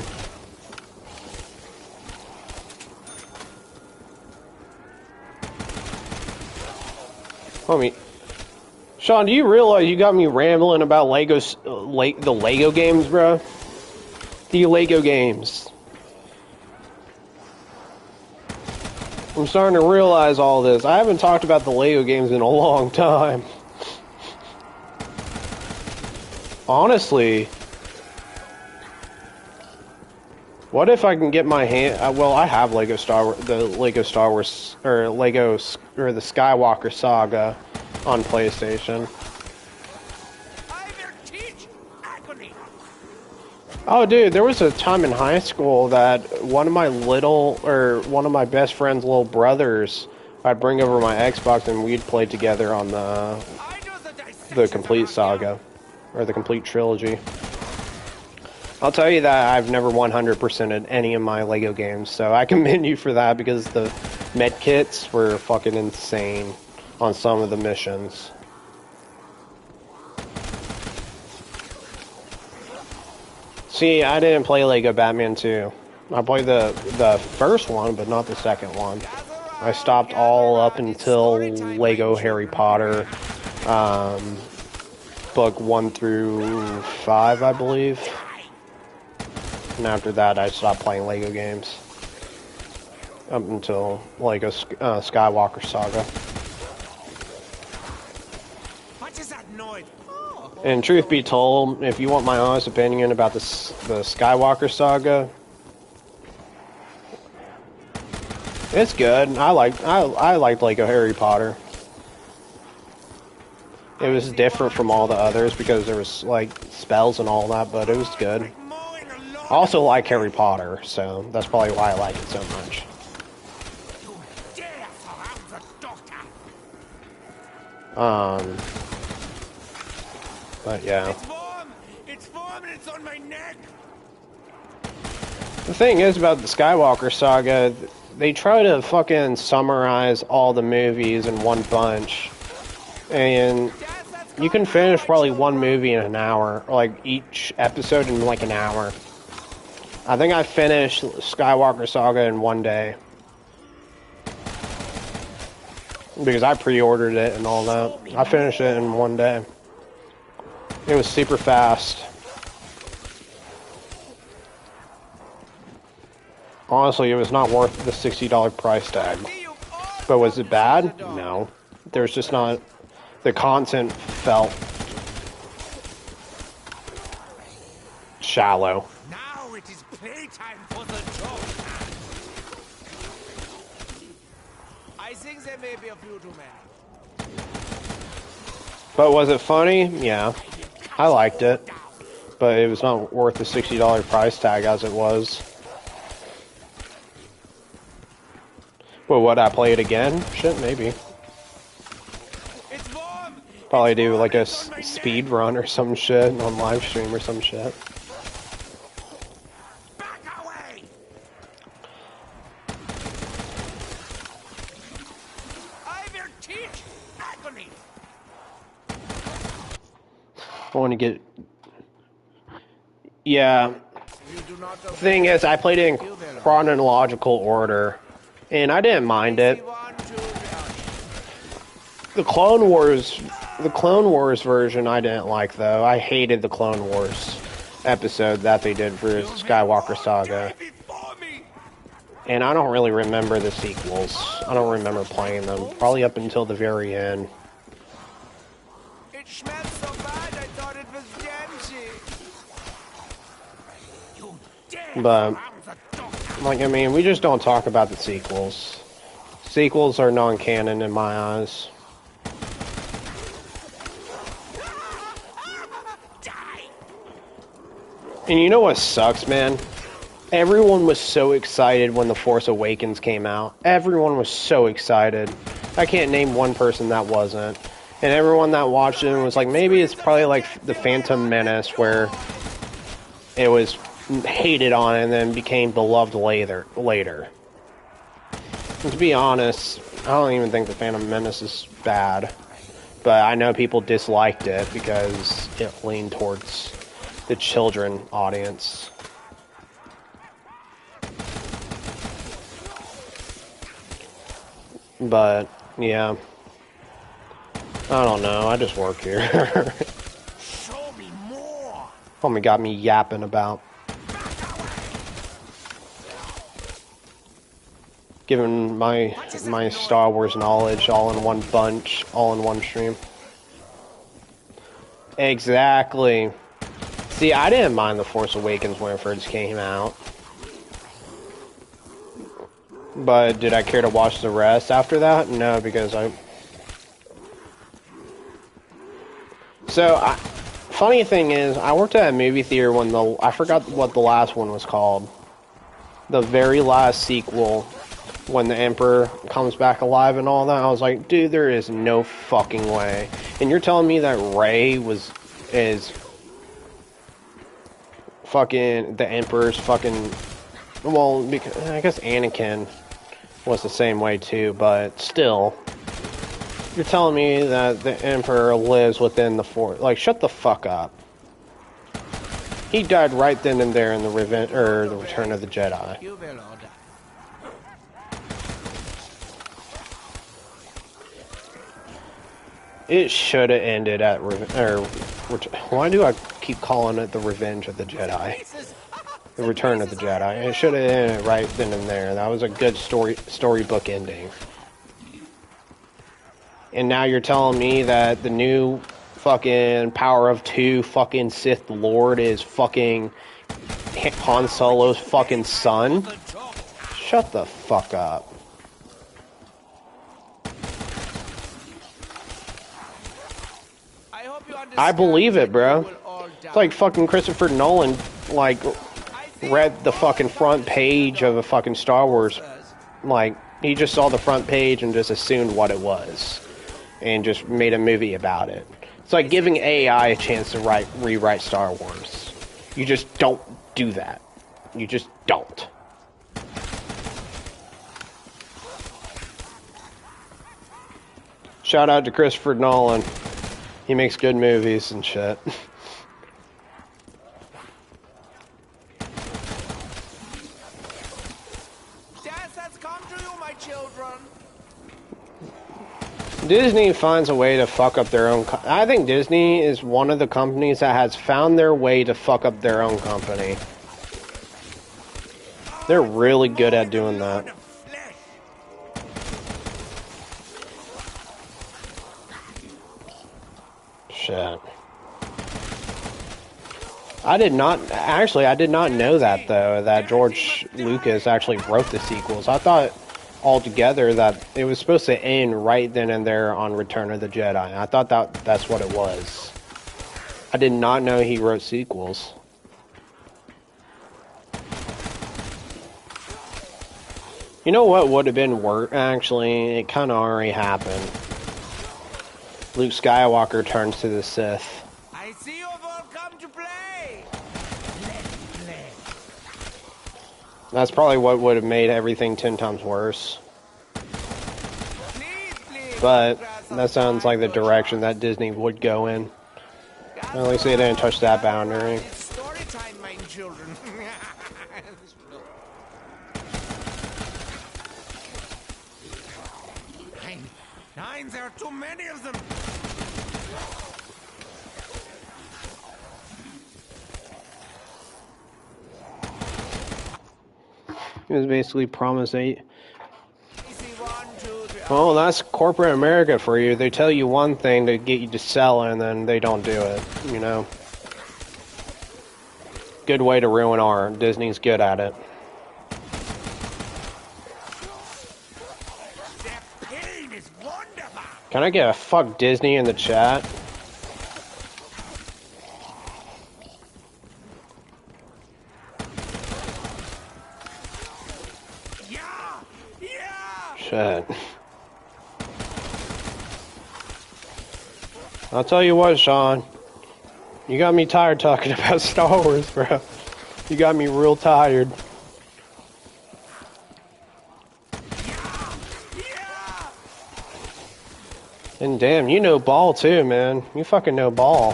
Speaker 1: Homie. Sean, do you realize you got me rambling about Legos, the Lego games, bro? The Lego games. I'm starting to realize all this. I haven't talked about the Lego games in a long time. Honestly, what if I can get my hand? Well, I have Lego the Lego Star Wars, or the Skywalker Saga on PlayStation. Oh, dude, there was a time in high school that one of my best friend's little brothers, I'd bring over my Xbox and we'd play together on the complete saga, or the complete trilogy. I'll tell you that I've never 100%ed any of my Lego games, so I commend you for that, because the med kits were fucking insane on some of the missions. See, I didn't play Lego Batman 2. I played the first one, but not the second one. I stopped all up until Lego Harry Potter, book 1 through 5, I believe. And after that, I stopped playing Lego games. Up until Lego Skywalker Saga.
Speaker 2: What is that noise?
Speaker 1: And truth be told, if you want my honest opinion about the Skywalker Saga, it's good. I liked Lego Harry Potter. It was different from all the others because there was like spells and all that, but it was good. I also like Harry Potter, so that's probably why I like it so much. But yeah.
Speaker 2: It's warm. It's warm and it's on my neck.
Speaker 1: The thing is about the Skywalker Saga, they try to fucking summarize all the movies in one bunch. And you can finish probably one movie in an hour, or like each episode in like an hour. I think I finished Skywalker Saga in one day. Because I pre-ordered it and all that. I finished it in one day. It was super fast. Honestly, it was not worth the $60 price tag. But was it bad? No. There's just not... The content felt... shallow.
Speaker 2: Now it is playtime for the Joker. I think there may be a few too many.
Speaker 1: But was it funny? Yeah. I liked it. But it was not worth the $60 price tag as it was. Well, would I play it again? Shit, maybe. Probably do like a speed run or some shit on live stream or some shit. I want to get... Yeah. Thing is, I played it in chronological order, and I didn't mind it. The Clone Wars version I didn't like, though. I hated the Clone Wars episode that they did for Skywalker Saga. And I don't really remember the sequels. I don't remember playing them. Probably up until the very end.
Speaker 2: It smelled so bad I thought it was Dempsey.
Speaker 1: But, like, I mean, we just don't talk about the sequels. Sequels are non-canon in my eyes. And you know what sucks, man? Everyone was so excited when The Force Awakens came out. Everyone was so excited. I can't name one person that wasn't. And everyone that watched it was like, maybe it's probably like The Phantom Menace, where it was hated on and then became beloved later. And to be honest, I don't even think The Phantom Menace is bad. But I know people disliked it because it leaned towards the children audience. But, yeah. I don't know. I just work here.
Speaker 2: Show me more.
Speaker 1: Homie got me yapping about giving my Star Wars knowledge all in one bunch, all in one stream. Exactly. See, I didn't mind The Force Awakens when it first came out. But did I care to watch the rest after that? No, because funny thing is, I worked at a movie theater when I forgot what the last one was called. The very last sequel, when the Emperor comes back alive and all that. I was like, dude, there is no fucking way. And you're telling me that Rey is fucking the Emperor's fucking, well, because, I guess Anakin was the same way too, but still. You're telling me that the Emperor lives within the Force. Like, shut the fuck up. He died right then and there in the Return of the Jedi.
Speaker 2: You will all die.
Speaker 1: It should have ended at why do I keep calling it the Revenge of the Jedi? The Return of the Jedi. It should have ended right then and there. That was a good storybook ending. And now you're telling me that the new fucking Power of Two fucking Sith Lord is fucking Han Solo's fucking son? Shut the fuck up. I believe it, bro. It's like fucking Christopher Nolan, like, read the fucking front page of a fucking Star Wars. Like, he just saw the front page and just assumed what it was. And just made a movie about it. It's like giving AI a chance to rewrite Star Wars. You just don't do that. You just don't. Shout out to Christopher Nolan. He makes good movies and shit.
Speaker 2: Death has come to you, my children.
Speaker 1: Disney finds a way to fuck up their own... I think Disney is one of the companies that has found their way to fuck up their own company. They're really good at doing that. Shit. I did not know that, though, that George Lucas actually wrote the sequels. I thought altogether that it was supposed to end right then and there on Return of the Jedi. I thought that's what it was. I did not know he wrote sequels. You know what would have been worse? Actually, it kind of already happened. Luke Skywalker turns to the Sith.
Speaker 2: I see you've all come to play. Let's play.
Speaker 1: That's probably what would have made everything 10 times worse.
Speaker 2: Please,
Speaker 1: But that sounds like the direction that Disney would go in. At least they didn't touch that boundary.
Speaker 2: It's story time, my children. Nine, there are too many of them.
Speaker 1: He was basically promised well, that's corporate America for you. They tell you one thing to get you to sell, and then they don't do it, you know? Good way to ruin art. Disney's good at it. Can I get a fuck Disney in the chat? Shit. I'll tell you what, Sean. You got me tired talking about Star Wars, bro. You got me real tired. And damn, you know ball too, man. You fucking know ball.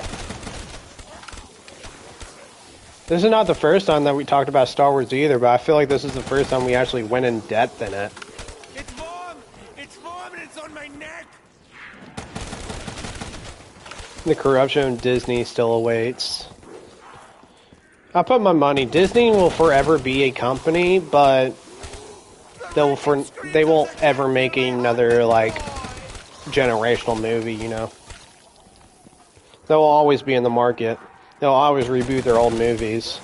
Speaker 1: This is not the first time that we talked about Star Wars either, but I feel like this is the first time we actually went in depth in it.
Speaker 2: It's warm! It's warm and it's on my neck!
Speaker 1: The corruption of Disney still awaits. I put my money. Disney will forever be a company, but they won't ever make another like generational movie. You know, they'll always be in the market. They'll always reboot their old movies.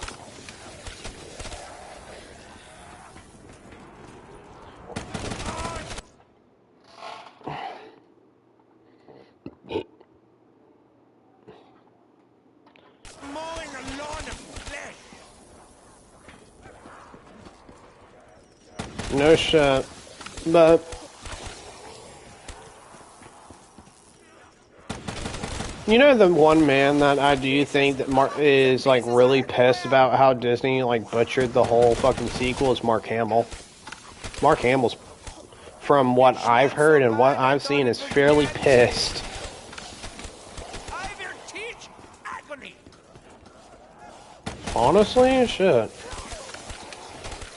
Speaker 2: Mowing a lawn of flesh.
Speaker 1: No shit, but you know the one man that I do think that is like really pissed about how Disney like butchered the whole fucking sequel is Mark Hamill. Mark Hamill's, from what I've heard and what I've seen, is fairly pissed.
Speaker 2: I will teach agony.
Speaker 1: Honestly, shit.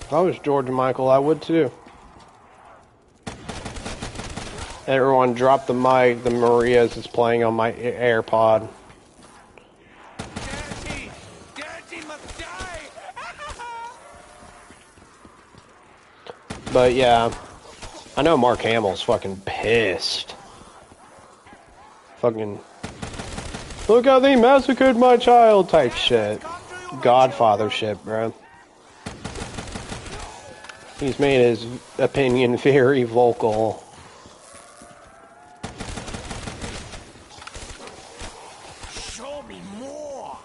Speaker 1: If I was George Michael, I would too. Everyone drop the mic. The Maria's is playing on my AirPod.
Speaker 2: Dirty, dirty must die.
Speaker 1: But yeah, I know Mark Hamill's fucking pissed. Fucking, look how they massacred my child type shit. Godfather shit, bro. He's made his opinion very vocal.
Speaker 2: Show me more.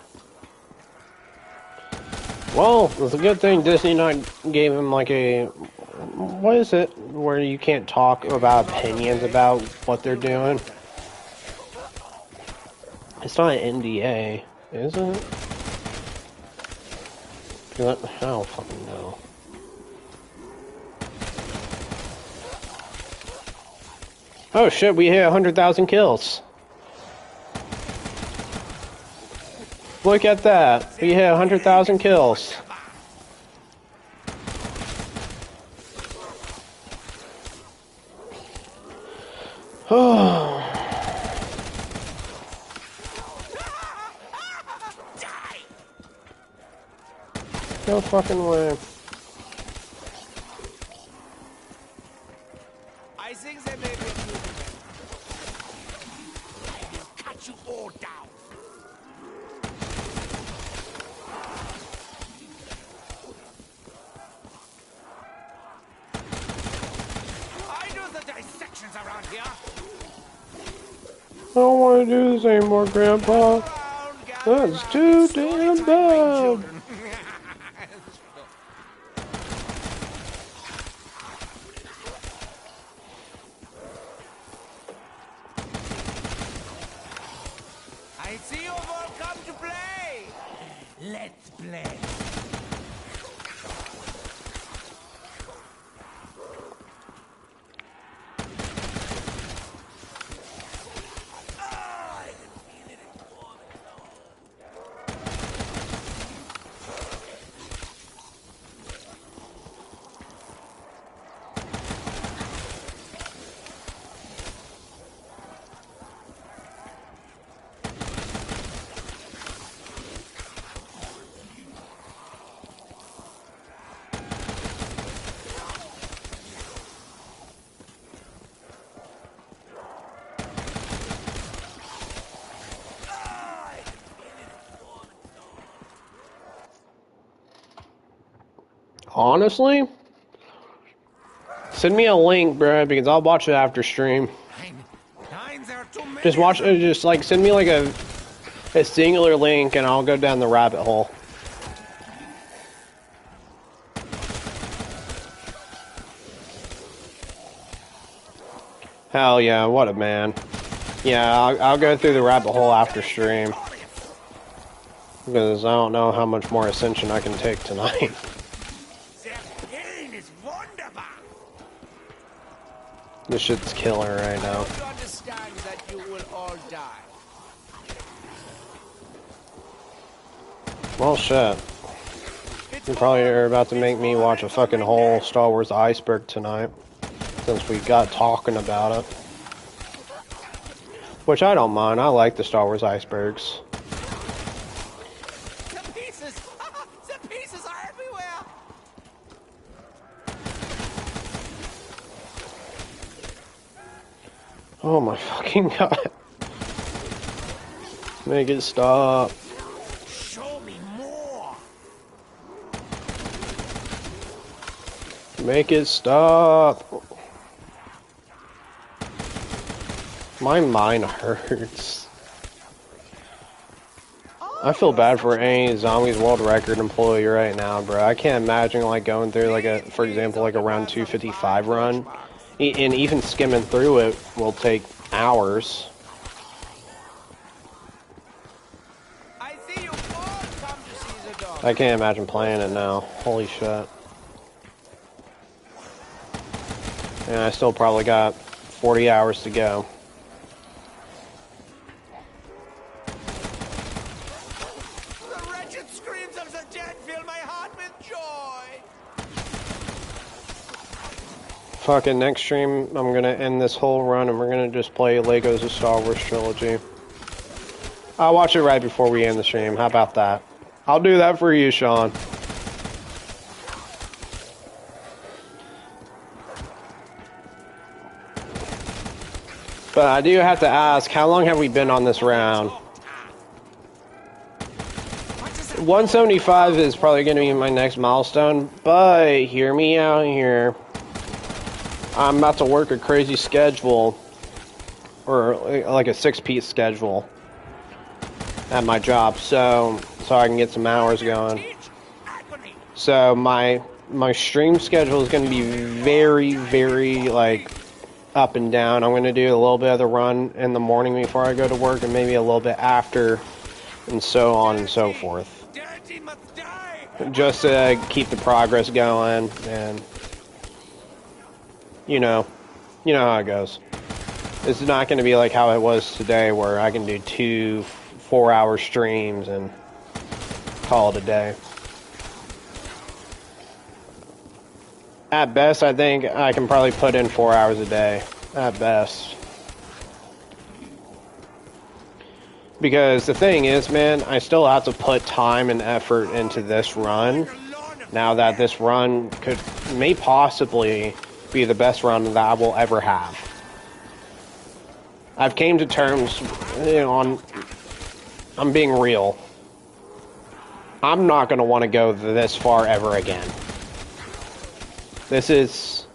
Speaker 1: Well, it's a good thing Disney not gave him like a, what is it, where you can't talk about opinions about what they're doing. It's not an NDA, is it? I don't fucking know. Oh shit, we hit 100,000 kills. Look at that. We hit 100,000 kills. Oh. No fucking way.
Speaker 2: I think there may be a few of them. I will cut you all down. I do the dissections around here.
Speaker 1: I don't want to do this anymore, Grandpa. That's too damn bad.
Speaker 2: I see you've all come to play. Let's play.
Speaker 1: Honestly, send me a link, bro, because I'll watch it after stream. Just watch it. Just like send me like a singular link, and I'll go down the rabbit hole. Hell yeah, what a man. Yeah, I'll go through the rabbit hole after stream. Because I don't know how much more Ascension I can take tonight. This shit's killer right now.
Speaker 2: You understand that you will all die.
Speaker 1: Well, shit. You probably are about to make me watch a fucking whole Star Wars iceberg tonight. Since we got talking about it. Which I don't mind. I like the Star Wars icebergs.
Speaker 2: The pieces! The pieces are everywhere!
Speaker 1: Oh my fucking god. Make it stop.
Speaker 2: Show me more!
Speaker 1: Make it stop. My mind hurts. I feel bad for any Zombies World Record employee right now, bro. I can't imagine like going through like a, for example, like a round 255 run. And even skimming through it will take hours.
Speaker 2: I see you all come to see the dog.
Speaker 1: I can't imagine playing it now. Holy shit. And I still probably got 40 hours to go.
Speaker 2: The wretched screams of the dead fill my heart with joy.
Speaker 1: Fucking next stream, I'm gonna end this whole run and we're gonna just play Legos The Star Wars Trilogy. I'll watch it right before we end the stream. How about that? I'll do that for you, Sean. But I do have to ask, how long have we been on this round? 175 is probably going to be my next milestone, but hear me out here. I'm about to work a crazy schedule, or like a 6-piece schedule at my job, so I can get some hours going. So my stream schedule is going to be very, very like up and down. I'm going to do a little bit of the run in the morning before I go to work, and maybe a little bit after, and so on and so forth. Just to keep the progress going, and you know how it goes. It's not going to be like how it was today, where I can do 2 4-hour streams and call it a day. At best, I think I can probably put in 4 hours a day. At best. Because the thing is, man, I still have to put time and effort into this run. Now that this run may possibly be the best run that I will ever have. I've came to terms, I'm being real. I'm not going to want to go this far ever again. This is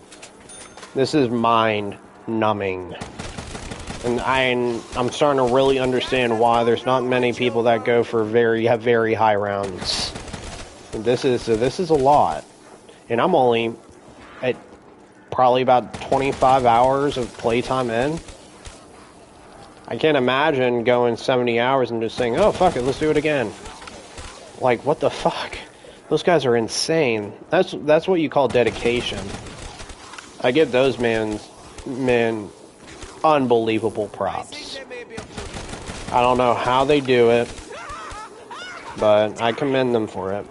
Speaker 1: mind numbing. And I'm starting to really understand why there's not many people that go for very high rounds. And this is a lot. And I'm only at probably about 25 hours of playtime in. I can't imagine going 70 hours and just saying, oh fuck it, let's do it again. Like, what the fuck? Those guys are insane. That's what you call dedication. I give those men unbelievable props. I don't know how they do it, but I commend them for it.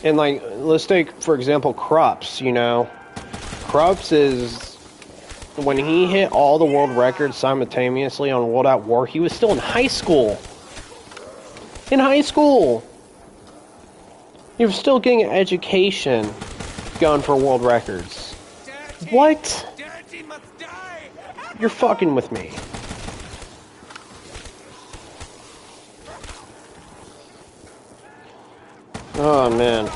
Speaker 1: And like, let's take, for example, Krups, Krups is, when he hit all the world records simultaneously on World at War, he was still in high school. In high school! He was still getting an education going for world records. What? You're fucking with me. Oh man.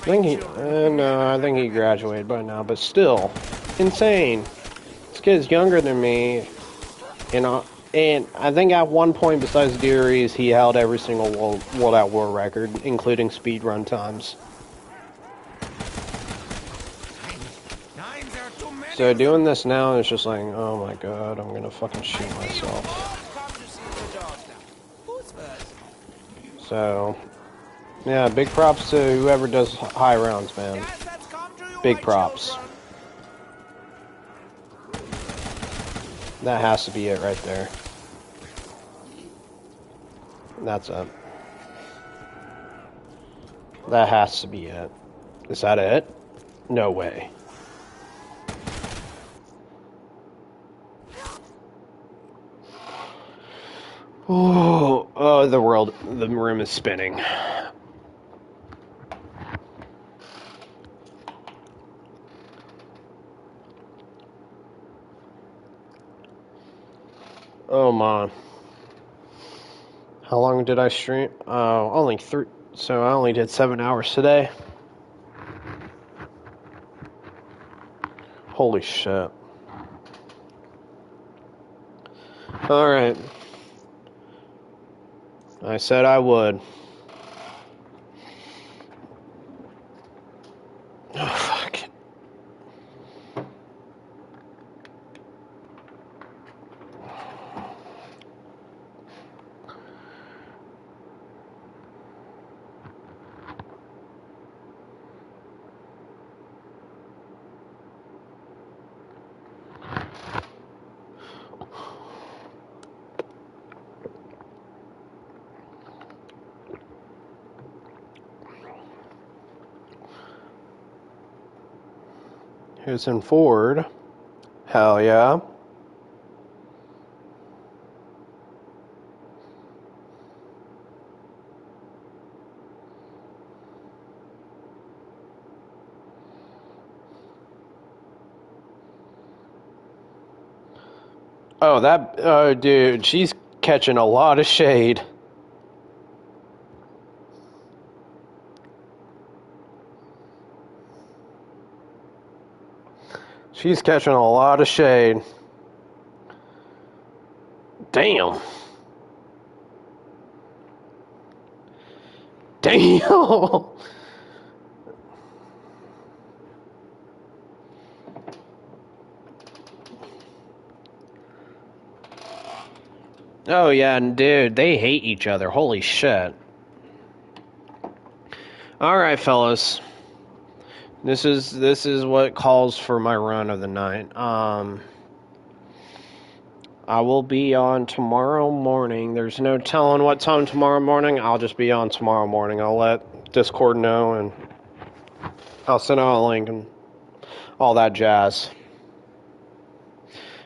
Speaker 1: I think he graduated by now, but still, insane. This kid's younger than me, and I think at one point, besides Dearies, he held every single World at War record, including speed run times. So doing this now is just like, oh my god, I'm gonna fucking shoot myself. So, yeah, big props to whoever does high rounds, man. Big props. That has to be it right there. That's it. That has to be it. Is that it? No way. Oh, the room is spinning. Oh, man. How long did I stream? Only 3. So I only did 7 hours today. Holy shit. Alright. I said I would. Oh, fuck. Harrison Ford. Hell yeah. Oh, that, dude, she's catching a lot of shade. She's catching a lot of shade. Damn. Damn. Oh yeah, and dude, they hate each other. Holy shit. Alright, fellas. This is what calls for my run of the night. I will be on tomorrow morning. There's no telling what time tomorrow morning. I'll just be on tomorrow morning. I'll let Discord know, and I'll send out a link and all that jazz.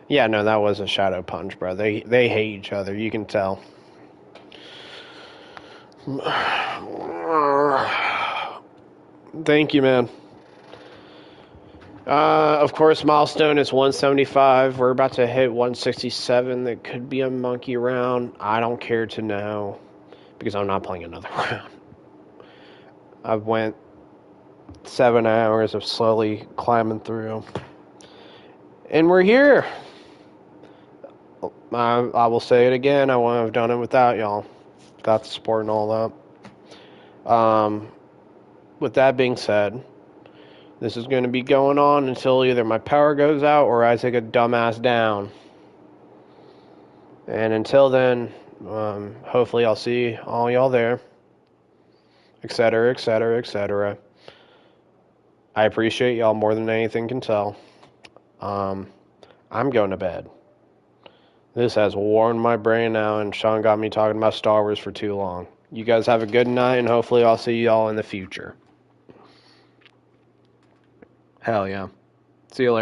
Speaker 1: Yeah, no, that was a shadow punch, bro. They hate each other. You can tell. Thank you, man. Of course, milestone is 175. We're about to hit 167. That could be a monkey round. I don't care to know, because I'm not playing another round. I've went 7 hours of slowly climbing through, and we're here. I will say it again. I wouldn't have done it without y'all, without the support and all that. With that being said, this is going to be going on until either my power goes out or I take a dumbass down. And until then, hopefully I'll see all y'all there, etc., etc., etc. I appreciate y'all more than anything can tell. I'm going to bed. This has worn my brain out, and Sean got me talking about Star Wars for too long. You guys have a good night, and hopefully I'll see y'all in the future. Hell yeah. See you later.